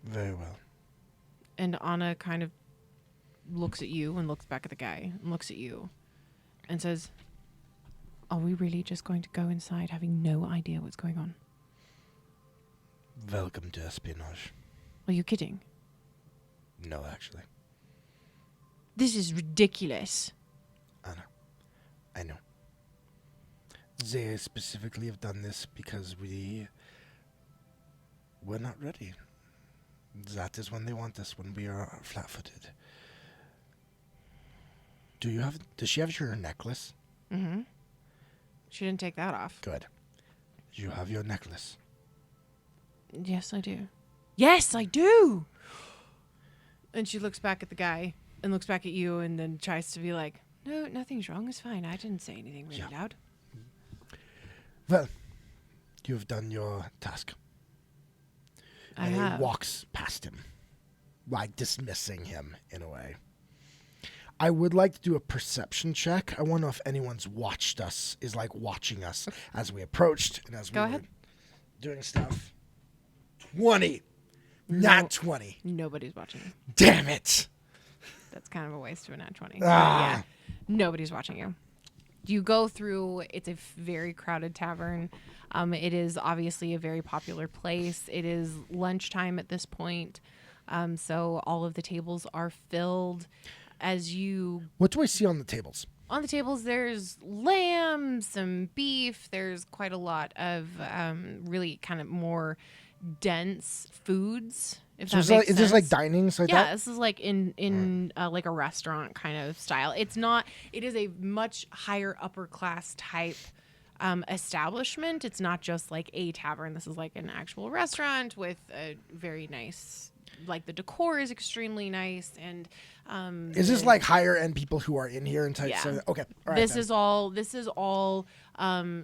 Very well. And Anna kind of looks at you and looks back at the guy and looks at you and says, "Are we really just going to go inside having no idea what's going on? Welcome to espionage. Are you kidding? No, actually. This is ridiculous." I know. They specifically have done this because we're not ready. That is when they want us, when we are flat-footed. Does she have your necklace? Mm-hmm. She didn't take that off. Good. You have your necklace. Yes, I do. Yes, I do! And she looks back at the guy and looks back at you and then tries to be like, "No, nothing's wrong. It's fine. I didn't say anything really loud." Well, you have done your task. I And have. he walks past him, like dismissing him in a way. I would like to do a perception check. I want to know if anyone's watched us, is like watching us as we approached and as we were doing stuff. 20. Not 20. Nobody's watching you. Damn it. That's kind of a waste of a nat 20. Ah. Yeah, nobody's watching you. You go through, it's a very crowded tavern. It is obviously a very popular place. It is lunchtime at this point. So all of the tables are filled. As you... What do I see on the tables? On the tables, there's lamb, some beef. There's quite a lot of really kind of more dense foods, if that makes sense. Is this like dining? Like yeah, that? this is like in like a restaurant kind of style. It is a much higher upper class type establishment. It's not just like a tavern. This is like an actual restaurant with a very nice, like the decor is extremely nice. And is this like higher end people who are in here and type? Yeah. So, okay. All right, this then. is all. This is all.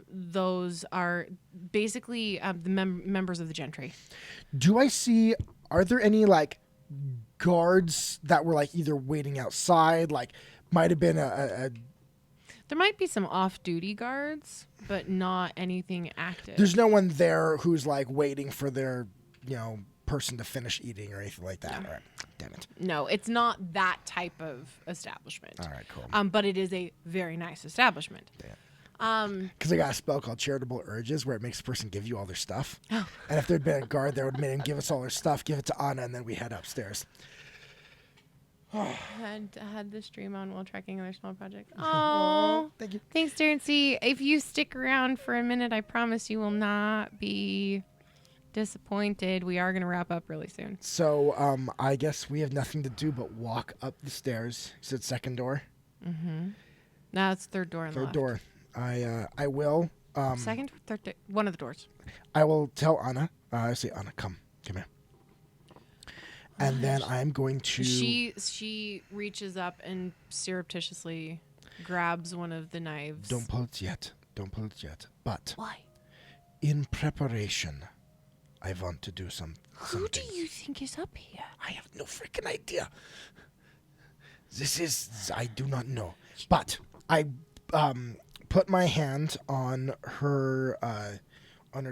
Those are basically the members of the gentry. Do I see? Are there any like guards that were like either waiting outside? Like, might have been a There might be some off-duty guards, but not anything active. There's no one there who's like waiting for their, person to finish eating or anything like that. No. All right. Damn it. No, it's not that type of establishment. All right, cool. But it is a very nice establishment. Because I got a spell called Charitable Urges where it makes a person give you all their stuff. Oh. And if there'd been a guard there, would have made him give us all our stuff, give it to Anna, and then we head upstairs. Had this dream on while tracking other small projects. Oh, thank you. Thanks, Darren. See, if you stick around for a minute, I promise you will not be disappointed. We are going to wrap up really soon. So I guess we have nothing to do but walk up the stairs. You said second door? Mm-hmm. No, it's third door on the Third left. door. I will. Second or third door? One of the doors. I will tell Anna. I say, Anna, come here. And then I'm going to... She reaches up and surreptitiously grabs one of the knives. Don't pull it yet. But Why? in preparation, I want to do something. Who do you think is up here? I have no freaking idea. I do not know. But I put my hand on her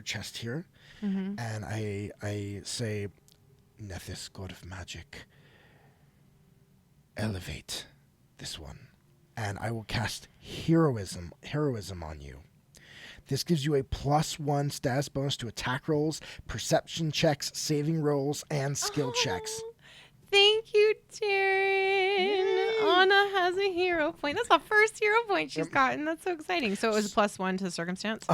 chest here, Mm-hmm. and I say, Nethys, god of magic, elevate this one, and I will cast heroism on you. This gives you a +1 status bonus to attack rolls, perception checks, saving rolls, and skill checks. Thank you, Taryn. Anna has a hero point. That's the first hero point she's gotten. That's so exciting. So it was a +1 to circumstance.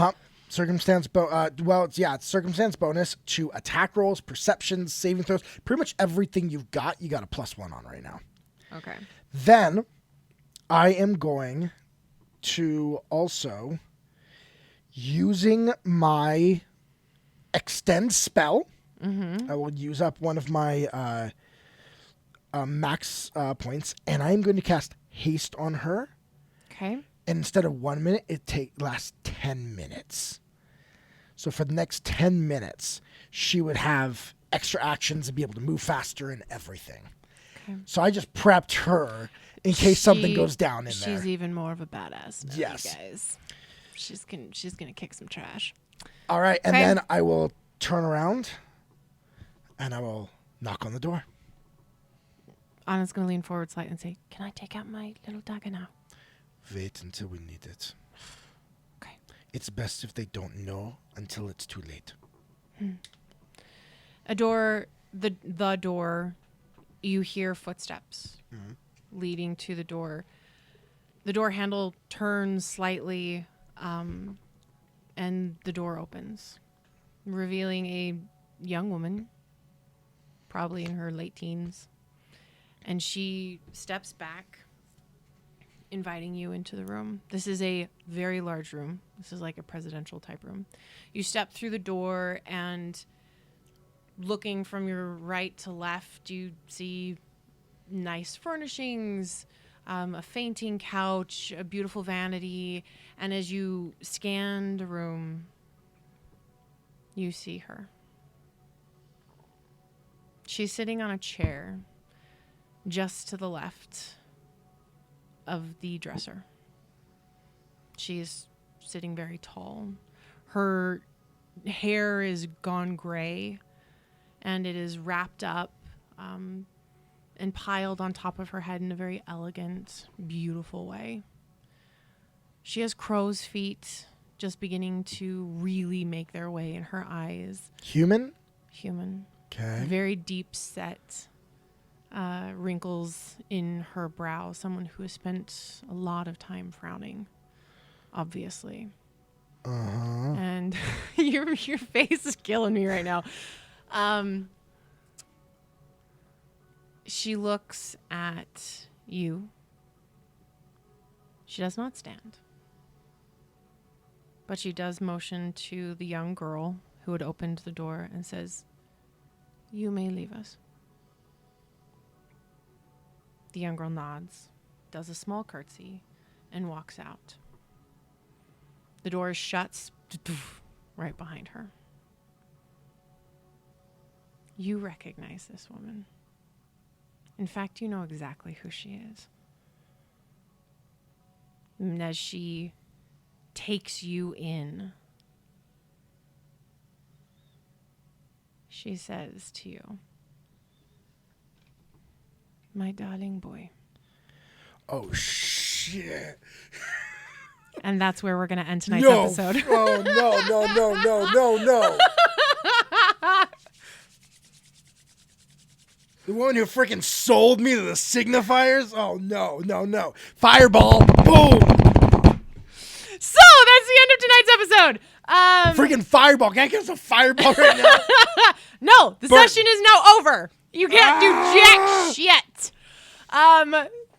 Circumstance it's circumstance bonus to attack rolls, perceptions, saving throws. Pretty much everything you got a +1 on right now. Okay. Then I am going to also, using my extend spell, I will use up one of my max points, and I am going to cast haste on her. Okay. And instead of 1 minute, it lasts 10 minutes. So for the next 10 minutes, she would have extra actions and be able to move faster and everything. Okay. So I just prepped her in case something goes down in there. She's even more of a badass now, Yes. you guys. She's gonna kick some trash. All right, and Okay. then I will turn around and I will knock on the door. Anna's gonna lean forward slightly and say, "Can I take out my little dagger now?" Wait until we need it. Okay. It's best if they don't know until it's too late. The door, you hear footsteps leading to the door. The door handle turns slightly, and the door opens, revealing a young woman, probably in her late teens. And she steps back, inviting you into the room. This is a very large room. This is like a presidential type room. You step through the door, and looking from your right to left, you see nice furnishings, a fainting couch, a beautiful vanity. And as you scan the room, you see her. She's sitting on a chair just to the left of the dresser. She's sitting very tall. Her hair is gone gray, and it is wrapped up and piled on top of her head in a very elegant, beautiful way. She has crow's feet just beginning to really make their way in her eyes. Human? Human. Okay. Very deep set wrinkles in her brow. Someone who has spent a lot of time frowning, obviously. Uh-huh. And your face is killing me right now. She looks at you. She does not stand. But she does motion to the young girl who had opened the door and says, "You may leave us." The young girl nods, does a small curtsy, and walks out. The door shuts right behind her. You recognize this woman. In fact, you know exactly who she is. And as she takes you in, she says to you, "My darling boy." Oh, shit. And that's where we're going to end tonight's No. episode. Oh, no. The woman who freaking sold me to the signifiers? Oh, no. Fireball. Boom. So that's the end of tonight's episode. Freaking fireball. Can't I get us a fireball right now? No, the session is now over. You can't do jack shit.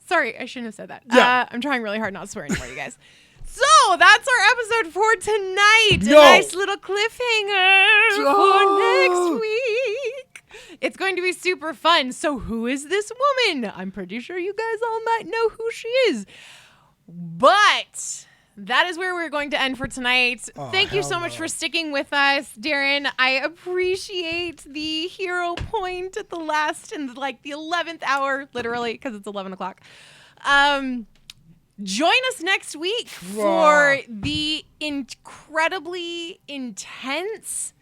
Sorry, I shouldn't have said that. Yeah. I'm trying really hard not to swear anymore, you guys. So that's our episode for tonight. No. A nice little cliffhanger for next week. It's going to be super fun. So who is this woman? I'm pretty sure you guys all might know who she is. But that is where we're going to end for tonight. Thank you so much for sticking with us, Darren. I appreciate the hero point at the last and like the 11th hour, literally, because it's 11 o'clock. Join us next week for the incredibly intense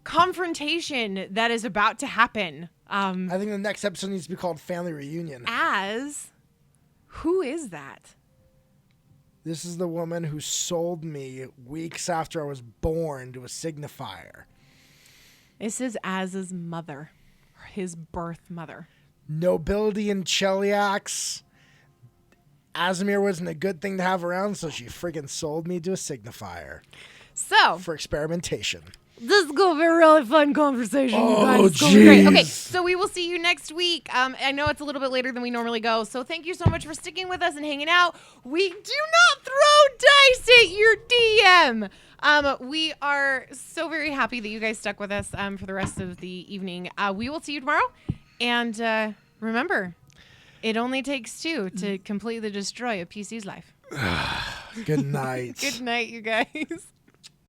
confrontation that is about to happen. I think the next episode needs to be called Family Reunion. Who is that? This is the woman who sold me weeks after I was born to a signifier. This is Az's mother, his birth mother. Nobility and Cheliax. Azamir wasn't a good thing to have around, so she freaking sold me to a signifier. So, for experimentation. this is going to be a really fun conversation. Oh, jeez. Okay, jeez. so we will see you next week. I know it's a little bit later than we normally go, so thank you so much for sticking with us and hanging out. We do not throw dice at your DM. We are so very happy that you guys stuck with us for the rest of the evening. We will see you tomorrow. And remember, it only takes 2 to completely destroy a PC's life. Good night. Good night, you guys.